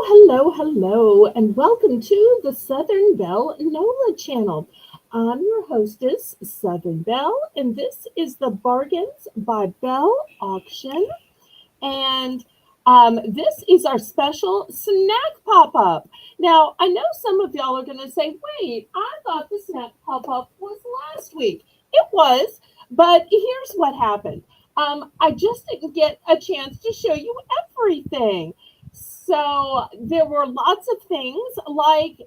Hello, and welcome to the Southern Belle NOLA channel. I'm your hostess, Southern Belle, and this is the Bargains by Belle auction. And this is our special snack pop up. Now, I know some of y'all are going to say, wait, I thought the snack pop up was last week. It was, but here's what happened. I just didn't get a chance to show you everything. So there were lots of things like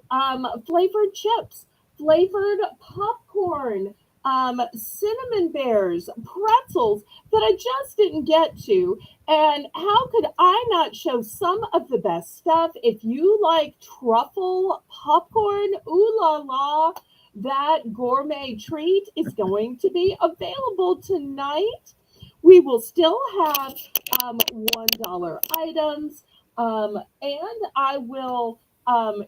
flavored chips, flavored popcorn, cinnamon bears, pretzels that I just didn't get to. And how could I not show some of the best stuff? If you like truffle popcorn, ooh la la, that gourmet treat is going to be available tonight. We will still have $1 items, and I will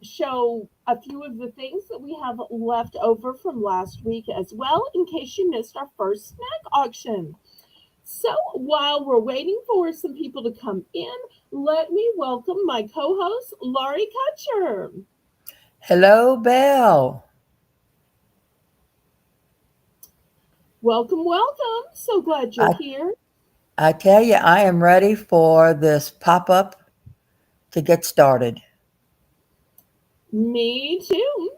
show a few of the things that we have left over from last week as well, in case you missed our first snack auction. So while we're waiting for some people to come in, let me welcome my co-host, Laurie Kutcher. Hello, Belle. Welcome. So glad you're I, here. I tell you, I am ready for this pop up to get started. Me too.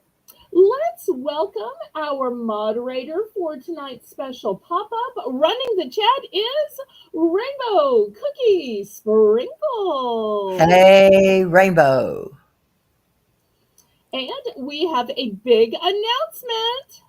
Let's welcome our moderator for tonight's special pop-up. Running the chat is Rainbow Cookie Sprinkle. Hey, Rainbow. And we have a big announcement.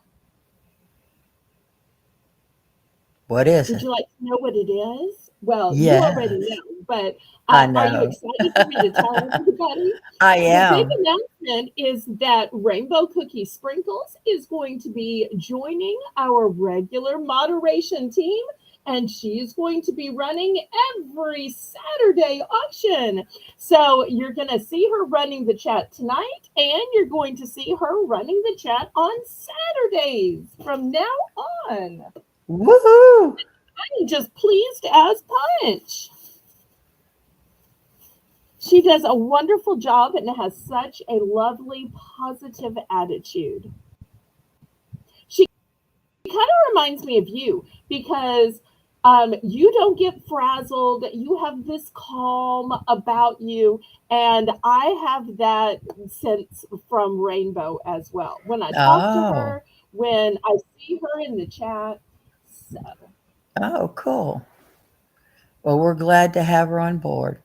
What is Would it? you like to know what it is? Well, you already Yes, know, but I are you know. excited for me to tell everybody? I The big am. announcement is that Rainbow Cookie Sprinkles is going to be joining our regular moderation team, and she's going to be running every Saturday auction. So you're going to see her running the chat tonight, and you're going to see her running the chat on Saturdays from now on. Woohoo! I'm just pleased as punch. She does a wonderful job and has such a lovely, positive attitude. She kind of reminds me of you because you don't get frazzled. You have this calm about you. And I have that sense from Rainbow as well. When I talk to Oh, her, when I see her in the chat. So, oh, cool. Well, we're glad to have her on board.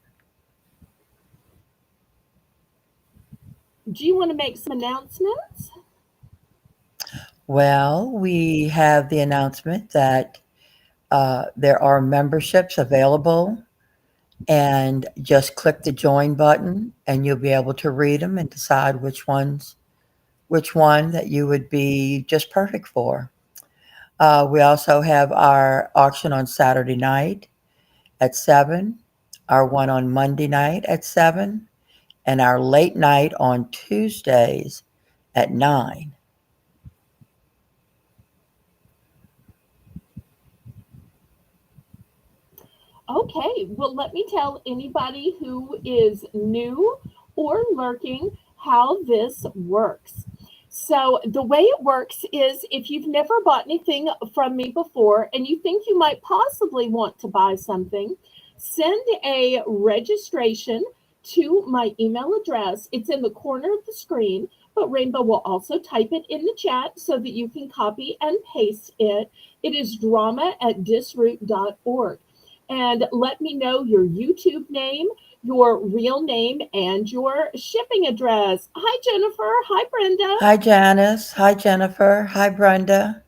do you want to make some announcements? Well, we have the announcement that there are memberships available, and just click the join button, and you'll be able to read them and decide which one that you would be just perfect for. We also have our auction on Saturday night at 7, our one on Monday night at 7, and our late night on Tuesdays at 9. Okay, well, let me tell anybody who is new or lurking how this works. So, the way it works is if you've never bought anything from me before and you think you might possibly want to buy something, send a registration to my email address. It's in the corner of the screen, but Rainbow will also type it in the chat so that you can copy and paste it. It is drama@disroot.org, and let me know your YouTube name, your real name, and your shipping address. Hi, Jennifer. Hi, Brenda. Hi, Janice. Hi, Jennifer. Hi, Brenda.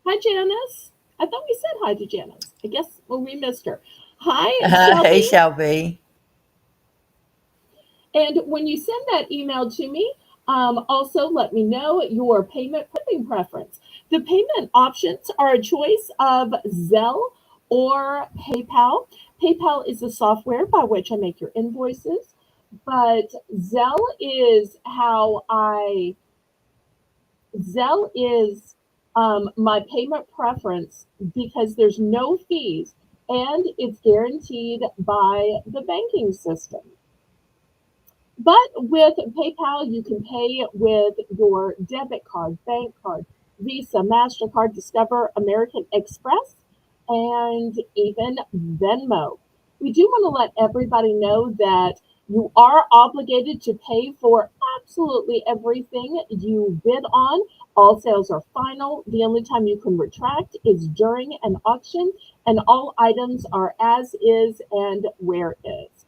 Hi, Janice. I thought we said hi to Janice. I guess well, we missed her. Hi, Hey, Shelby. Shelby. And when you send that email to me, also let me know your payment preference. The payment options are a choice of Zelle or PayPal. PayPal is the software by which I make your invoices, but Zelle is my payment preference because there's no fees and it's guaranteed by the banking system. But with PayPal, you can pay with your debit card, bank card, Visa, MasterCard, Discover, American Express, and even Venmo. We do want to let everybody know that you are obligated to pay for absolutely everything you bid on. All sales are final. The only time you can retract is during an auction, and all items are as is and where is.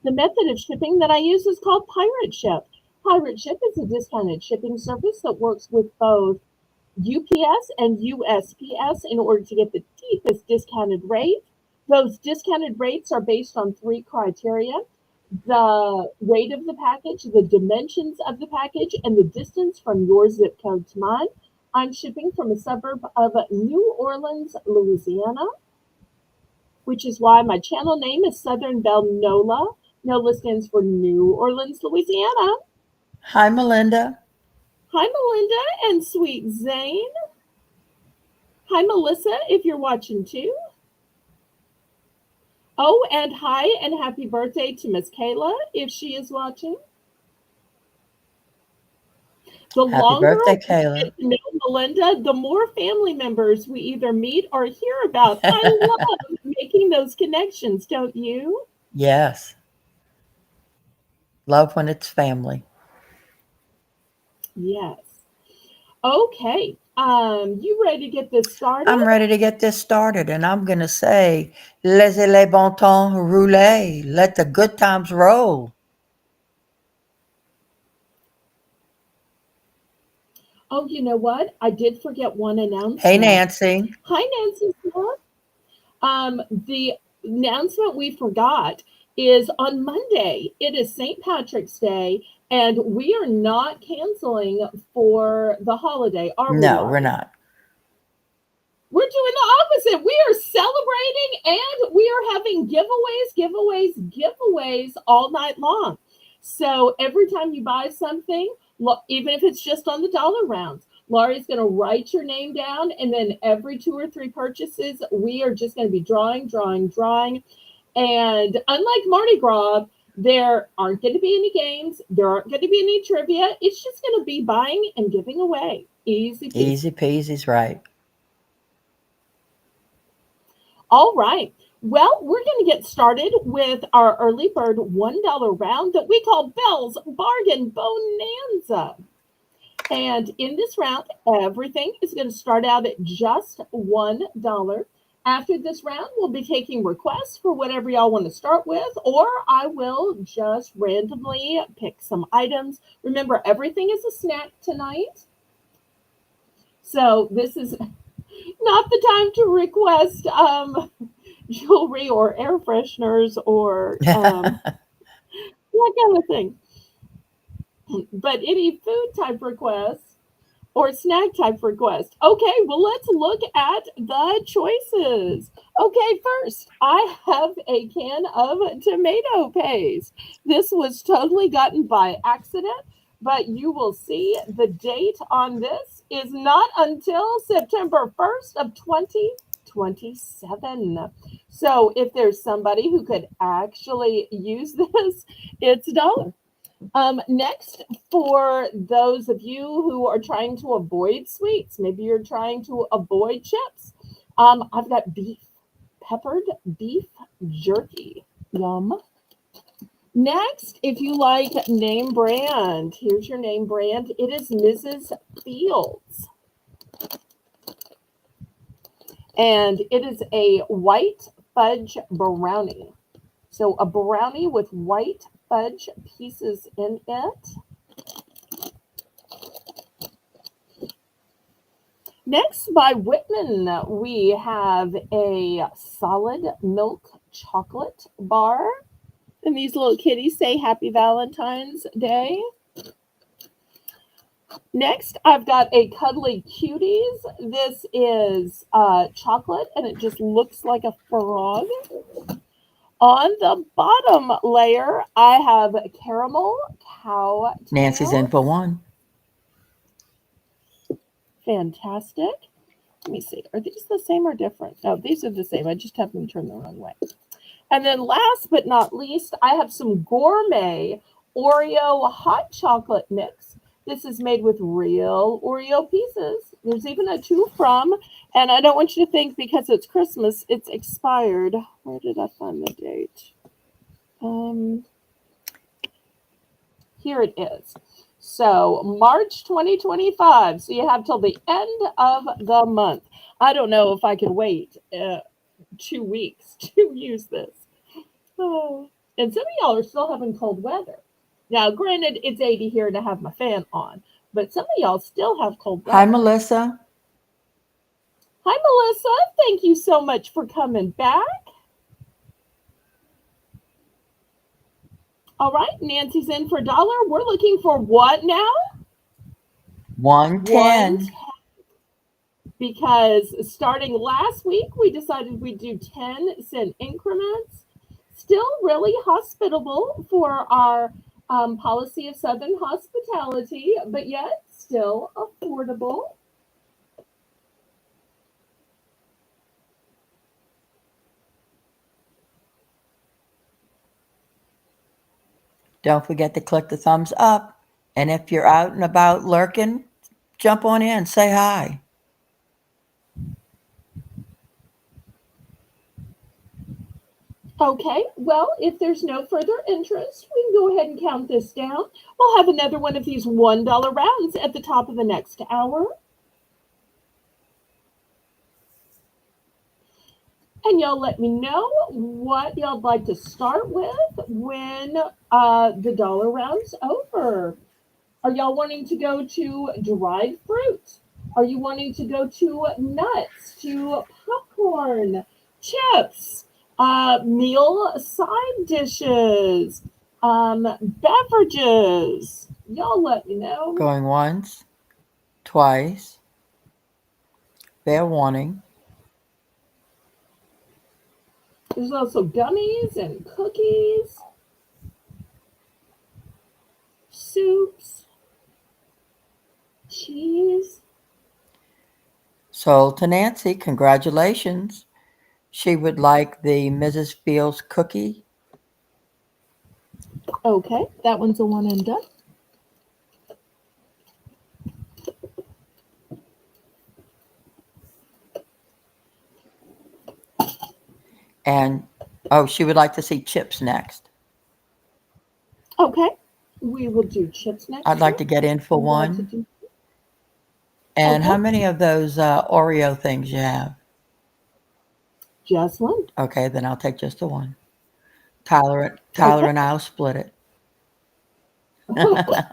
The method of shipping that I use is called Pirate Ship. Pirate Ship is a discounted shipping service that works with both UPS and USPS in order to get the deepest discounted rate. Those discounted rates are based on three criteria: the weight of the package, the dimensions of the package, and the distance from your zip code to mine. I'm shipping from a suburb of New Orleans, Louisiana, which is why my channel name is Southern Belle NOLA. NOLA stands for New Orleans, Louisiana. Hi, Melinda. Hi, Melinda and Sweet Zane. Hi, Melissa, if you're watching too. Oh, and hi and happy birthday to Miss Kayla if she is watching. The Happy longer birthday, we Kayla. get to know Melinda, the more family members we either meet or hear about. I love making those connections, don't you? Yes. Love when it's family. Yes. Okay. You ready to get this started? I'm ready to get this started, and I'm going to say, laissez les bon temps rouler. Let the good times roll. Oh, you know what? I did forget one Hey, announcement. Nancy. Hi, Nancy Smith. The announcement we forgot is on Monday. It is St. Patrick's Day, and we are not canceling for the holiday, are we, No, we're Laurie? not. We're doing the opposite. We are celebrating and we are having giveaways, giveaways, giveaways all night long. So every time you buy something, even if it's just on the dollar rounds, Laurie's going to write your name down. And then every two or three purchases, we are just going to be drawing, drawing, drawing. And unlike Mardi Gras, there aren't going to be any games. There aren't going to be any trivia. It's just going to be buying and giving away. Easy peasy. Easy peasy's right. All right. Well, we're going to get started with our early bird $1 round that we call Belle's Bargain Bonanza. And in this round, everything is going to start out at just $1. After this round, we'll be taking requests for whatever y'all want to start with, or I will just randomly pick some items. Remember, everything is a snack tonight. So this is not the time to request jewelry or air fresheners or that kind of thing. But any food type requests or snack type request. Okay, well, let's look at the choices. Okay, first, I have a can of tomato paste. This was totally gotten by accident, but you will see the date on this is not until September 1st of 2027. So if there's somebody who could actually use this, it's a dollar. Next, for those of you who are trying to avoid sweets, maybe you're trying to avoid chips, I've got peppered beef jerky. Yum. Next, if you like name brand, here's your name brand. It is Mrs. Fields. And it is a white fudge brownie. So a brownie with white fudge pieces in it. Next, by Whitman, we have a solid milk chocolate bar. And these little kitties say Happy Valentine's Day. Next, I've got a Cuddly Cuties. This is chocolate, and it just looks like a frog. On the bottom layer, I have caramel cow Nancy's in for tails. one. Fantastic. Let me see. Are these the same or different? No, these are the same. I just have them turned the wrong way. And then last but not least, I have some gourmet Oreo hot chocolate mix. This is made with real Oreo pieces. There's even a to from, and I don't want you to think because it's Christmas, it's expired. Where did I find the date? Um, Here it is. So March 2025. So you have till the end of the month. I don't know if I can wait 2 weeks to use this. Oh. And some of y'all are still having cold weather. Now, granted, it's 80 here to have my fan on, but some of y'all still have cold Hi, weather. Melissa. Hi, Melissa. Thank you so much for coming back. All right, Nancy's in for $1. We're looking for what now? 110. Because starting last week, we decided we'd do 10-cent increments. Still really hospitable for our policy of Southern hospitality, but yet still affordable. Don't forget to click the thumbs up. And if you're out and about lurking, jump on in, say hi. Okay, well, if there's no further interest, we can go ahead and count this down. We'll have another one of these $1 rounds at the top of the next hour. And y'all let me know what y'all'd like to start with when the dollar round's over. Are y'all wanting to go to dried fruit? Are you wanting to go to nuts, to popcorn, chips, meal side dishes, beverages? Y'all let me know. Going once, twice, fair warning. There's also gummies and cookies, soups, cheese. Sold to Nancy, congratulations. She would like the Mrs. Fields cookie. Okay, that one's a one and done. And, oh, she would like to see chips next. Okay, we will do chips next. I'd like to get in for I'm glad to one. do. And how Okay, many of those Oreo things you have? just one. Okay, then I'll take just the one. Tyler Okay. and I'll split it. Okay.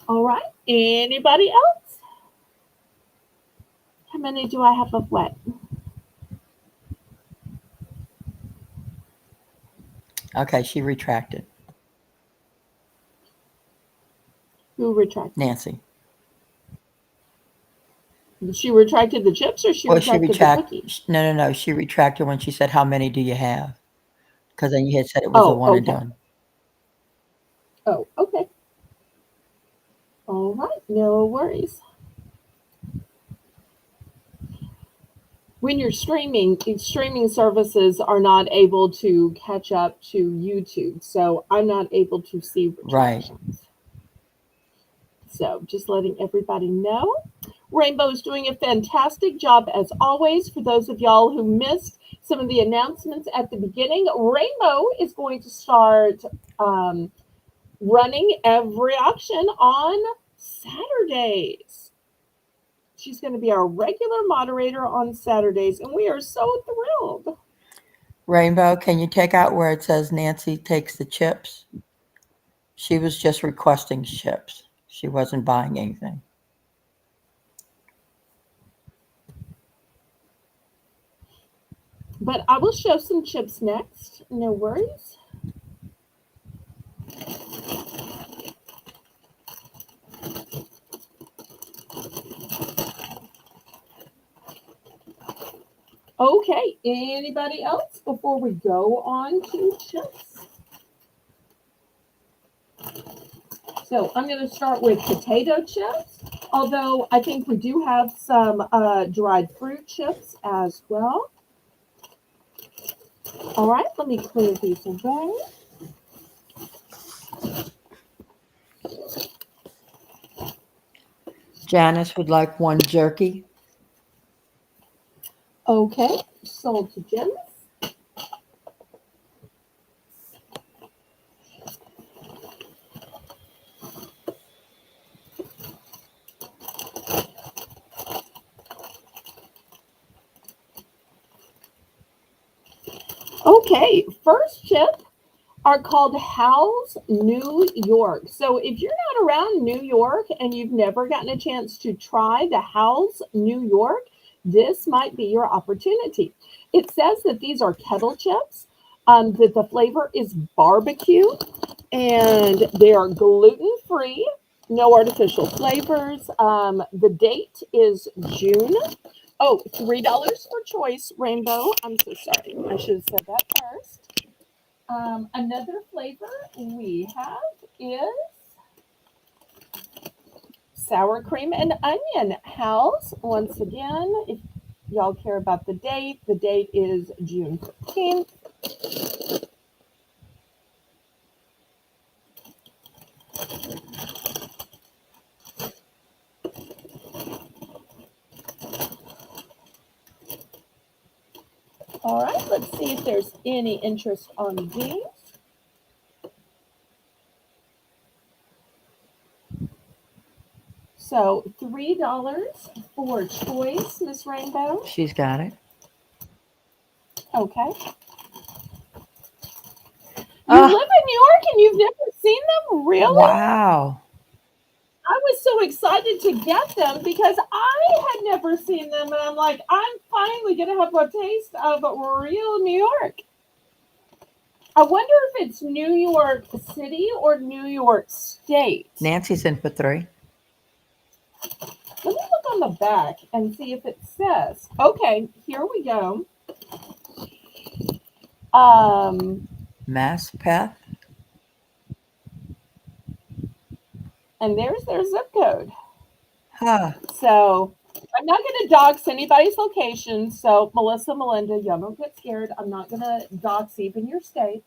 All right. Anybody else? How many do I have of what? Okay, she retracted. Who retracted? Nancy. She retracted the chips or she Well, she retracted the retracted. cookie? No. She retracted when she said, "How many do you have?" Because then you had said it was a Oh, one and okay. done. Oh, okay. All right. No worries. When you're streaming, these streaming services are not able to catch up to YouTube. So I'm not able to see Right. retractions. So just letting everybody know. Rainbow's doing a fantastic job as always. For those of y'all who missed some of the announcements at the beginning, Rainbow is going to start running every auction on Saturdays. She's going to be our regular moderator on Saturdays, and we are so thrilled. Rainbow, can you take out where it says Nancy takes the chips? She was just requesting chips. She wasn't buying anything. But I will show some chips next. No worries. Okay, anybody else before we go on to chips? So I'm going to start with potato chips. Although I think we do have some dried fruit chips as well. All right, let me clear these away. Janice would like one jerky. Okay, sold to Jim. Okay, first chip are called How's New York. So if you're not around New York and you've never gotten a chance to try the How's New York, this might be your opportunity. It says that these are kettle chips, that the flavor is barbecue, and they are gluten free, no artificial flavors. The date is June. Oh, $3 for choice, Rainbow. I'm so sorry. I should have said that first. Another flavor we have is sour cream and onion house. Once again, if y'all care about the date is June 15th. All right, let's see if there's any interest on these. So $3 for choice, Miss Rainbow. She's got it. Okay. You Ah, live in New York and you've never seen them? Really? wow. I was so excited to get them because I had never seen them, and I'm like, I'm finally gonna have a taste of real New York. I wonder if it's New York City or New York State. Nancy's in for 3. Let me look on the back and see if it says. Okay, here we go. Um, Maspeth. and there's their zip code. Huh. So I'm not going to dox anybody's location. So Melissa, Melinda, y'all don't get scared. I'm not going to dox even your state.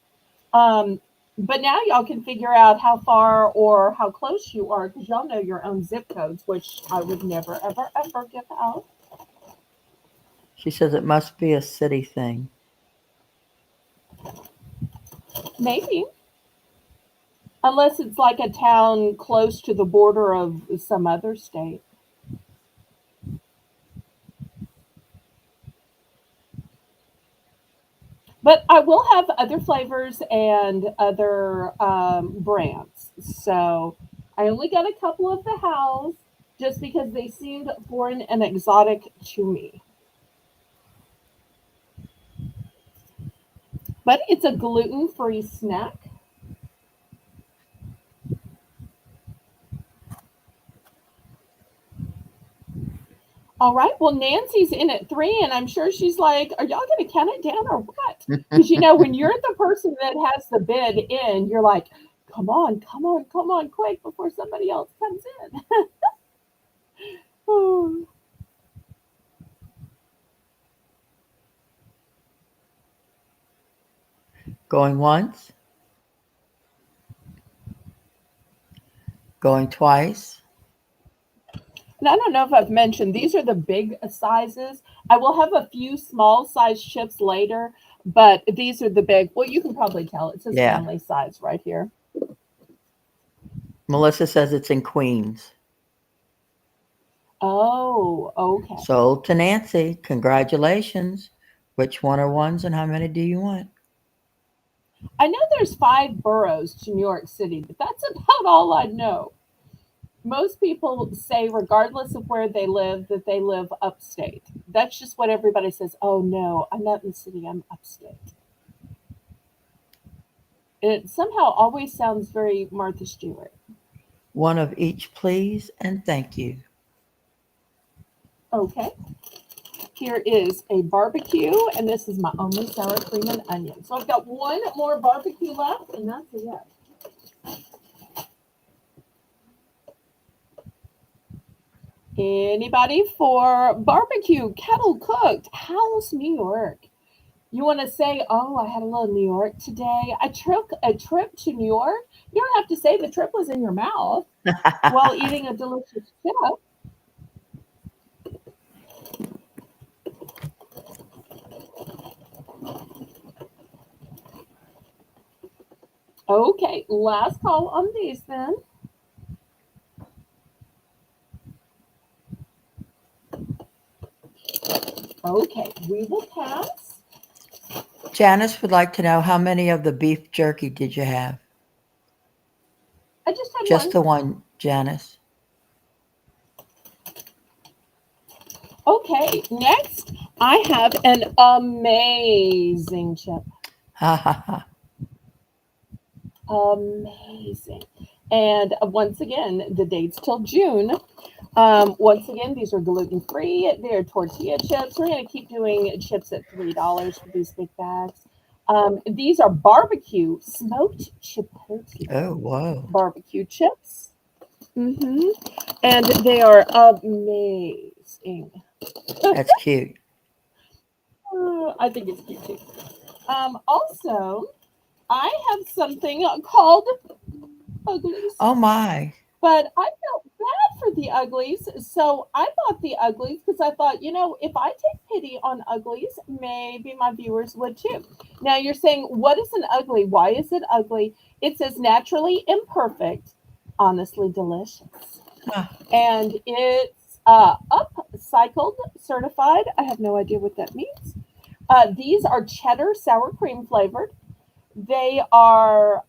Um, but now y'all can figure out how far or how close you are because y'all know your own zip codes, which I would never, ever, ever give out. She says it must be a city thing. Maybe. Unless it's like a town close to the border of some other state. But I will have other flavors and other brands. So I only got a couple of the house just because they seemed foreign and exotic to me. But it's a gluten free snack. All right. Well, Nancy's in at 3, and I'm sure she's like, are y'all going to count it down or what? Because, when you're the person that has the bid in, you're like, come on, come on, come on, quick before somebody else comes in. Oh, Going once, going twice. and I don't know if I've mentioned, these are the big sizes. I will have a few small size chips later, but these are the big. Well, you can probably tell it says Yeah. family size right here. Melissa says it's in Queens. Oh, okay. Sold to Nancy. Congratulations. Which one are ones and how many do you want? I know there's 5 boroughs to New York City, but that's about all I know. Most people say, regardless of where they live, that they live upstate. That's just what everybody says. Oh, no, I'm not in the city, I'm upstate. And it somehow always sounds very Martha Stewart. One of each, please, and thank you. Okay, here is a barbecue, and this is my only sour cream and onion. So I've got one more barbecue left, and that's a yes. Anybody for barbecue, kettle cooked, house, New York? You want to say, "Oh, I had a little New York today. I took a trip to New York." You don't have to say the trip was in your mouth while eating a delicious chip. Okay, last call on these then. Okay, we will pass. Janice would like to know how many of the beef jerky did you have? I just had Just one. the one, Janice. Okay, next I have an amazing chip. Ha ha ha. Amazing. And once again, the date's till June. Once again, these are gluten free. They're tortilla chips. We're going to keep doing chips at $3 for these big bags. These are barbecue smoked chipotle Oh, whoa. barbecue chips. hmm And they are amazing. That's cute. I think it's cute too. Also, I have something called uglies. Oh, my. But I felt bad for the uglies, so I bought the uglies because I thought, if I take pity on uglies, maybe my viewers would too. Now you're saying, what is an ugly? Why is it ugly? It says naturally imperfect, honestly delicious. Ah, And it's upcycled certified. I have no idea what that means. These are cheddar sour cream flavored. They are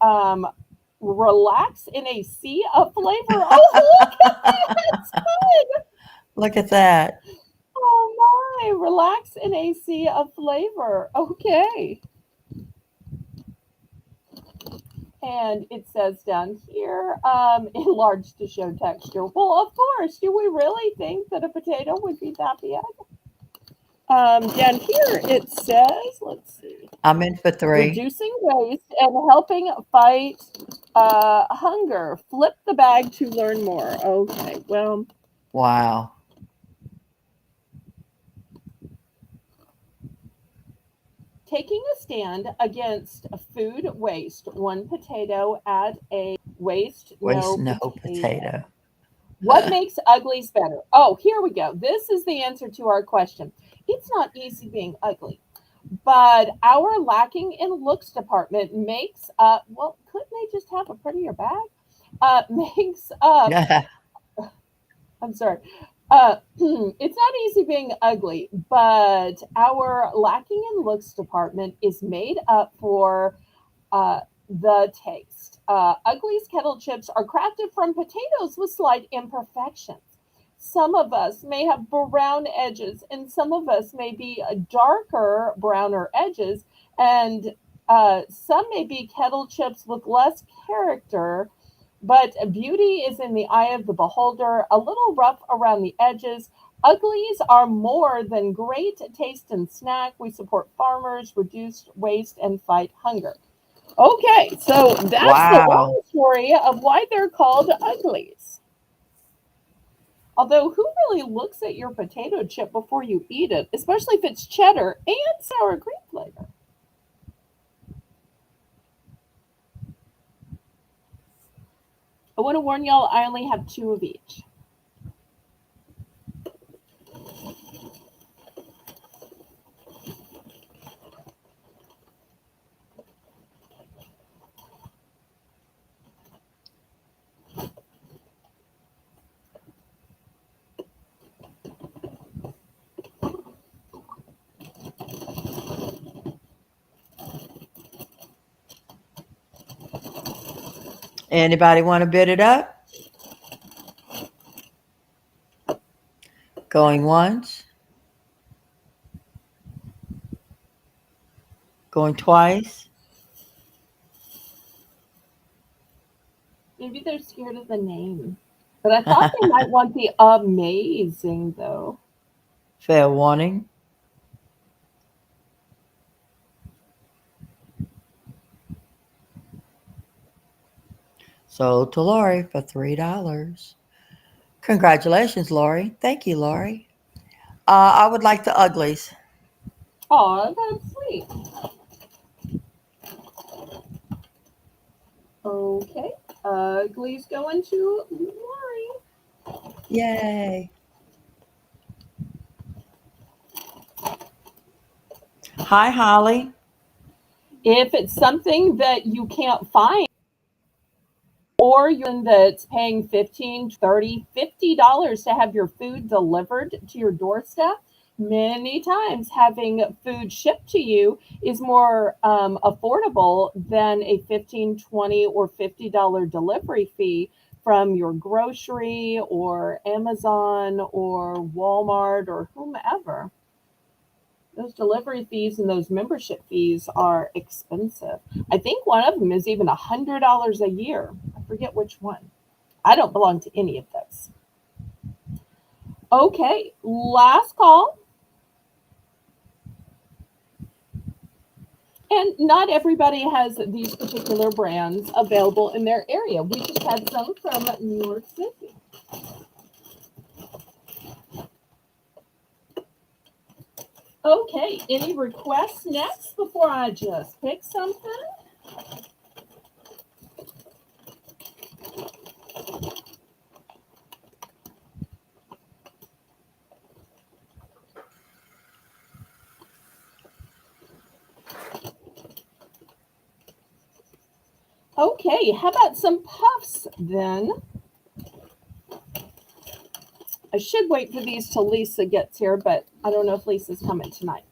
relax in a sea of flavor. Oh, look at that! Good. look at that. Oh my! Relax in a sea of flavor. Okay. And it says down here, enlarged to show texture. Well, of course. Do we really think that a potato would be that big? Down here it says, let's see, I'm in for three. reducing waste and helping fight hunger. Flip the bag to learn more. Okay, well, Wow. taking a stand against food waste. One potato at a waste, Waste no no potato. potato. What makes uglies better? Oh, here we go. This is the answer to our question. It's not easy being ugly, but our lacking in looks department makes up, well, couldn't they just have a prettier bag? Makes up, I'm sorry. It's not easy being ugly, but our lacking in looks department is made up for the taste. Ugly's kettle chips are crafted from potatoes with slight imperfections. Some of us may have brown edges, and some of us may be darker, browner edges, and some may be kettle chips with less character. But beauty is in the eye of the beholder, a little rough around the edges. Uglies are more than great taste and snack. We support farmers, reduce waste, and fight hunger. Okay, so that's the Wow. long story of why they're called uglies. Although, who really looks at your potato chip before you eat it, especially if it's cheddar and sour cream flavor? I want to warn y'all, I only have two of each. Anybody want to bid it up? Going once? Going twice? Maybe they're scared of the name. But I thought they might want the amazing, though. Fair warning. Sold to Lori for $3. Congratulations, Lori. Thank you, Lori. I would like the uglies. Oh, that's sweet. Okay. Uglies going to Lori. Yay. Hi, Holly. If it's something that you can't find, or you're in that's paying 15, 30, $50 to have your food delivered to your doorstep, many times having food shipped to you is more affordable than a 15, 20, or $50 delivery fee from your grocery or Amazon or Walmart or whomever. Those delivery fees and those membership fees are expensive. I think one of them is even $100 a year. I forget which one. I don't belong to any of those. Okay, last call. And not everybody has these particular brands available in their area. We just had some from New York City. Okay, any requests next before I just pick something? Okay, how about some puffs then? I should wait for these till Lisa gets here, but I don't know if Lisa's coming tonight.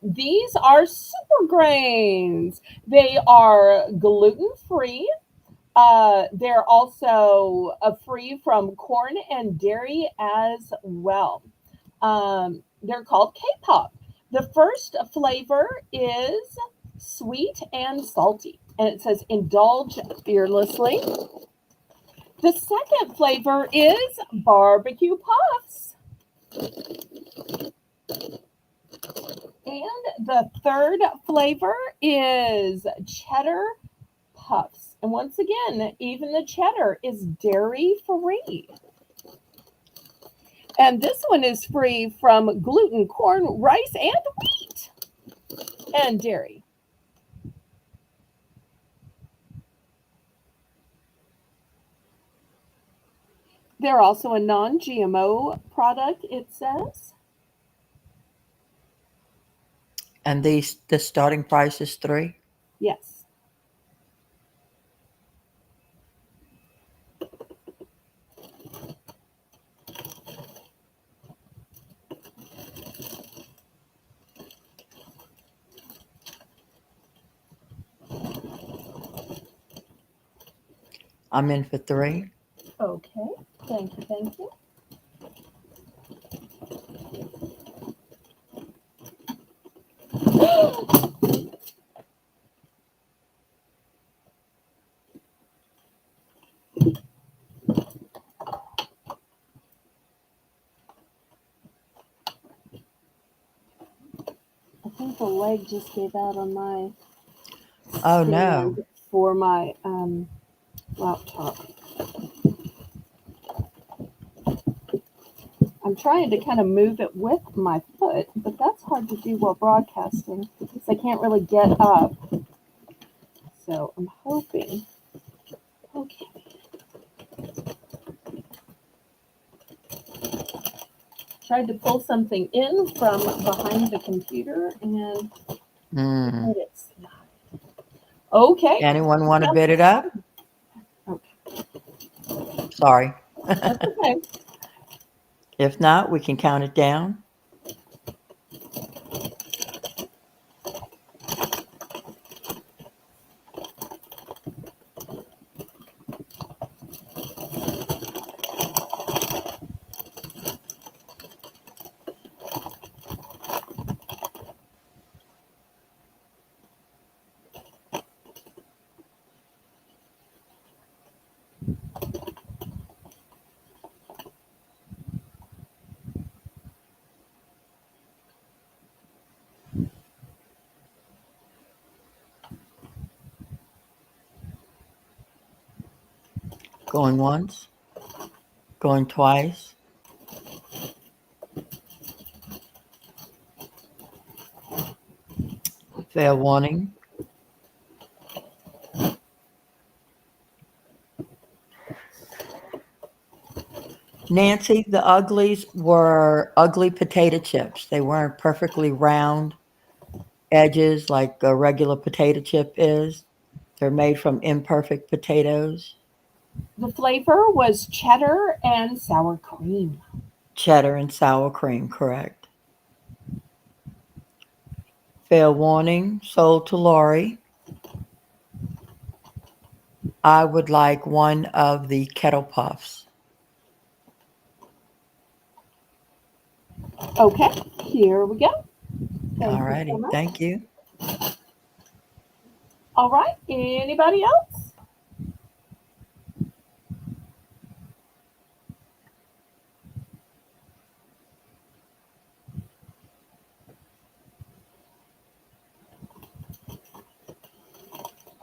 These are super grains. They are gluten free. They're also free from corn and dairy as well. They're called K-pop. The first flavor is sweet and salty, and it says indulge fearlessly. The second flavor is barbecue puffs. And the third flavor is cheddar puffs. And once again, even the cheddar is dairy free. And this one is free from gluten, corn, rice, and wheat, and dairy. They're also a non GMO product, it says. And the starting price is 3. Yes. I'm in for 3. Okay. Thank you. Thank you. I think the leg just gave out on my Oh no. stand for my laptop. I'm trying to kind of move it with my foot, but that's hard to do while broadcasting because I can't really get up. So I'm hoping. Okay. Tried to pull something in from behind the computer and Mm. let it slide. Okay. Anyone want to bid it up? Okay. Sorry. That's okay. If not, we can count it down. Going once, Going twice. Fair warning. Nancy, the uglies were ugly potato chips. They weren't perfectly round edges like a regular potato chip is. They're made from imperfect potatoes. The flavor was cheddar and sour cream. Cheddar and sour cream, correct. Fair warning, sold to Lori. I would like one of the kettle puffs. Okay, here we go. All Thank you so righty, much. thank you. All right, anybody else?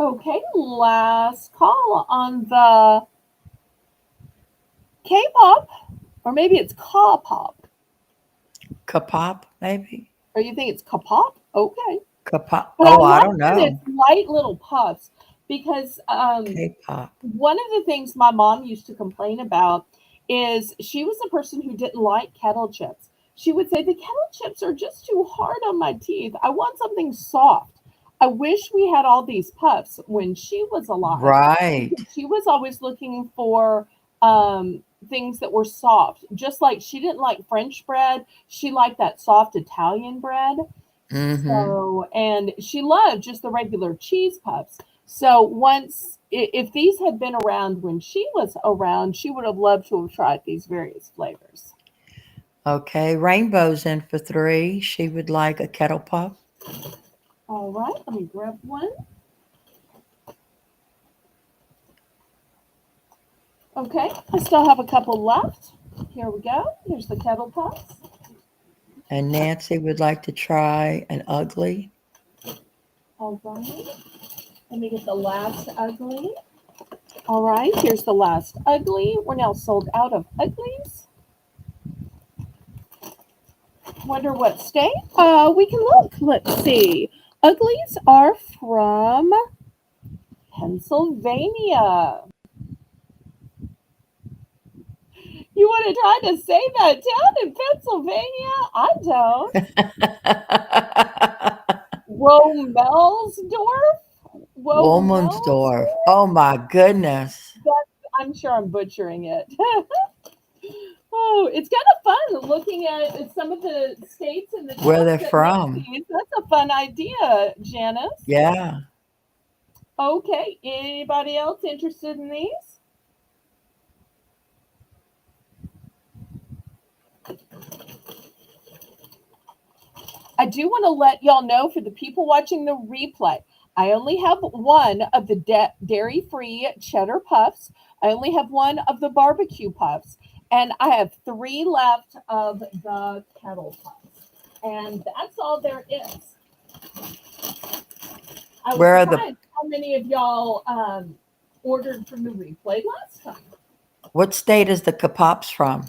Okay, last call on the K-pop, or maybe it's K-pop, Kapop, maybe? or you think it's K-pop? Okay, Kapop. but I Oh, I like don't that know. it's light little puffs because K-pop. one of the things my mom used to complain about is she was a person who didn't like kettle chips. She would say, the kettle chips are just too hard on my teeth. I want something soft. I wish we had all these puffs when she was alive Right. because she was always looking for things that were soft. Just like she didn't like French bread, she liked that soft Italian bread. Mm-hmm. So, and she loved just the regular cheese puffs. So once, if these had been around when she was around, she would have loved to have tried these various flavors. Okay, Rainbow's in for 3. She would like a kettle puff. All right, let me grab one. Okay, I still have a couple left. Here we go. Here's the kettle puffs. And Nancy would like to try an ugly. All right, let me get the last ugly. All right, here's the last ugly. We're now sold out of uglies. Wonder what state? We can look. Let's see. Uglies are from Pennsylvania. You want to try to say that town in Pennsylvania? I don't. Romelsdorf? Romels? Womansdorf. Oh my goodness. I'm sure I'm butchering it. Oh, it's kind of fun looking at some of the states and the Where towns they're that make from. these. That's a fun idea, Janice. Yeah. Okay, anybody else interested in these? I do want to let y'all know for the people watching the replay, I only have one of the dairy free cheddar puffs. I only have one of the barbecue puffs. And I have three left of the kettle puffs. And that's all there is. I was Where are the surprised how many of y'all ordered from the replay last time. what state is the Kapops from?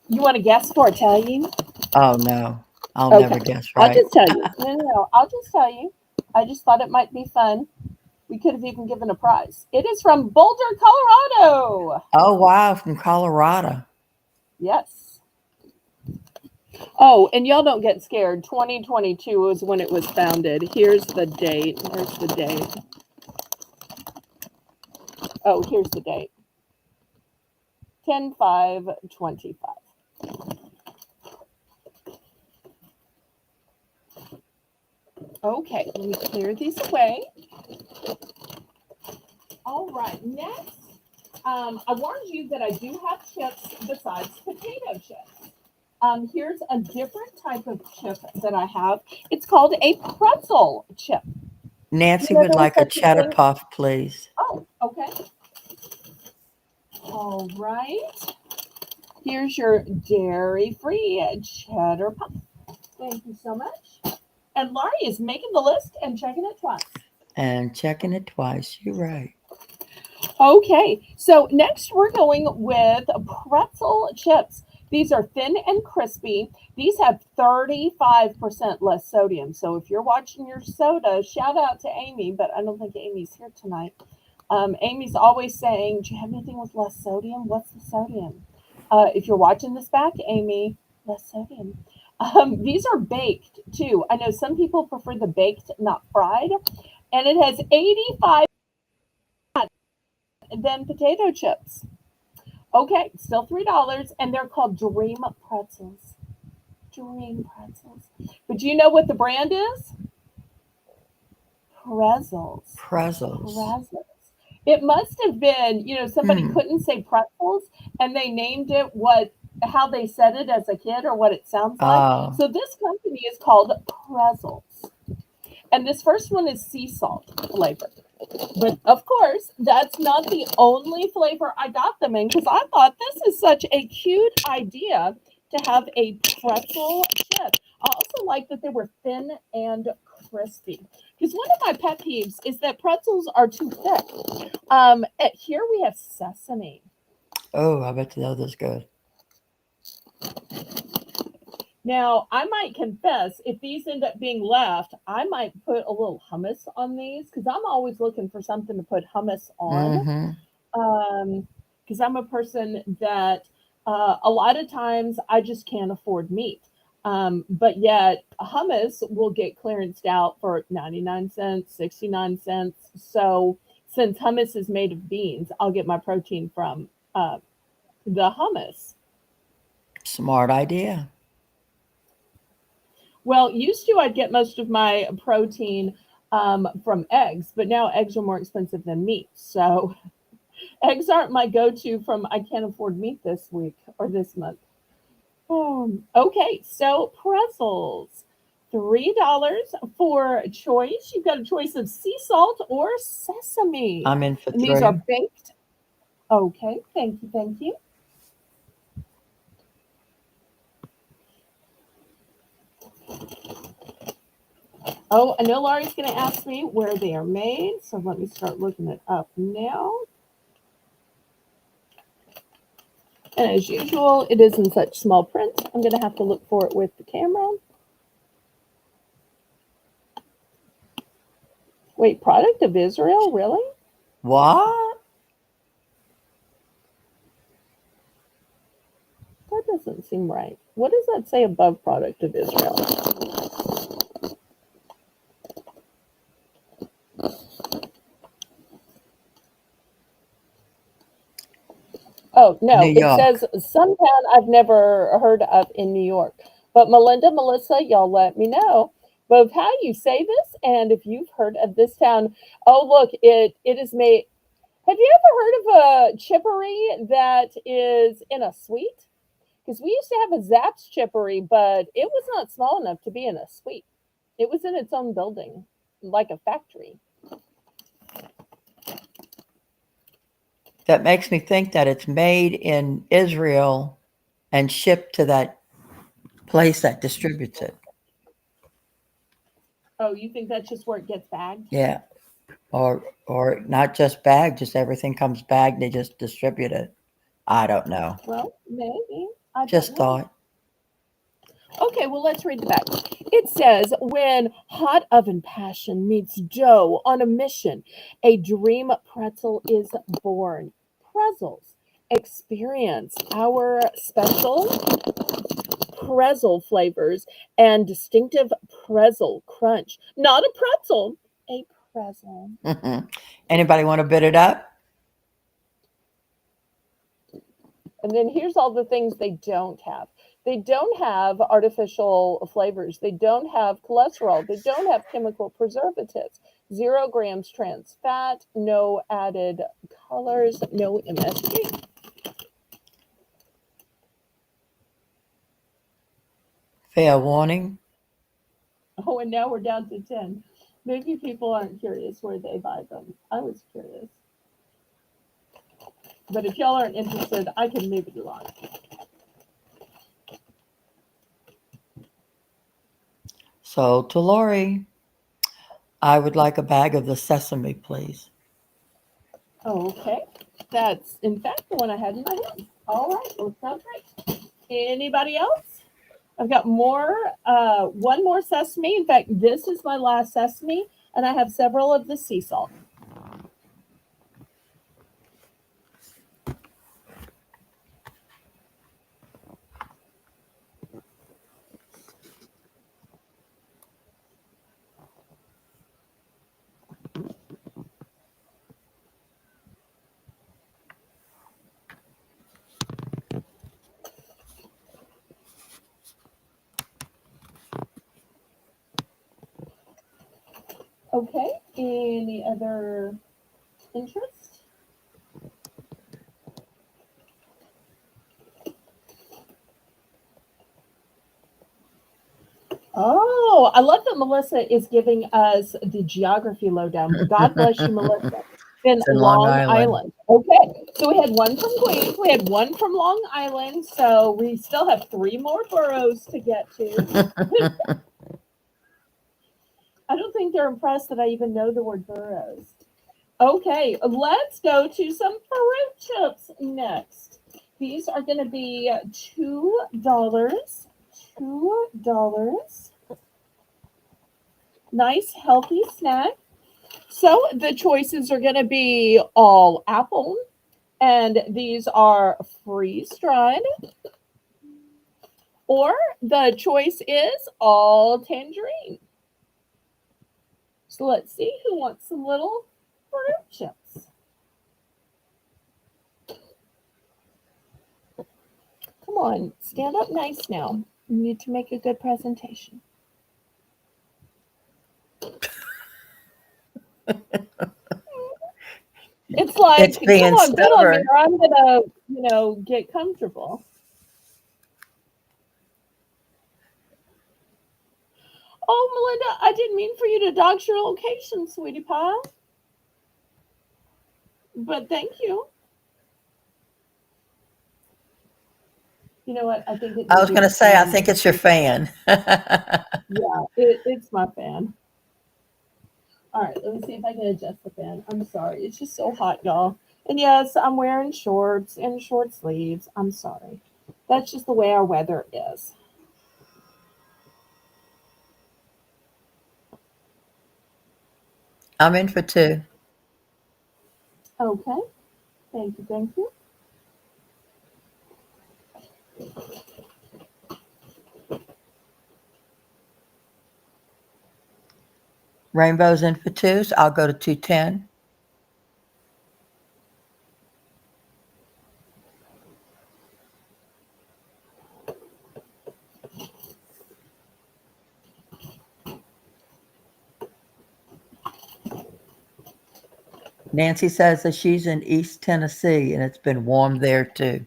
You want to guess before I tell you? Oh no. I'll Okay, never guess I'll right. just tell you. No, I'll just tell you. I just thought it might be fun. We could have even given a prize. It is from Boulder, Colorado. Oh wow, from Colorado. Yes. Oh, and y'all don't get scared. 2022 was when it was founded. Here's the date. Here's the date. Oh, here's the date. 10/5/25. Okay, let me clear these away. All right, next, I warned you that I do have chips besides potato chips. Here's a different type of chip that I have. It's called a pretzel chip. You Nancy know, would there's like a such a cheddar thing. puff, please. Oh, okay. All right. Here's your dairy-free cheddar puff. Thank you so much. And Laurie is making the list and checking it twice. And checking it twice. You're right. Okay, so next we're going with pretzel chips. These are thin and crispy. These have 35% less sodium. So if you're watching your soda, shout out to Amy, but I don't think Amy's here tonight. Amy's always saying, "Do you have anything with less sodium? What's the sodium?" If you're watching this back, Amy, less sodium. These are baked too. I know some people prefer the baked, not fried, and it has 85 than potato chips. Okay, still $3, and they're called Dream Pretzels. Dream Pretzels. But do you know what the brand is? Pretzels. Pretzels. Pretzels. It must have been, somebody Hmm. couldn't say pretzels, and they named it how they said it as a kid or what it sounds like. Oh, So this company is called Pretzels. And this first one is sea salt flavor. But of course, that's not the only flavor I got them in because I thought this is such a cute idea to have a pretzel chip. I also like that they were thin and crispy. Because one of my pet peeves is that pretzels are too thick. Here we have sesame. oh, I bet that was good. Now, I might confess, if these end up being left, I might put a little hummus on these because I'm always looking for something to put hummus on. Mm-hmm. Because I'm a person that a lot of times I just can't afford meat. But yet, hummus will get clearanced out for 99 cents, 69 cents. So, since hummus is made of beans, I'll get my protein from the hummus. Smart idea. Well, used to I'd get most of my protein from eggs, but now eggs are more expensive than meat. So, eggs aren't my go to from I can't afford meat this week or this month. Okay, so pretzels. $3 for choice. You've got a choice of sea salt or sesame. I'm in for And these are three. baked. Okay, thank you, thank you. Oh, I know Laurie's going to ask me where they are made, so let me start looking it up now. And as usual, it is in such small print. I'm going to have to look for it with the camera. Wait, product of Israel? Really? What? That doesn't seem right. What does that say above product of Israel? Oh, New no, it York. says some town I've never heard of in New York. But Melinda, Melissa, y'all let me know both how you say this and if you've heard of this town. Oh, look, it is made. Have you ever heard of a chippery that is in a suite? Because we used to have a Zapp's chippery, but it was not small enough to be in a suite. It was in its own building, like a factory. That makes me think that it's made in Israel and shipped to that place that distributes it. Oh, you think that's just where it gets bagged? Yeah. Or not just bagged, just everything comes bagged, they just distribute it. I don't know. Well, maybe. I don't Just know. thought. Okay, well, let's read the back. It says, when hot oven passion meets dough on a mission, a dream pretzel is born. Pretzels. Experience our special pretzel flavors and distinctive pretzel crunch. Not a pretzel, a pretzel. Anybody want to bid it up? And then here's all the things they don't have. They don't have artificial flavors. They don't have cholesterol. They don't have chemical preservatives. 0 grams trans fat, no added colors, no MSG. Fair warning. Oh, and now we're down to 10. Maybe people aren't curious where they buy them. I was curious. But if y'all aren't interested, I can move it along. So to Lori, I would like a bag of the sesame, please. Okay. That's, in fact, the one I had in my hand. All right. Well, sounds great. Anybody else? I've got more, one more sesame. In fact, this is my last sesame, and I have several of the sea salt. Okay. Any other interest? Oh, I love that Melissa is giving us the geography lowdown. God bless you, Melissa. In It's in Long Long Island. Island. Okay, so we had one from Queens, we had one from Long Island, so we still have three more boroughs to get to. I don't think they're impressed that I even know the word boroughs. Okay, let's go to some fruit chips next. These are going to be $2. $2. Nice, healthy snack. So the choices are going to be all apple, and these are freeze dried, or the choice is all tangerine. So let's see who wants some little fruit chips. Come on, stand up nice now. You need to make a good presentation. It's like, It's come being on, get on me, stubborn. or I'm gonna, get comfortable. Oh, Melinda, I didn't mean for you to dodge your location, sweetie pie. But thank you. You know what? I think it I may was be going to the say, I fan. think it's your fan. Yeah, it's my fan. All right, let me see if I can adjust the fan. I'm sorry. It's just so hot, y'all. And yes, I'm wearing shorts and short sleeves. I'm sorry. That's just the way our weather is. I'm in for two. Okay. Thank you. Thank you. Rainbow's in for two, so I'll go to 210. Nancy says that she's in East Tennessee and it's been warm there too.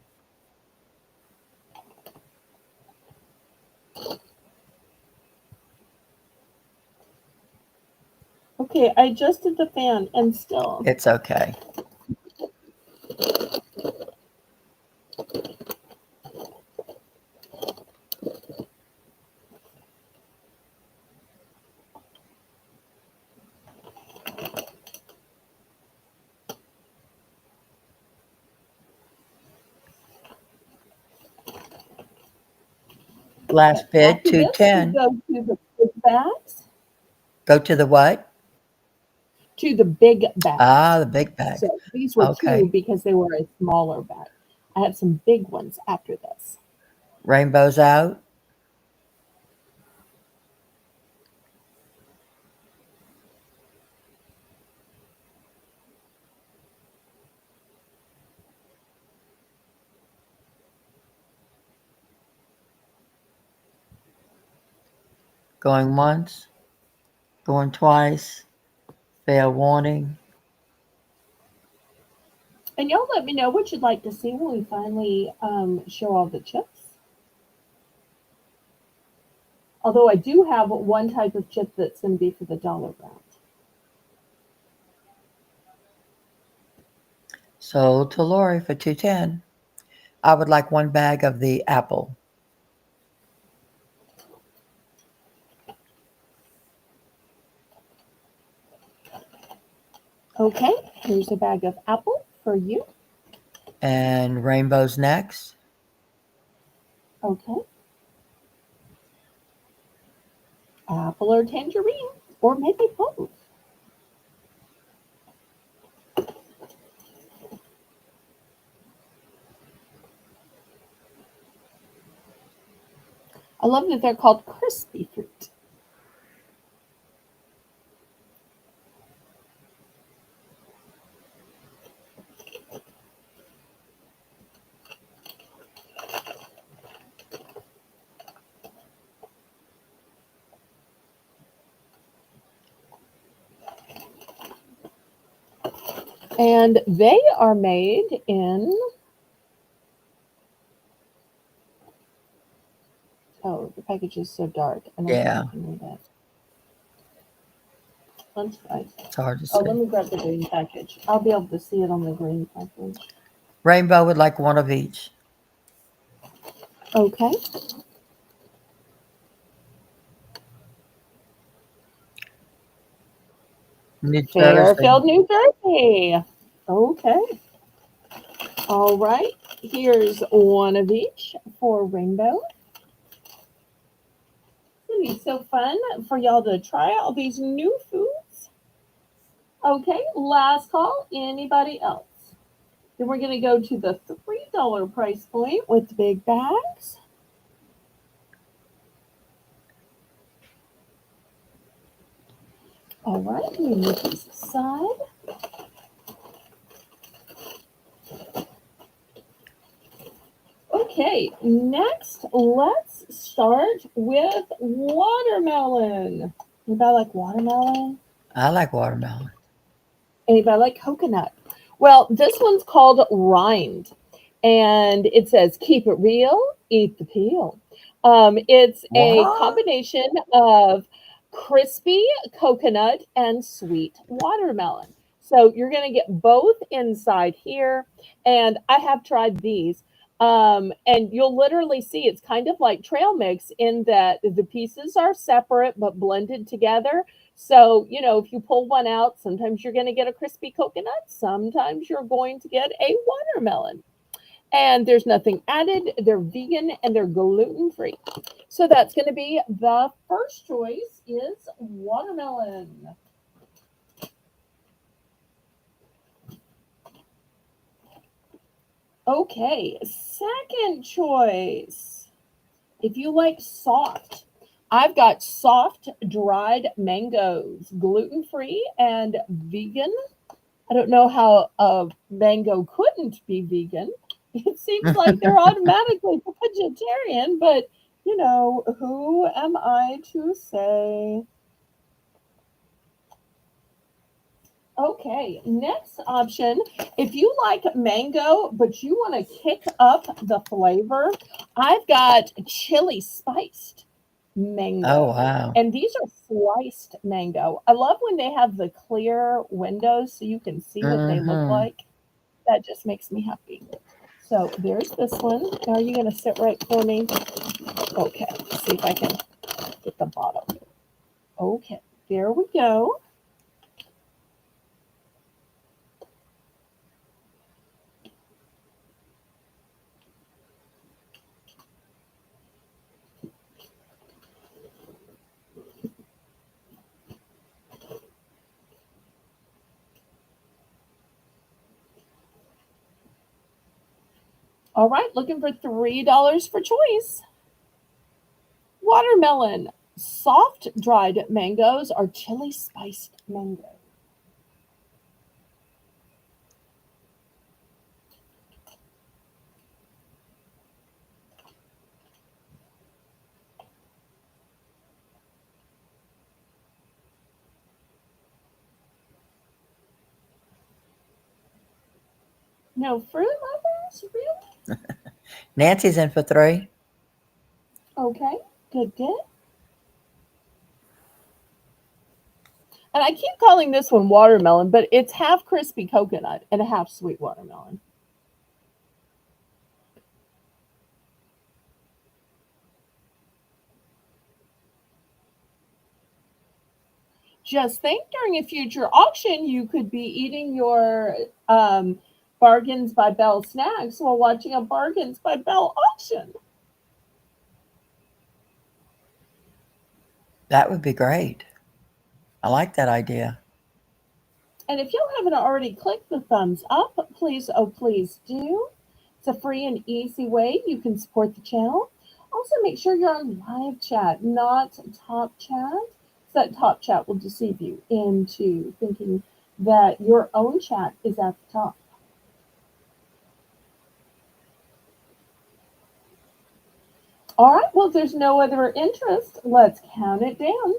Okay, I adjusted the fan and still. It's okay. Okay. Last bid, After this, we 210. go to the big bags. Go to the what? To the big Ah, bags. the big bag. So these were two Okay. because they were a smaller bag. I have some big ones after this. Rainbow's out. Going once, going twice. Fair warning. And y'all let me know what you'd like to see when we finally show all the chips. Although I do have one type of chip that's going to be for the dollar round. Sold to Lori for 210. I would like one bag of the apple. Okay, Here's a bag of apple for you. And rainbow's next. Okay. Apple or tangerine, or maybe both. I love that they're called crispy fruit. And they are made in, oh, the package is so dark. I don't think Yeah, I can read it. Let's try. it's hard to Oh, let see. me grab the green package. I'll be able to see it on the green package. Rainbow would like one of each. Okay. New Jersey. Fairfield, New Jersey. Okay. All right. Here's one of each for Rainbow. It's going to be so fun for y'all to try all these new foods. Okay. Last call. Anybody else? Then we're going to go to the $3 price point with the big bags. All right. Let me move these aside. Okay, next let's start with watermelon. Anybody like watermelon? I like watermelon. Anybody like coconut? Well, this one's called rind, and it says keep it real, eat the peel. It's a What? combination of crispy coconut and sweet watermelon. So you're going to get both inside here, and I have tried these. And you'll literally see it's kind of like trail mix in that the pieces are separate but blended together. So, if you pull one out, sometimes you're going to get a crispy coconut, sometimes you're going to get a watermelon. And there's nothing added. They're vegan and they're gluten free. So that's going to be the first choice is watermelon. Okay, second choice. If you like soft, I've got soft dried mangoes, gluten free and vegan. I don't know how a mango couldn't be vegan. It seems like they're automatically vegetarian, but who am I to say? Okay, next option. If you like mango, but you want to kick up the flavor, I've got chili spiced Oh, mango. wow. And these are sliced mango. I love when they have the clear windows so you can see what they look Mm-hmm. like. That just makes me happy. So there's this one. Are you going to sit right for me? Okay, let's see if I can get the bottom. Okay, there we go. All right, looking for $3 for choice. Watermelon, soft dried mangoes, or chili spiced mango. No fruit lovers, really? Nancy's in for three. Okay, good, good. And I keep calling this one watermelon, but it's half crispy coconut and a half sweet watermelon. Just think during a future auction, you could be eating your Bargains by Belle snacks while watching a Bargains by Belle auction. That would be great. I like that idea. And if you haven't already clicked the thumbs up, please, oh, please do. It's a free and easy way you can support the channel. Also, make sure you're on live chat, not top chat. So that top chat will deceive you into thinking that your own chat is at the top. All right, well, if there's no other interest, let's count it down.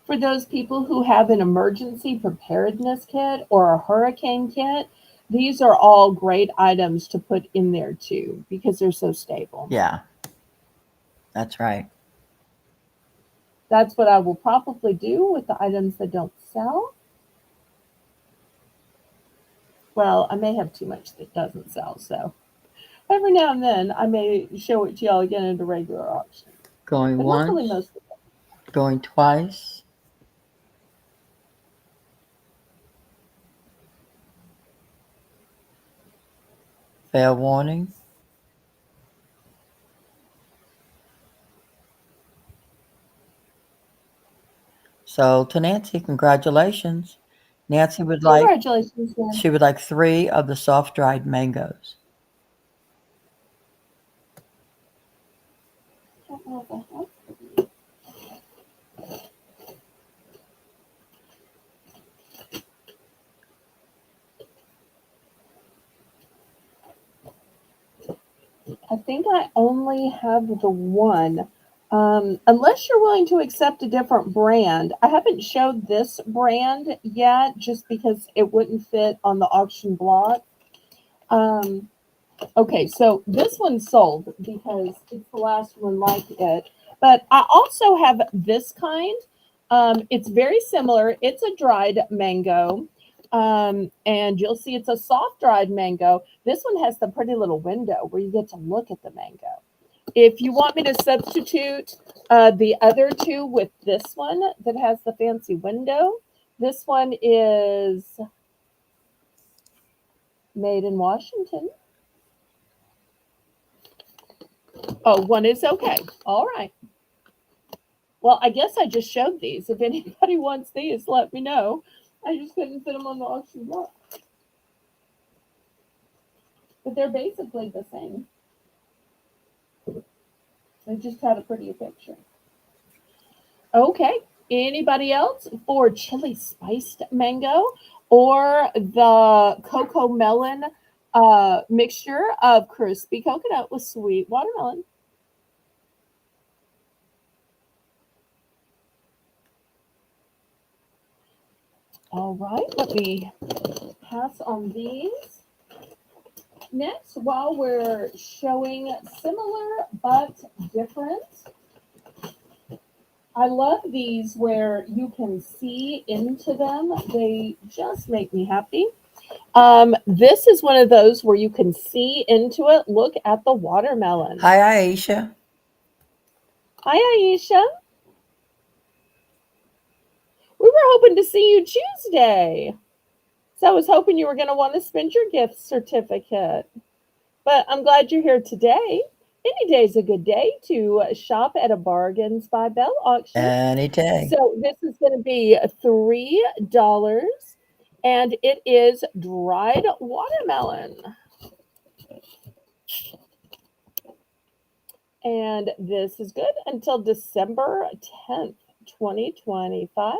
For those people who have an emergency preparedness kit or a hurricane kit, these are all great items to put in there too because they're so stable. Yeah, that's right. That's what I will probably do with the items that don't sell. Well, I may have too much that doesn't sell, so every now and then I may show it to y'all again at a regular auction. Going But hopefully once, most of going twice. Fair warning. So to Nancy, congratulations. Nancy would like congratulations, man. she would like 3 of the soft dried mangoes. I think I only have the one. Unless you're willing to accept a different brand. I haven't showed this brand yet just because it wouldn't fit on the auction block. Um, okay, so this one sold because it's the last one like it. But I also have this kind. It's very similar. It's a dried mango. And you'll see it's a soft dried mango. This one has the pretty little window where you get to look at the mango. If you want me to substitute the other two with this one that has the fancy window, this one is made in Washington. Oh, one is okay. All right. Well, I guess I just showed these. If anybody wants these, let me know. I just couldn't fit them on the auction block. But they're basically the same. They just had a prettier picture. Okay. Anybody else for chili spiced mango or the cocoa melon mixture of crispy coconut with sweet watermelon? All right. Let me pass on these. Next, while we're showing similar but different, I love these where you can see into them. They just make me happy. This is one of those where you can see into it. Look at the watermelon. Hi, Aisha. Hi, Aisha. We were hoping to see you Tuesday. So I was hoping you were going to want to spend your gift certificate. But I'm glad you're here today. Any day's a good day to shop at a Bargains by Belle auction. Any day. So this is going to be $3, and it is dried watermelon. And this is good until December 10th, 2025.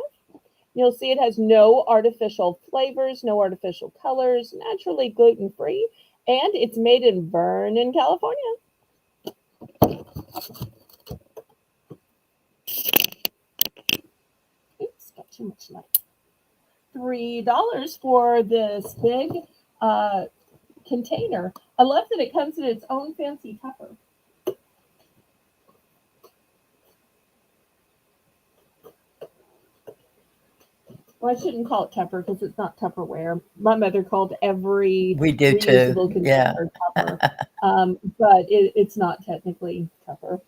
You'll see it has no artificial flavors, no artificial colors, naturally gluten-free, and it's made in Vernon, California. too much tonight. $3 for this big uh, container. I love that it comes in its own fancy tupper. Well, I shouldn't call it Tupper because it's not Tupperware. My mother called every We do too. reusable Yeah. container Tupper, but it's not technically Tupper.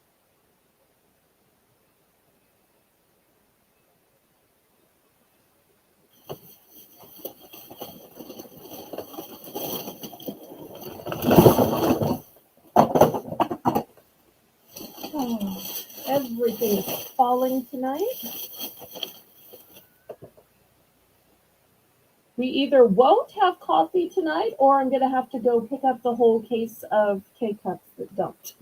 Oh, everything is falling tonight. We either won't have coffee tonight or I'm going to have to go pick up the whole case of K-Cups that don't.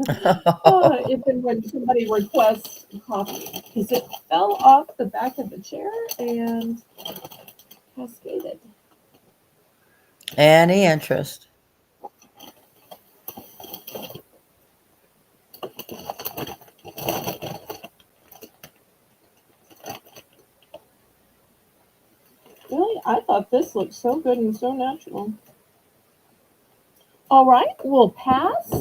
If and when somebody requests coffee, because it fell off the back of the chair and cascaded. Any interest? Really, I thought this looked so good and so natural. All right, we'll pass.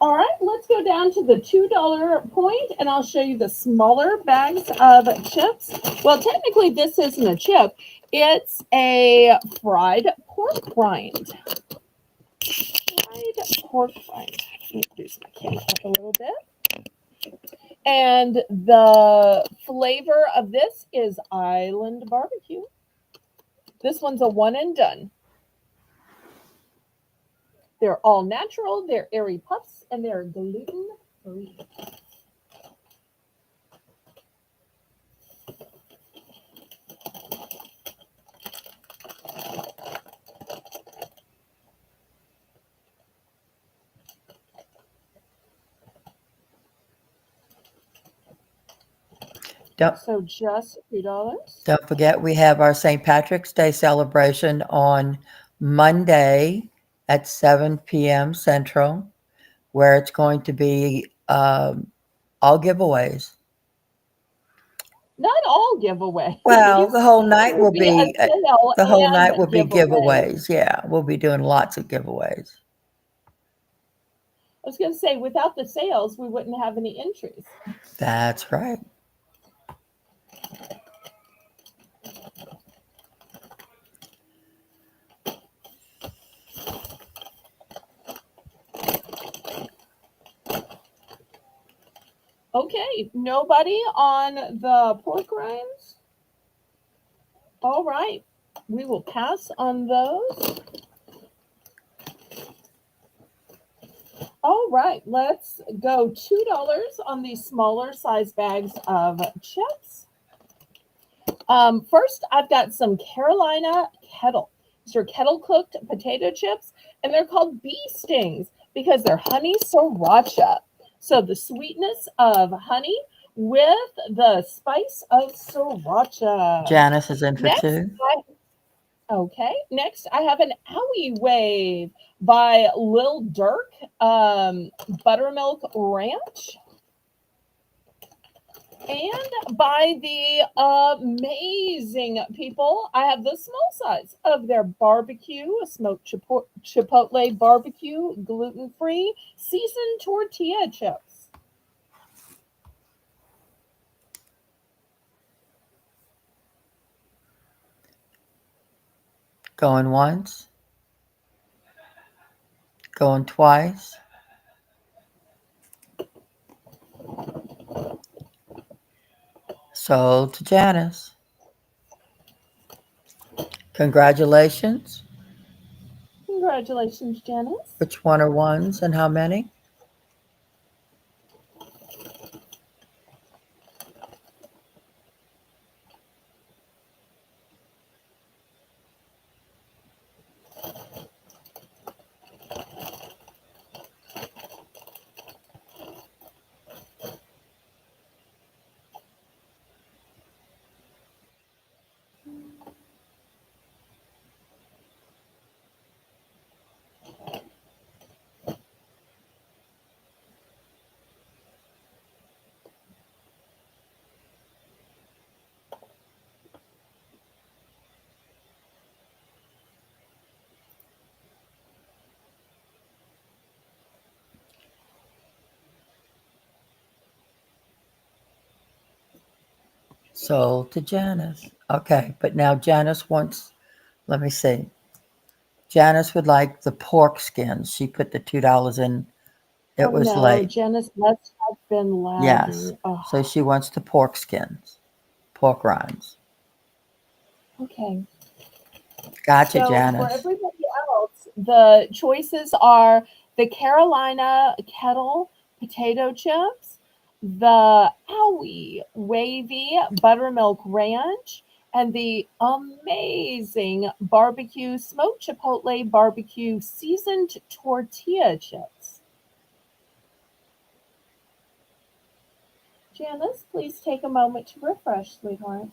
All right, let's go down to the $2 point and I'll show you the smaller bags of chips. Well, technically this isn't a chip. It's a fried pork rind. Fried pork rind. Let me reduce my cake up a little bit. And the flavor of this is Island barbecue. This one's a one and done. They're all natural, they're airy puffs, and they're gluten free. Don't, So just $2. don't forget, we have our St. Patrick's Day celebration on Monday at 7 p.m. Central, where it's going to be all giveaways. Not all giveaways. Well, the whole There night will will be a be sale the whole and night will be giveaway. giveaways. Yeah, we'll be doing lots of giveaways. I was going to say, without the sales, we wouldn't have any entries. That's right. Okay, nobody on the pork rinds? All right, we will pass on those. All right, let's go $2 on these smaller size bags of chips. First, I've got some Carolina kettle. These are kettle cooked potato chips, and they're called bee stings because they're honey sriracha. So the sweetness of honey with the spice of sriracha. Janice is in for Next, two. Next I have an Owie Wave by Lil Durk, Buttermilk Ranch. And by the amazing people, I have the small size of their barbecue, smoked chipotle barbecue, gluten-free, seasoned tortilla chips. Going once. Going twice. Sold to Janice. Congratulations. Congratulations, Janice. Which one are ones and how many? Sold to Janice. Okay, but now Janice wants, let me see. Janice would like the pork skins. She put the $2 in. It Oh was no, late. Janice must have been Yes. lagging. Oh, So she wants the pork skins, pork rinds. okay. Gotcha, So for Janice. everybody else, the choices are the Carolina kettle potato chips, the Owie wavy buttermilk ranch, and the amazing barbecue smoked chipotle barbecue seasoned tortilla chips. Janice, please take a moment to refresh, sweetheart.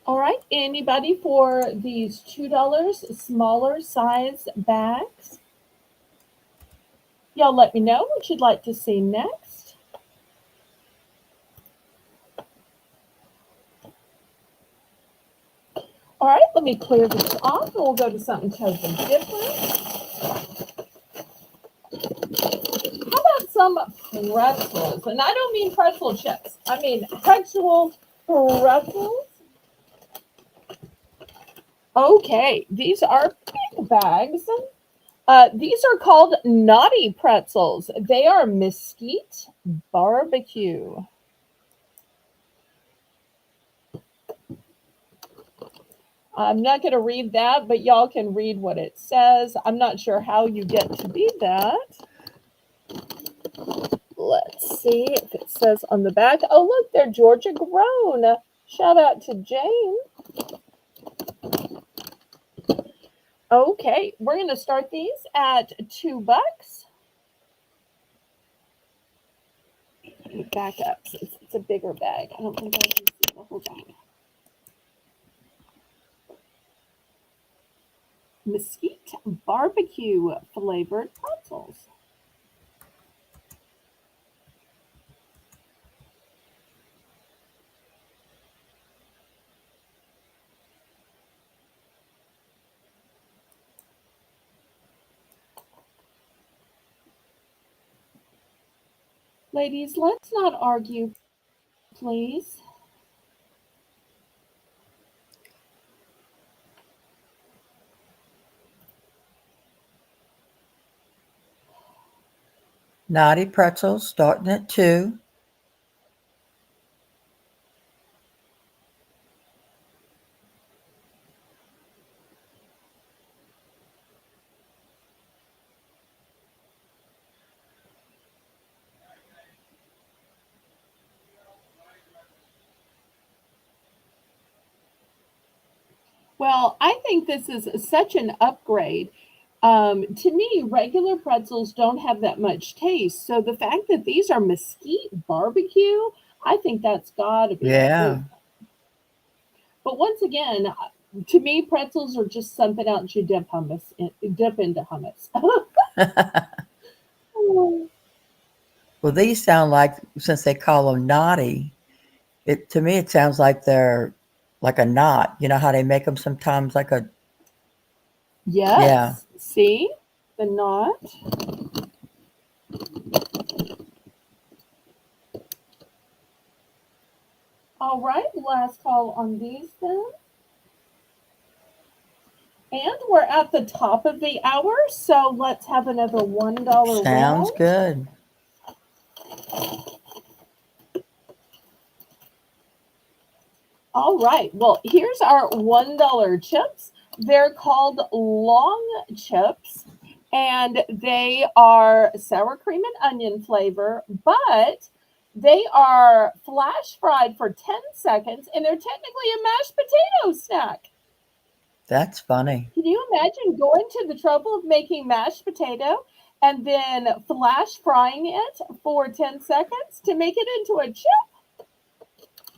All right, anybody for these $2 smaller size bags? Y'all let me know what you'd like to see next. All right, let me clear this off and we'll go to something totally different. How about some pretzels? And I don't mean pretzel chips. I mean actual pretzels. Okay, these are big bags. These are called naughty pretzels. They are mesquite barbecue. I'm not going to read that, but y'all can read what it says. I'm not sure how you get to be that. Let's see if it says on the back. Oh, look, they're Georgia grown. Shout out to Jane. Okay, we're going to start these at $2. Let me back up since it's a bigger bag. I don't think I can see the whole bag. Mesquite barbecue flavored pretzels. Ladies, let's not argue, please. Naughty pretzels starting at 2. Well, I think this is such an upgrade. To me, regular pretzels don't have that much taste. So the fact that these are mesquite barbecue, I think that's got to be Yeah. improvement. But once again, to me, pretzels are just something else you dip into hummus. Well, these sound like, since they call them naughty, it to me it sounds like they're like a knot. You know how they make them sometimes like a, yeah. Yes, see the knot. All right, last call on these then. And we're at the top of the hour, so let's have another $1 Sounds round. good. All right, well, here's our $1 chips. They're called long chips, and they are sour cream and onion flavor, but they are flash fried for 10 seconds, and they're technically a mashed potato snack. That's funny. Can you imagine going to the trouble of making mashed potato and then flash frying it for 10 seconds to make it into a chip?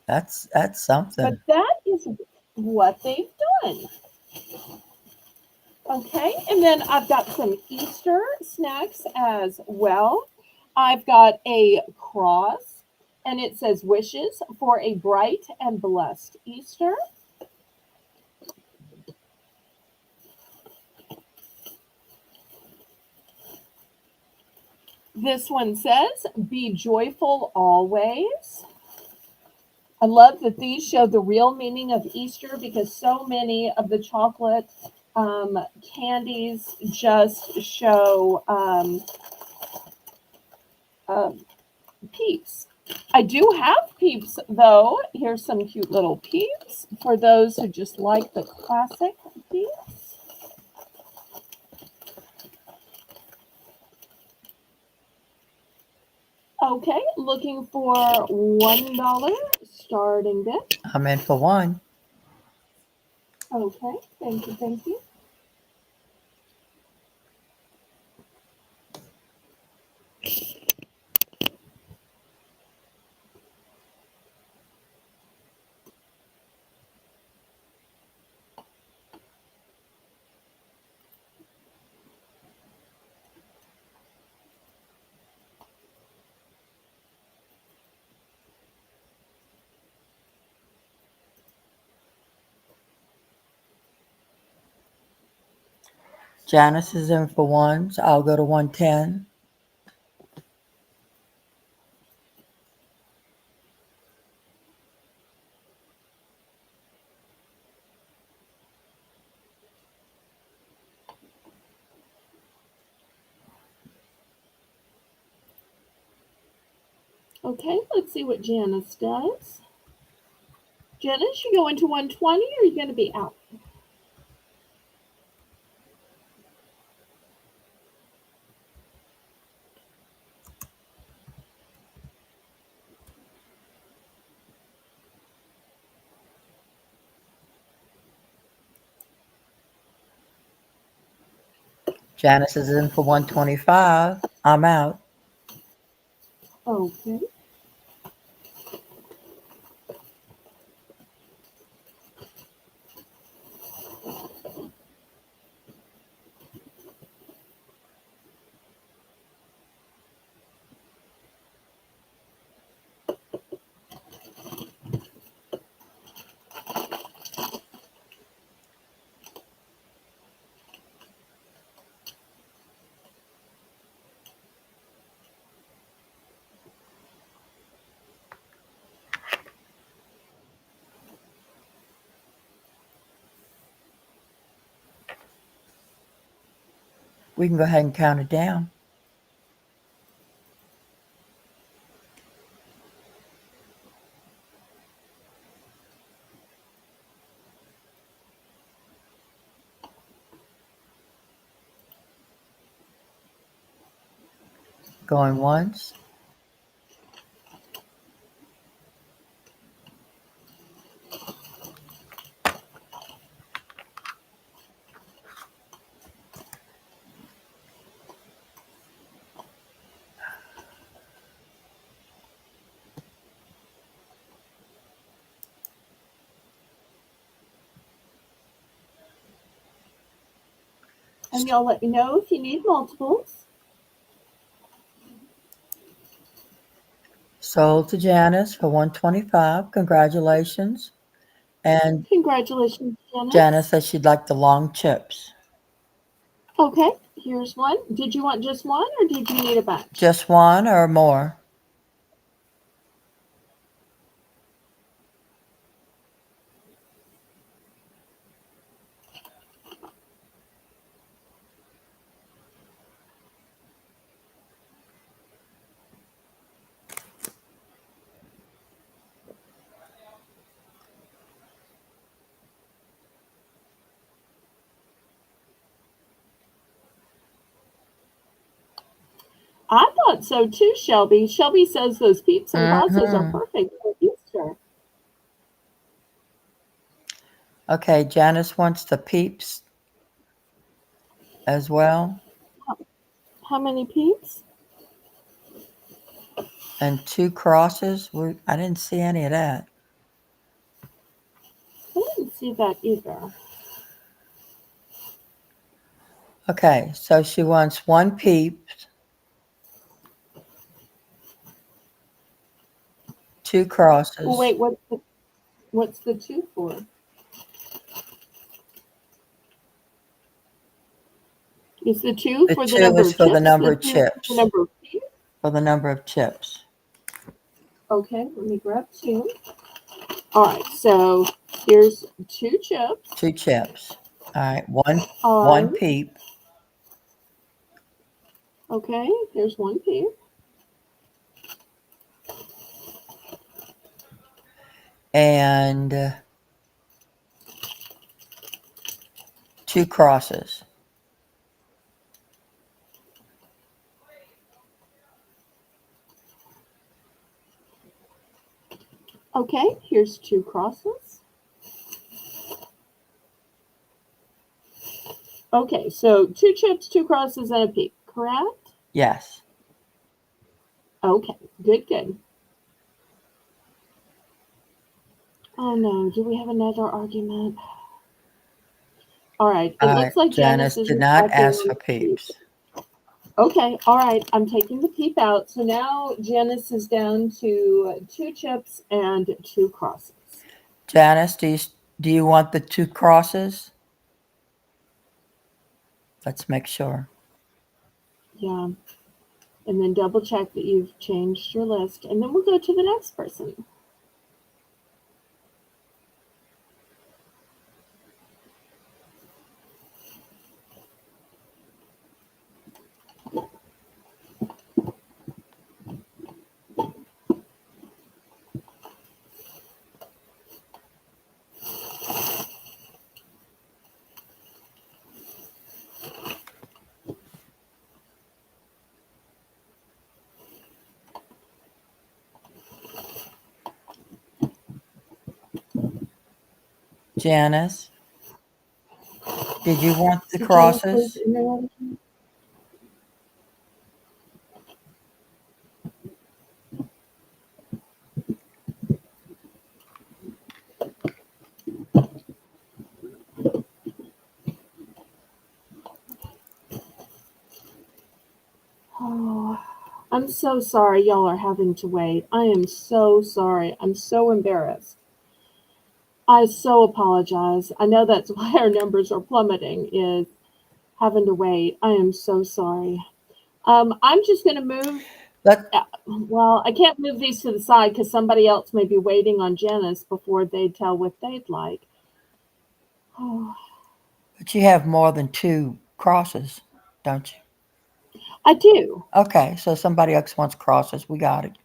That's something. But that is what they've done. Okay, and then I've got some Easter snacks as well. I've got a cross, and it says wishes for a bright and blessed Easter. This one says, be joyful always. I love that these show the real meaning of Easter because so many of the chocolate candies just show um, peeps. I do have peeps though. Here's some cute little peeps for those who just like the classic peeps. Okay, looking for $1 starting bid. I'm in for one. Okay, thank you, thank you. Janice is in for ones. I'll go to 110. Okay, let's see what Janice does. Janice, you going to 120 or are you going to be out? Janice is in for 125. I'm out. Okay. We can go ahead and count it down. Going once. And y'all let me know if you need multiples. Sold to Janice for 125. Congratulations. And Congratulations, Janice Janice. said she'd like the long chips. Okay, here's one. Did you want just one or did you need a bunch? Just one or more? I thought so too, Shelby. Shelby says those peeps and crosses are Mm-hmm. perfect for Easter. Okay, Janice wants the peeps as well. How many peeps? And two crosses. I didn't see any of that. see that either. Okay, so she wants one peep, two Oh, crosses. wait, what's the two for? Is the two The for the two number is of for the chips? number The of two for the chips. number of peas? For the number of chips. Okay, let me grab two. All right, so here's two chips. Two chips. All right, one Um, peep. okay, here's one pea. And two crosses. Okay, here's two crosses. Okay, so two chips, two crosses, and a pea, correct? Yes. Okay, good, good. Oh no, do we have another argument? All right, it All right, looks like Janice Janice is did not retracting ask on for the peep. peeps. Okay, all right, I'm taking the peep out. So now Janice is down to two chips and two crosses. Janice, do you want the two crosses? Let's make sure. Yeah, and then double check that you've changed your list, and then we'll go to the next person. Janice, did you want the So Janice, please crosses? interrupt. Oh, I'm so sorry y'all are having to wait. I am so sorry. I'm so embarrassed. I so apologize. I know that's why our numbers are plummeting, is having to wait. I am so sorry. I'm just going to move. Let Well, I can't move these to the side because somebody else may be waiting on Janice before they tell what they'd like. Oh, but you have more than two crosses, don't you? I do. Okay, so somebody else wants crosses. We got it.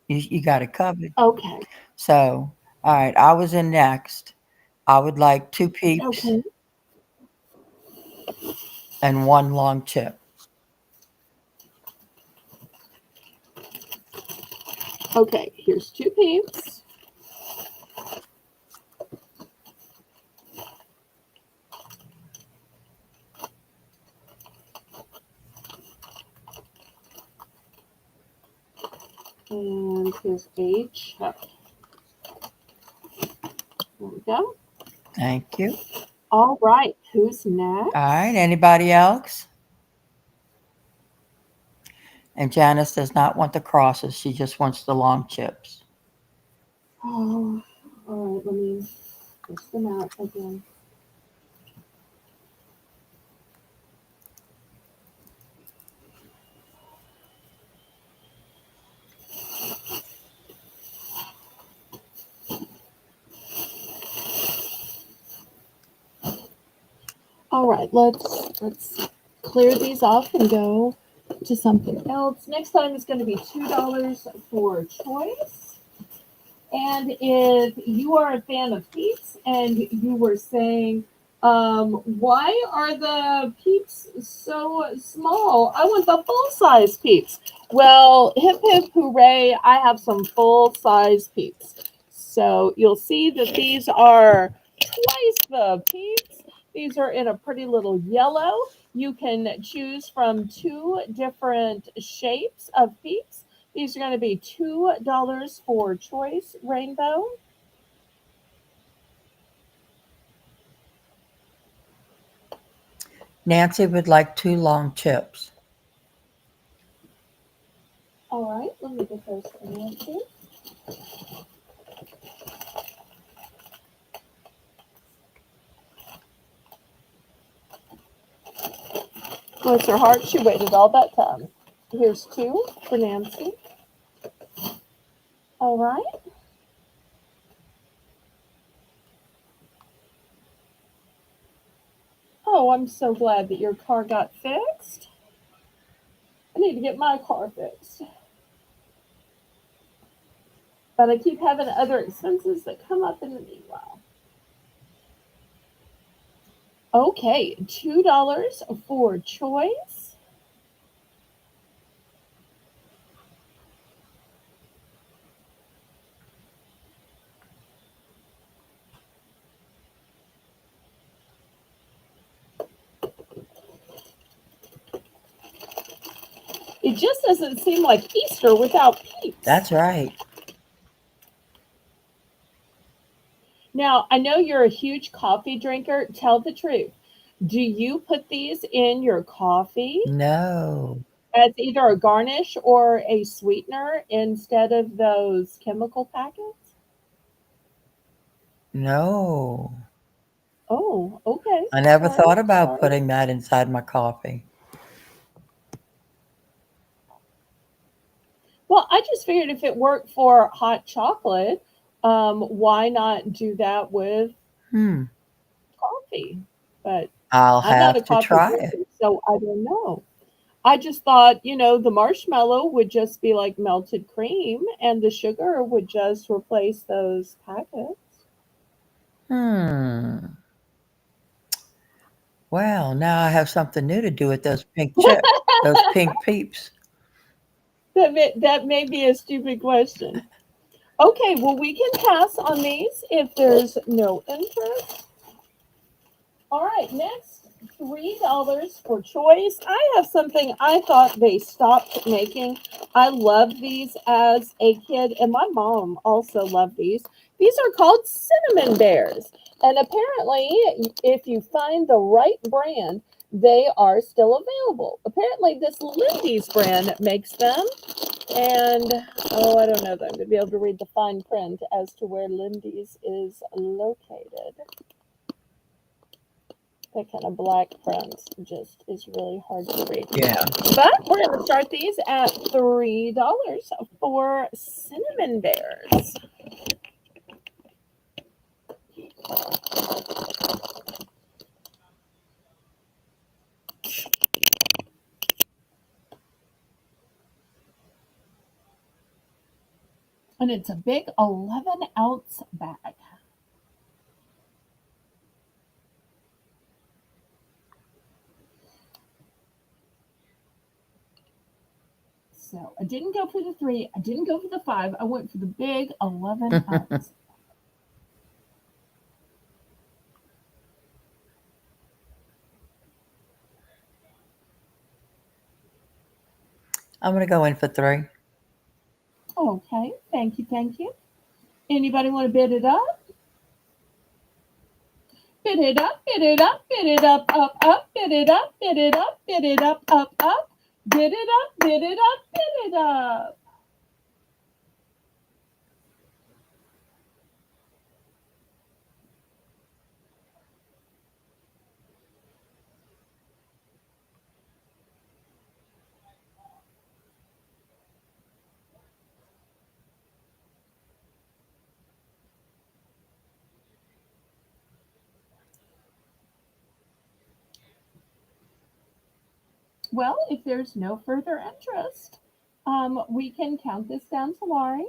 You got it covered. Okay. So, all right, I was in next. I would like two peeps Okay. and one long chip. Okay. Here's two peeps. And here's a chip. There we go. Thank you. All right. Who's All right, next? anybody else? And Janice does not want the crosses. She just wants the long chips. Oh, all right. Let me push them out again. All right. Let's clear these off and go to something else. Next time is going to be $2 for choice. And if you are a fan of Peeps and you were saying, why are the Peeps so small? I want the full size Peeps. Well, hip hip hooray, I have some full size Peeps. So you'll see that these are twice the Peeps. These are in a pretty little yellow. You can choose from two different shapes of Peeps. These are going to be $2 for choice rainbow. Nancy would like 2 long chips. All right, let me get those for Nancy. Bless her heart, she waited all that time. Here's 2 for Nancy. All right. Oh, I'm so glad that your car got fixed. I need to get my car fixed. But I keep having other expenses that come up in the meanwhile. Okay, $2 for choice. It just doesn't seem like Easter without peeps. That's right. Now, I know you're a huge coffee drinker. Tell the truth. Do you put these in your coffee No, as either a garnish or a sweetener instead of those chemical packets? no. Oh, okay. I never Sorry, thought about sorry. putting that inside my coffee. Well, I just figured if it worked for hot chocolate, why not do that with Hmm. coffee? But I'll I'm not have a to coffee try it. drinker, so I don't know. I just thought, the marshmallow would just be like melted cream and the sugar would just replace those packets. Hmm. Well, now I have something new to do with those pink chips, those pink peeps. That may be a stupid question. Okay, well, we can pass on these if there's no interest. All right, next, $3 for choice. I have something I thought they stopped making. I loved these as a kid, and my mom also loved these. These are called cinnamon bears. And apparently, if you find the right brand, they are still available. Apparently, this Lindy's brand makes them. And oh, I don't know that I'm going to be able to read the fine print as to where Lindy's is located. That kind of black print just is really hard to read. Yeah. But we're going to start these at $3 for cinnamon bears. And it's a big 11-ounce bag. So I didn't go for the 3. I didn't go for the 5. I went for the big 11 I'm ounce. going to go in for 3. Okay, thank you, thank you. Anybody want to bid it up? Bid it up, bid it up, bid it up, bid it up, bid it up, bid it up, bid it up, bid it up, bid it up. Well, if there's no further interest, we can count this down to Laurie.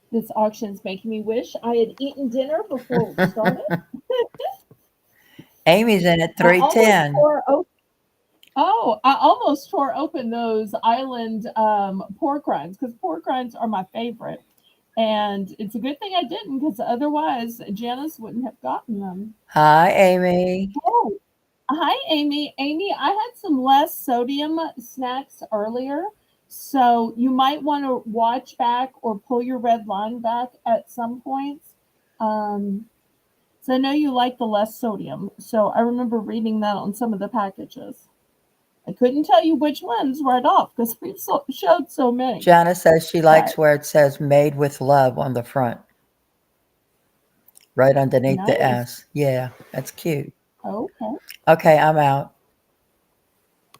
This auction is making me wish I had eaten dinner before we started. Amy's in at I almost 310. tore open. Oh, I almost tore open those island pork rinds because pork rinds are my favorite. And it's a good thing I didn't because otherwise Janice wouldn't have gotten them. Hi, Amy. Oh, Hi, Amy. Amy, I had some less sodium snacks earlier, so you might want to watch back or pull your red line back at some points. Um, so I know you like the less sodium, so I remember reading that on some of the packages. I couldn't tell you which ones right off because we've showed so many. Jana says she likes But where it says made with love on the front, right underneath the nice. S. Yeah, that's cute. Okay. Okay, I'm out.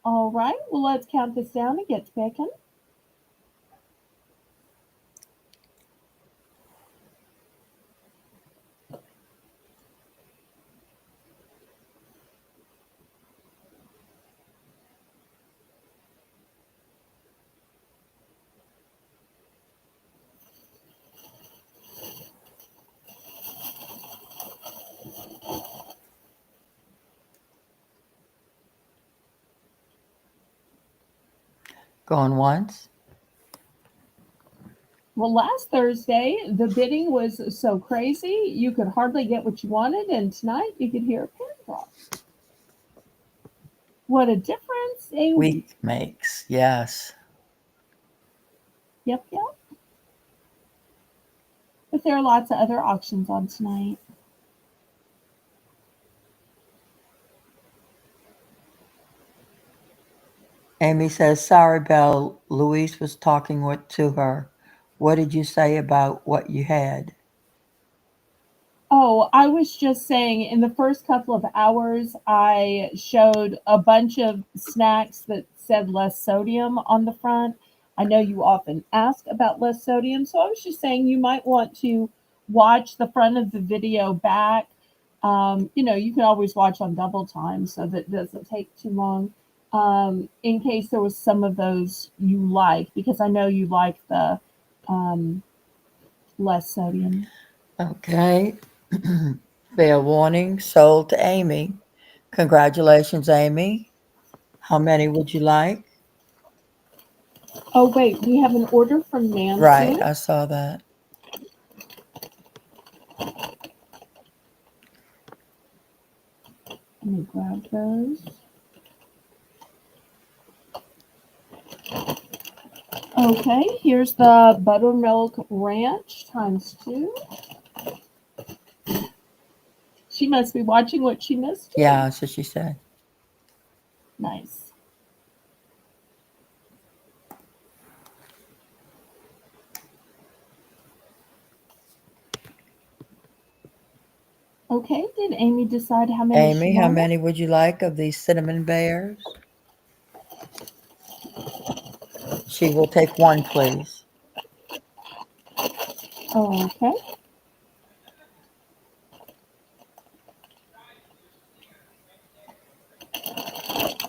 All right. Well, let's count this down and get picking. Going once. Well, last Thursday, the bidding was so crazy, you could hardly get what you wanted, and tonight you could hear a pin drop. What a difference a week. Week makes. Yes. Yep, yep. But there are lots of other auctions on tonight. Amy says, sorry, Belle. Louise was talking to her. What did you say about what you had? Oh, I was just saying in the first couple of hours, I showed a bunch of snacks that said less sodium on the front. I know you often ask about less sodium, so I was just saying you might want to watch the front of the video back. You can always watch on double time so that it doesn't take too long. In case there was some of those you like, because I know you like the um, less sodium. Okay. Fair warning, sold to Amy. Congratulations, Amy. How many would you like? Oh, wait, we have an order from Nancy. Right, I saw that. Let me grab those. Okay, here's the buttermilk ranch times two. She must be watching what she missed too. Yeah, that's what she said. Nice. Okay, did Amy decide how many she Amy, how wanted? many would you like of these cinnamon bears? She will take one, please. Okay.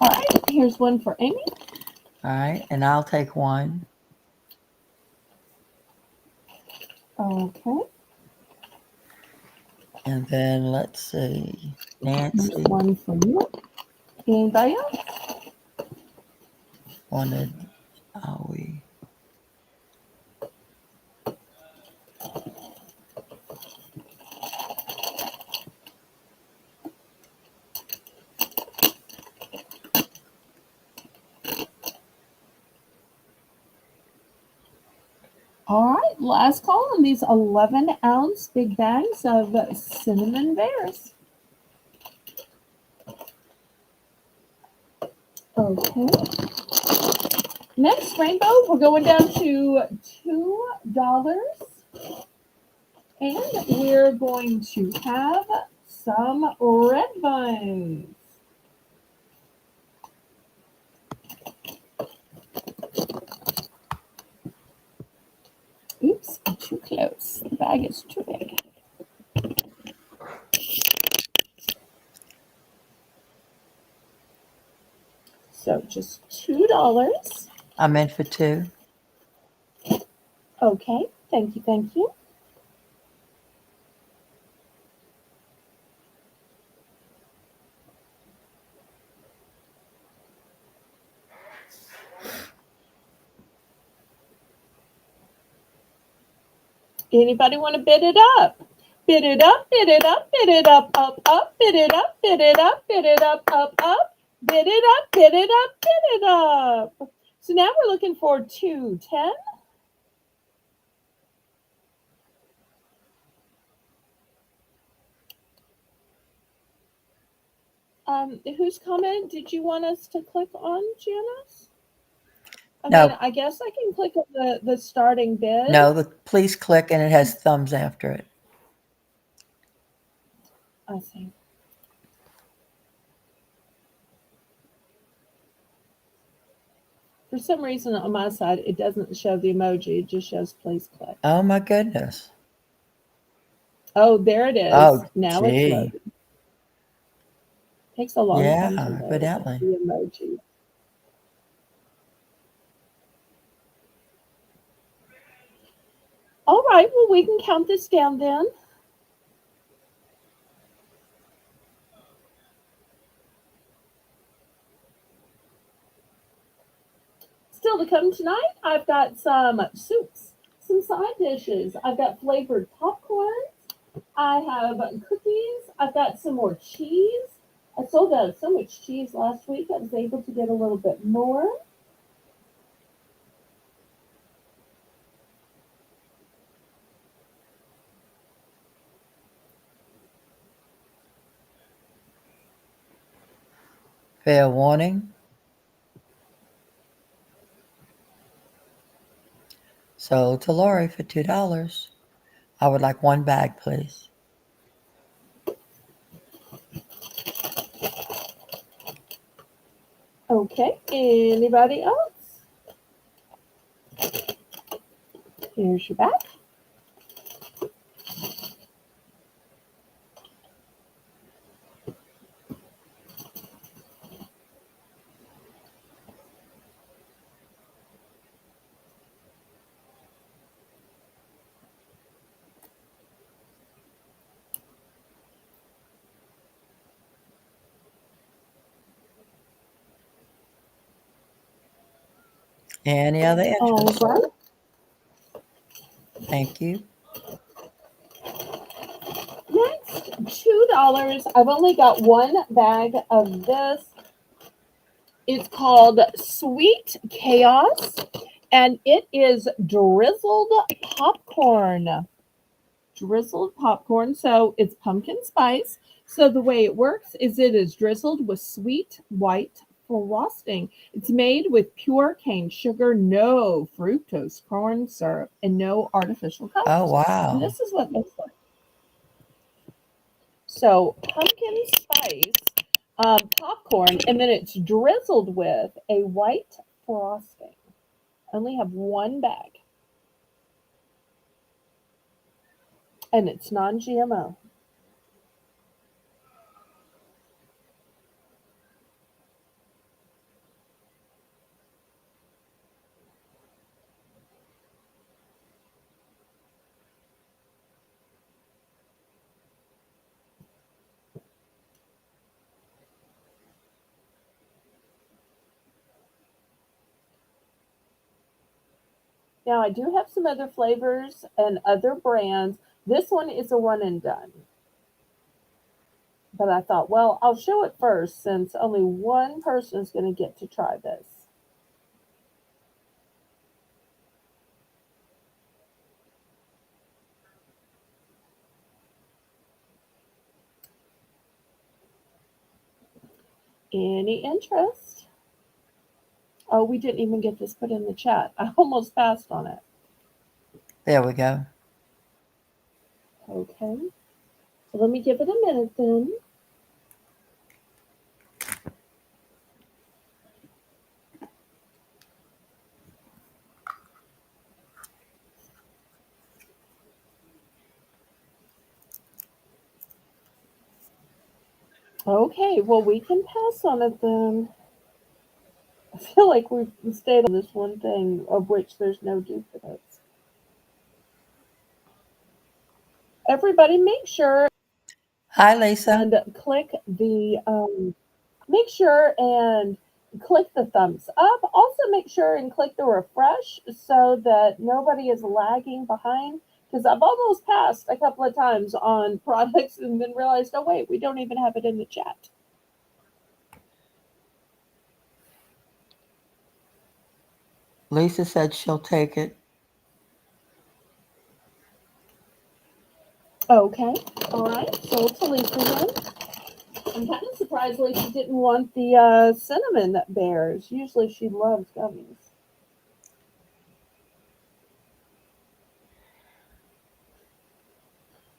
All right, here's one for Amy. All right, and I'll take one. Okay. And then let's see. Here's Nancy one for you. Anybody else? wanted, are we? All right, last call on these 11-ounce big bags of cinnamon bears. Okay. Next rainbow, we're going down to $2. And we're going to have some red vines. Oops, I'm too close. The bag is too big. So just $2. I'm in for two. Okay, thank you, thank you. Anybody want to bid it up? Bid it up, bid it up, bid it up, bid it up, bid it up, bid it up, bid it up, bid it up, bid it up. So now we're looking for 210. Whose comment did you want us to click on, Janice? I mean, No, I guess I can click on the starting bid. no, please click and it has thumbs after it. I see. For some reason on my side, it doesn't show the emoji. It just shows please click. Oh my goodness. Oh, there it is. Oh, Now it's gee. loaded. Takes a long time to Yeah, load evidently. the emoji. All right, well, we can count this down then. Still to come tonight, I've got some soups, some side dishes. I've got flavored popcorn. I have cookies. I've got some more cheese. I sold out so much cheese last week, I was able to get a little bit more. Fair warning. Sold to Lori for $2. I would like one bag, please. Okay, anybody else? Here's your bag. Any other All interest? right. Thank you. Next, $2. I've only got one bag of this. It's called Sweet Chaos, and it is drizzled popcorn. Drizzled popcorn. So it's pumpkin spice. So the way it works is it is drizzled with sweet white frosting. It's made with pure cane sugar, no fructose corn syrup, and no artificial Oh, colors. And wow. this is what it looks like. So pumpkin spice popcorn, and then it's drizzled with a white frosting. I only have one bag, and it's non-GMO. Now I do have some other flavors and other brands. This one is a one and done. But I thought, well, I'll show it first since only one person is going to get to try this. Any interest? Oh, we didn't even get this put in the chat. I almost passed on it. There we go. Okay. So let me give it a minute then. Okay, well, we can pass on it then. I feel like we've stayed on this one thing of which there's no duplicates. Everybody, make sure Hi, Lisa. and make sure and click the thumbs up. Also, make sure and click the refresh so that nobody is lagging behind. Because I've almost passed a couple of times on products and then realized, oh, wait, we don't even have it in the chat. Lisa said she'll take it. Okay. All right. Sold to Lisa then. I'm kind of surprised Lisa didn't want the cinnamon bears. Usually she loves gummies.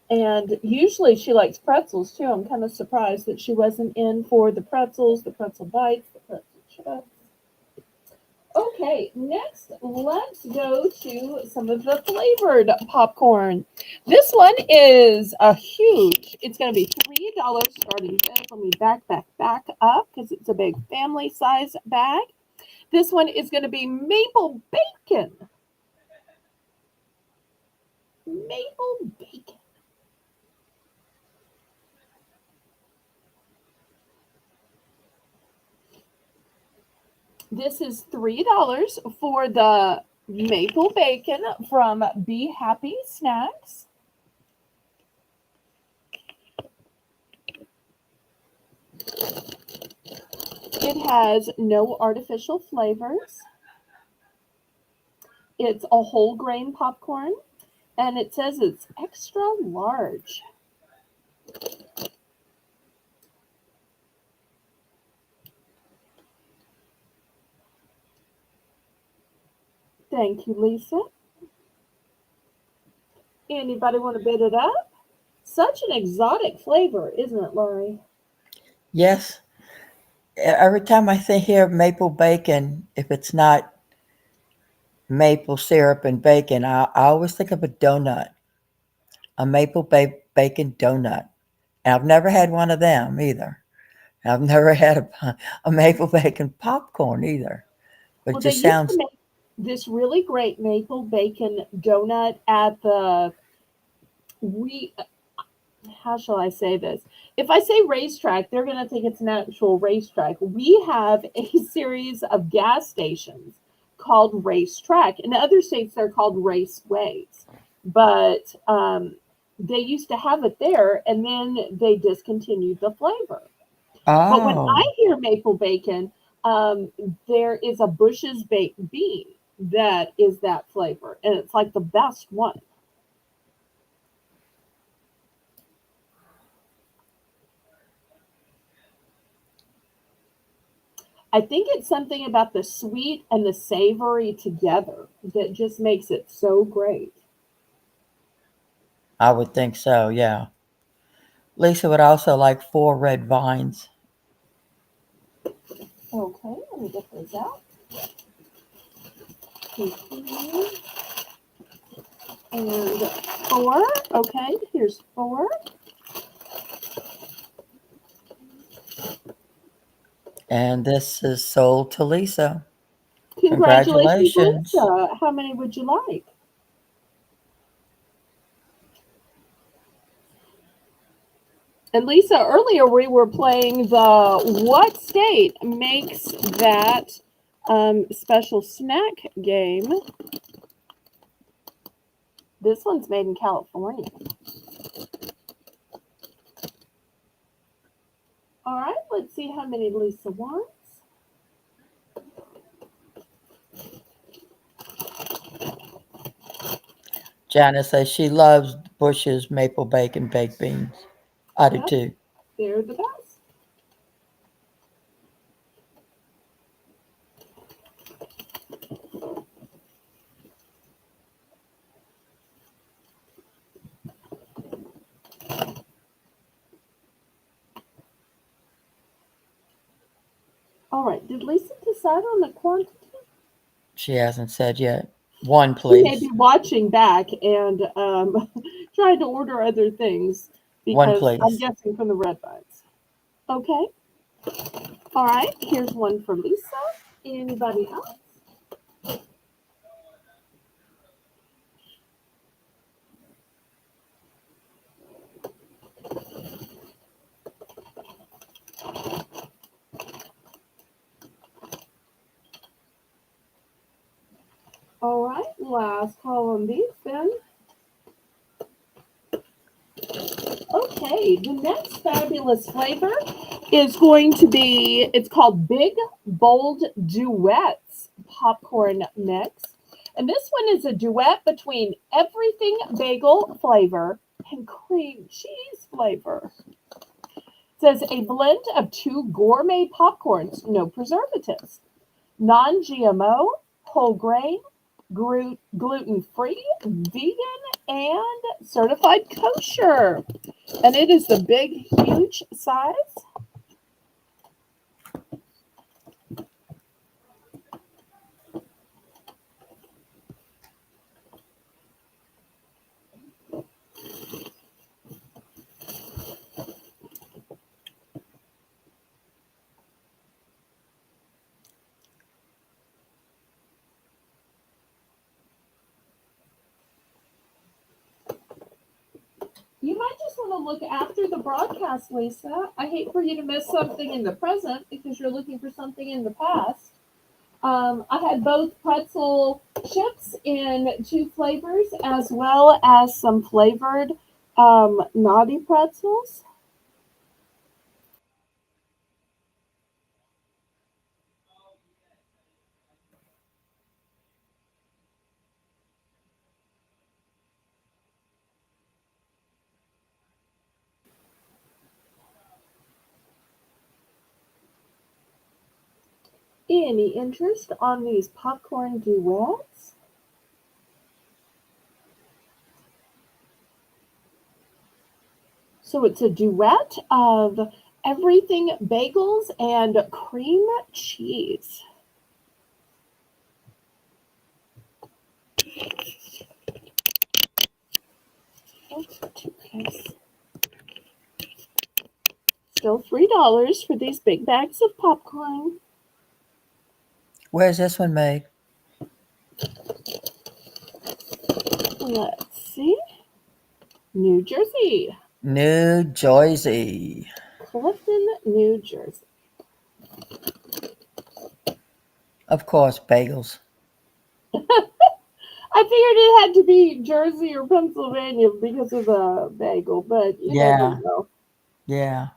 And usually she likes pretzels too. I'm kind of surprised that she wasn't in for the pretzels, the pretzel bites, the pretzel chips. Okay, next let's go to some of the flavored popcorn. This one is a huge, it's going to be $3 starting bid. Let me back up because it's a big family size bag. This one is going to be maple bacon. Maple bacon. This is $3 for the maple bacon from Be Happy Snacks. It has no artificial flavors. It's a whole grain popcorn, and it says it's extra large. Thank you, Lisa. Anybody want to bid it up? Such an exotic flavor, isn't it, Lori? Yes. Every time I hear maple bacon, if it's not maple syrup and bacon, I always think of a donut, a maple bacon donut. And I've never had one of them either. I've never had a maple bacon popcorn either. But it Well, they just used to sounds, make this really great maple bacon donut at the we how shall I say this? If I say racetrack, they're going to think it's an actual racetrack. We have a series of gas stations called racetrack. In other states, they're called raceways. But they used to have it there, and then they discontinued the flavor. But when I oh, hear maple bacon, there is a Bush's baked bean that is that flavor, and it's like the best one. I think it's something about the sweet and the savory together that just makes it so great. I would think so, yeah. Lisa would also like 4 red vines. Okay, let me get those out. Continue. And four. Okay, here's four. And this is sold to Lisa. Congratulations, Congratulations. Lisa. How many would you like? And Lisa, earlier we were playing the what state makes that special snack game. This one's made in California. All right, let's see how many Lisa wants. Janice says she loves Bush's maple bacon baked beans. I do Yep, too. they're the best. All right, did Lisa decide on the quantity? She hasn't said yet. One, She may be please. watching back and trying to order other things One, because I'm please. guessing from the red vines. Okay. All right. Here's one for Lisa. Anybody else? All right. Last call on these then. Okay, the next fabulous flavor is going to be, it's called Big Bold Duets Popcorn Mix. And this one is a duet between everything bagel flavor and cream cheese flavor. It says a blend of two gourmet popcorns, no preservatives, non-GMO, whole grain, gluten-free, vegan, and certified kosher. And it is the big, huge size. You might just want to look after the broadcast, Lisa. I hate for you to miss something in the present because you're looking for something in the past. I had both pretzel chips in two flavors as well as some flavored naughty pretzels. Any interest on these popcorn duets? So it's a duet of everything bagels and cream cheese. Okay. Still $3 for these big bags of popcorn. Where's this one made? Let's see. New Jersey. New Jersey. Clifton, New Jersey. Of course, bagels. I figured it had to be Jersey or Pennsylvania because of the bagel, but you never Yeah. know. Yeah.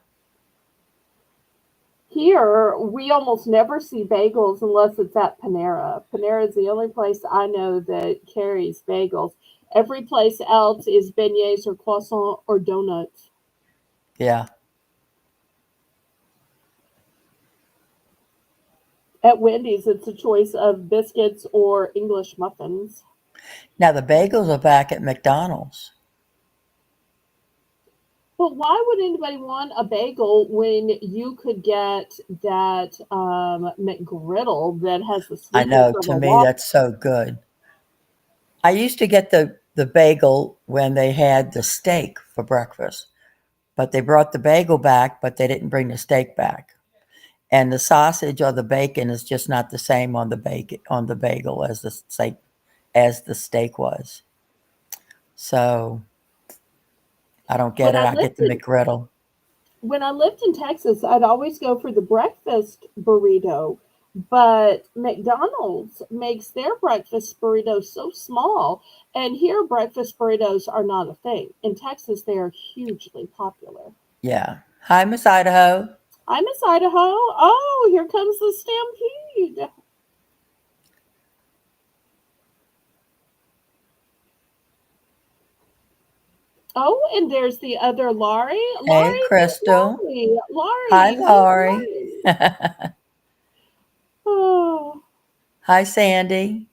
Here, we almost never see bagels unless it's at Panera. Panera is the only place I know that carries bagels. Every place else is beignets or croissant or donuts. Yeah. At Wendy's, it's a choice of biscuits or English muffins. Now the bagels are back at McDonald's. But why would anybody want a bagel when you could get that McGriddle that has the I sweetness know, of to a me waffle? that's so good. I used to get the bagel when they had the steak for breakfast, but they brought the bagel back, but they didn't bring the steak back. And the sausage or the bacon is just not the same on the bagel as the steak was. So I don't get When it. I I get lived the in McGriddle. when I lived in Texas, I'd always go for the breakfast burrito. But McDonald's makes their breakfast burritos so small, and here breakfast burritos are not a thing. In Texas, they are hugely popular. Yeah. Hi, Miss Idaho. Hi, Miss Idaho. Oh, here comes the stampede. Oh, and there's the other Laurie. Hey, Laurie, there's Crystal. Laurie. Hi, Laurie, where's Laurie. Laurie? Oh, Hi, Sandy.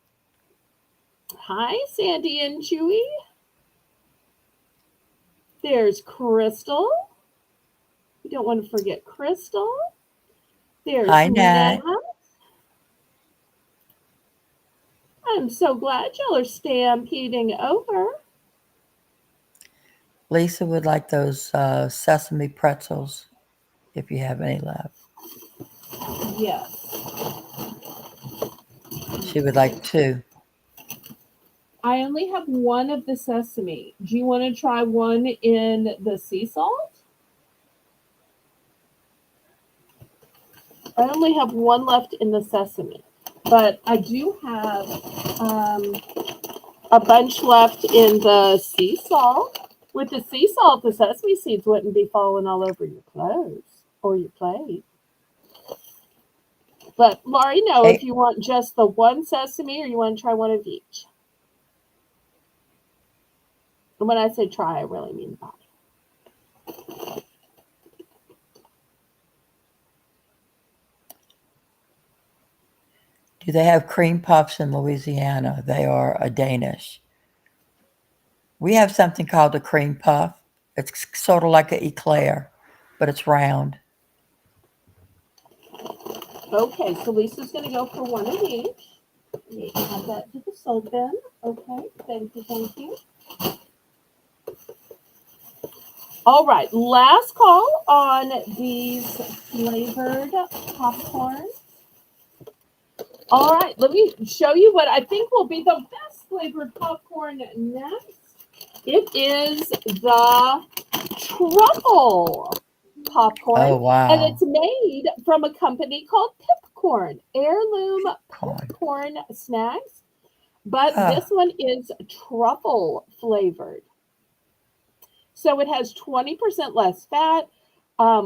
hi, Sandy and Chewy. There's Crystal. You don't want to forget Crystal. There's Hi, Nat. Nat. I'm so glad y'all are stampeding over. Lisa would like those sesame pretzels if you have any left. Yes. She would like two. I only have one of the sesame. Do you want to try one in the sea salt? I only have one left in the sesame, but I do have a bunch left in the sea salt. With the sea salt, the sesame seeds wouldn't be falling all over your clothes or your plate. Let Laurie know if Hey, you want just the one sesame or you want to try one of each. And when I say try, I really mean buy. do they have cream puffs in Louisiana? They are a Danish. We have something called a cream puff. It's sort of like an eclair, but it's round. Okay, so Lisa's going to go for one of each. Add that to the soap bin. Okay, thank you, thank you. All right, last call on these flavored popcorn. All right, let me show you what I think will be the best flavored popcorn next. It is the truffle popcorn, Oh, and it's wow. made from a company called Pipcorn, Heirloom Corn. Pipcorn Snacks. But this Ah, one is truffle flavored. So it has 20% less fat,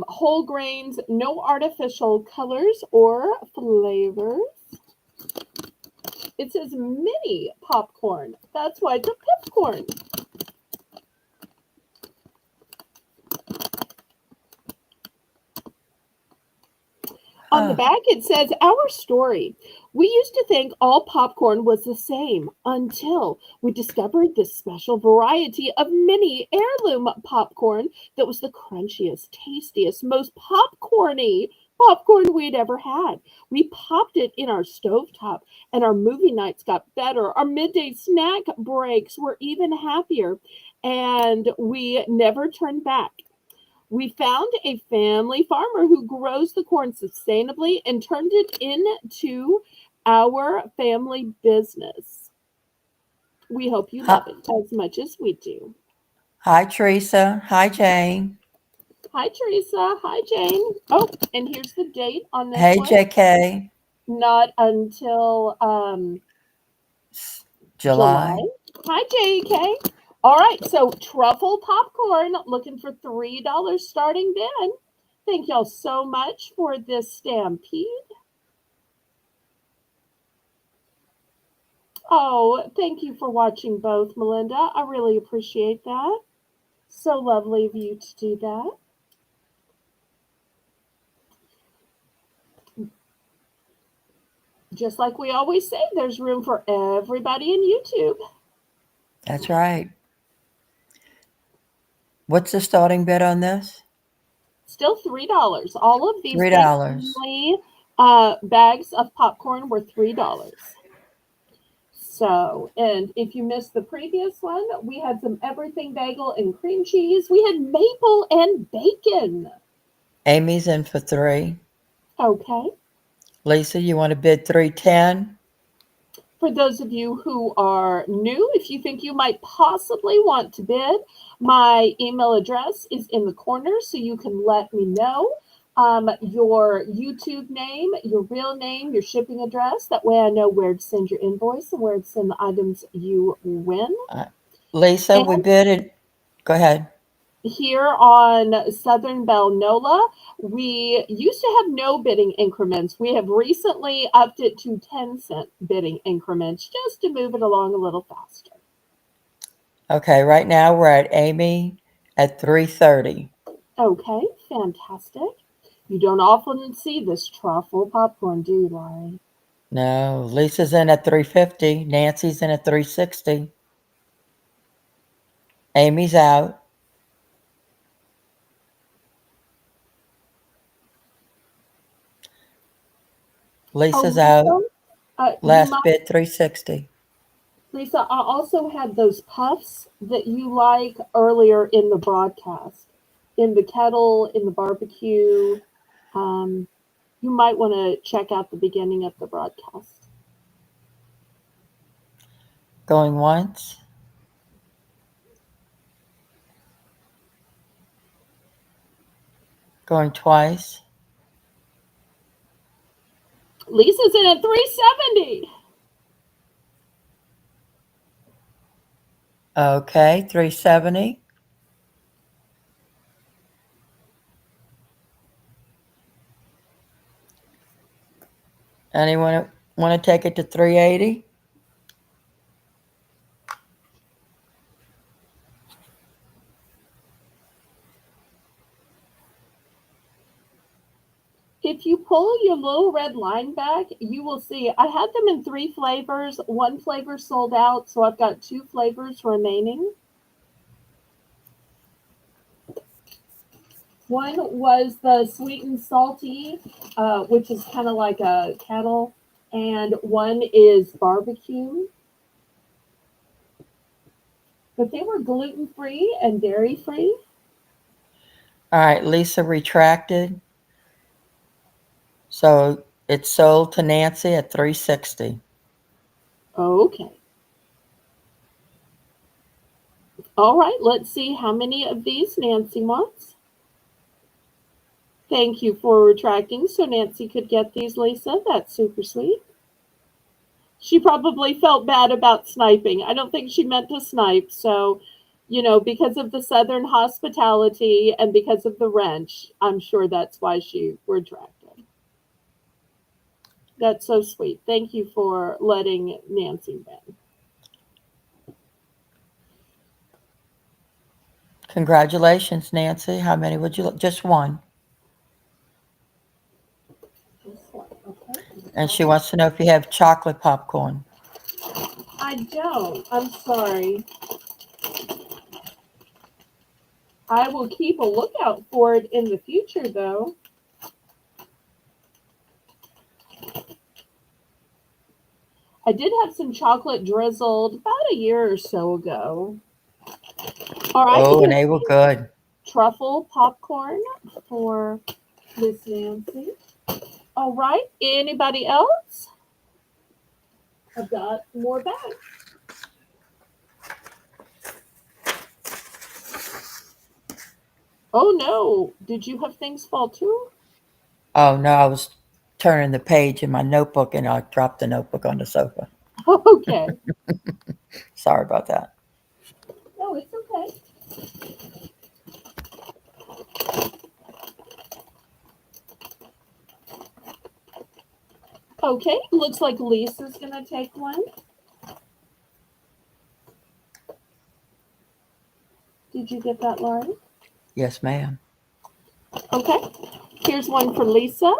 whole grains, no artificial colors or flavors. It says mini popcorn. That's why it's a pipcorn. On the huh. back, it says, Our story. We used to think all popcorn was the same until we discovered this special variety of mini heirloom popcorn that was the crunchiest, tastiest, most popcorny popcorn we'd ever had. We popped it in our stovetop, and our movie nights got better. Our midday snack breaks were even happier, and we never turned back. We found a family farmer who grows the corn sustainably and turned it into our family business. We hope you Hi, love it as much as we do. hi, Teresa. Hi, Jane. Hi, Teresa. Hi, Jane. Oh, and here's the date on this Hey, one. JK. Not until July. July. Hi, JK. All right, so truffle popcorn looking for $3 starting then. Thank y'all so much for this stampede. Oh, thank you for watching both, Melinda. I really appreciate that. So lovely of you to do that. Just like we always say, there's room for everybody in YouTube. That's right. What's the starting bid on this? Still $3. All of these big $3. family bags of popcorn were $3. So, and if you missed the previous one, we had some everything bagel and cream cheese. We had maple and bacon. Amy's in for 3. Okay. Lisa, you want to bid 310? For those of you who are new, if you think you might possibly want to bid, my email address is in the corner so you can let me know your YouTube name, your real name, your shipping address. That way I know where to send your invoice and where to send the items you win. Uh, Lisa, we And bid it. Go ahead. here on Southern Belle NOLA, we used to have no bidding increments. We have recently upped it to 10-cent bidding increments just to move it along a little faster. Okay, right now we're at Amy at 330. Okay, fantastic. You don't often see this truffle popcorn, do you, Laurie? No, Lisa's in at 350. Nancy's in at 360. Amy's out. Oh, Lisa's Lisa, out. you Last might, bid 360. Lisa, I also had those puffs that you like earlier in the broadcast, in the kettle, in the barbecue. Um, you might want to check out the beginning of the broadcast. Going once. Going twice. Lisa's in at 370. Okay, 370. Anyone want to take it to 380? If you pull your little red line back, you will see I had them in 3 flavors. One flavor sold out, so I've got 2 flavors remaining. One was the sweet and salty, which is kind of like a kettle, and one is barbecue. But they were gluten free and dairy free. All right, Lisa retracted. So it's sold to Nancy at 360. Okay. All right, let's see how many of these Nancy wants. Thank you for retracting so Nancy could get these, Lisa. That's super sweet. She probably felt bad about sniping. I don't think she meant to snipe. So, because of the Southern hospitality and because of the wrench, I'm sure that's why she retracted. That's so sweet. Thank you for letting Nancy win. Congratulations, Nancy. How many would you like? Just one. Okay. And she wants to know if you have chocolate popcorn. I don't. I'm sorry. I will keep a lookout for it in the future, though. I did have some chocolate drizzled about a year or so ago. All right, Oh, and here's they were good. truffle popcorn for Miss Nancy. All right, anybody else? I've got more bags. Oh no, did you have things fall too? Oh, no, I was turning the page in my notebook and I dropped the notebook on the sofa. Okay. Sorry about that. No, it's okay. Okay, looks like Lisa's gonna take one. Did you get that, Lauren? Yes, ma'am. Okay, here's one for Lisa.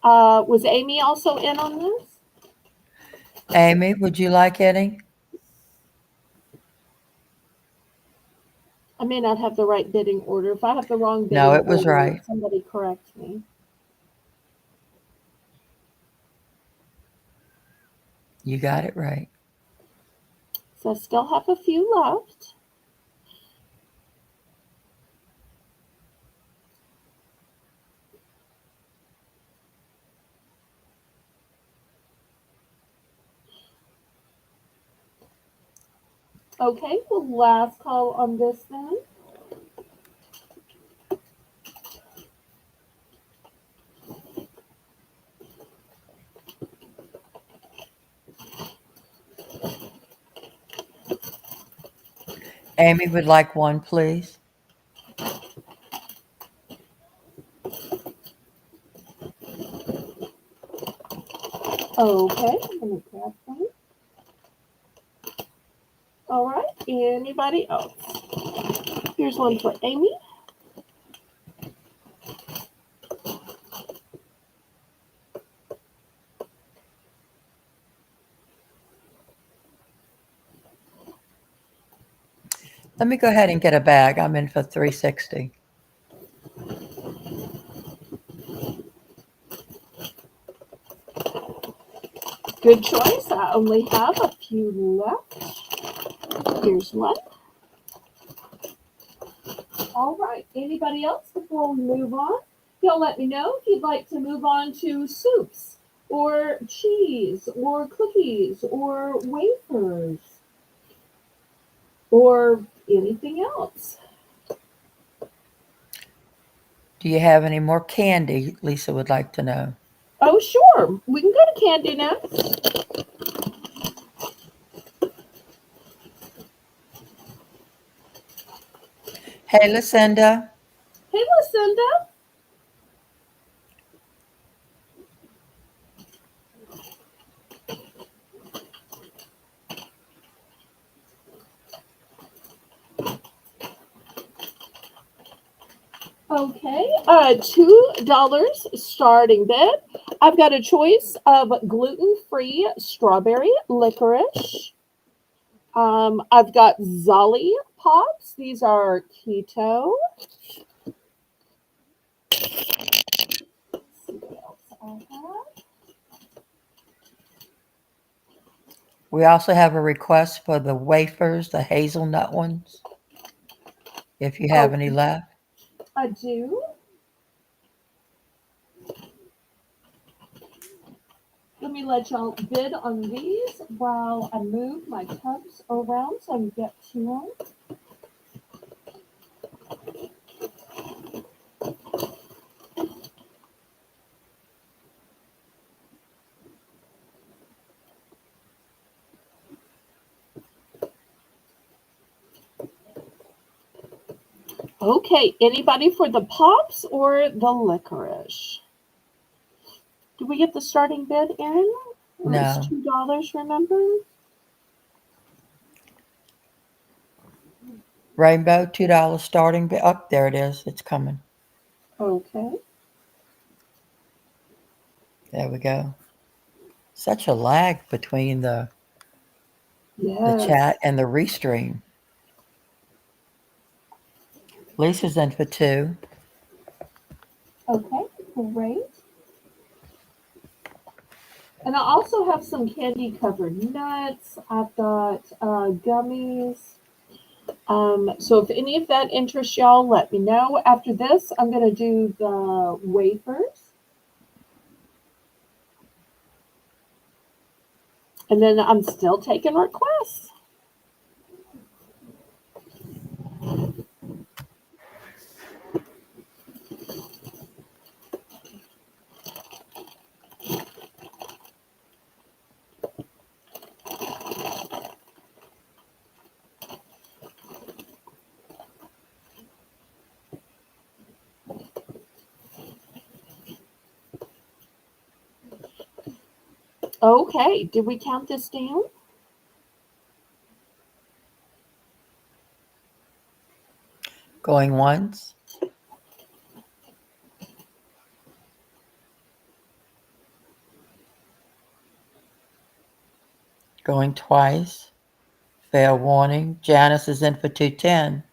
Was Amy also in on this? Amy, would you like any? I may not have the right bidding order. If I have the wrong No, bidding it was order, right. somebody correct me. You got it right. So I still have a few left. Okay, the last call on this then. Amy would like one, please. Okay, I'm gonna grab one. All right, anybody else? Here's one for Amy. Let me go ahead and get a bag. I'm in for 360. Good choice. I only have a few left. Here's one. All right, anybody else before we move on? Y'all let me know if you'd like to move on to soups or cheese or cookies or wafers or anything else. Do you have any more candy? Lisa would like to know. Oh, sure. We can go to candy next. Hey, Lucinda. Hey, Lucinda. Okay, $2 starting bid. I've got a choice of gluten-free strawberry licorice. I've got Zelle pops. These are keto. Let's see what else I have. We also have a request for the wafers, the hazelnut ones, if you have Oh, any left. I do. Let me let y'all bid on these while I move my cups around so I can get to them. Okay, anybody for the pops or the licorice? Did we get the starting bid, Erin? It was No. $2, remember? Rainbow, $2 starting bid. Oh, there it is. It's coming. Okay. There we go. Such a lag between the Yes. chat and the restream. Lisa's in for 2. Okay, great. And I also have some candy covered nuts. I've got gummies. So if any of that interests y'all, let me know. After this, I'm going to do the wafers. And then I'm still taking requests. Okay, did we count this down? Going once. Going twice. Fair warning. Janice is in for 210.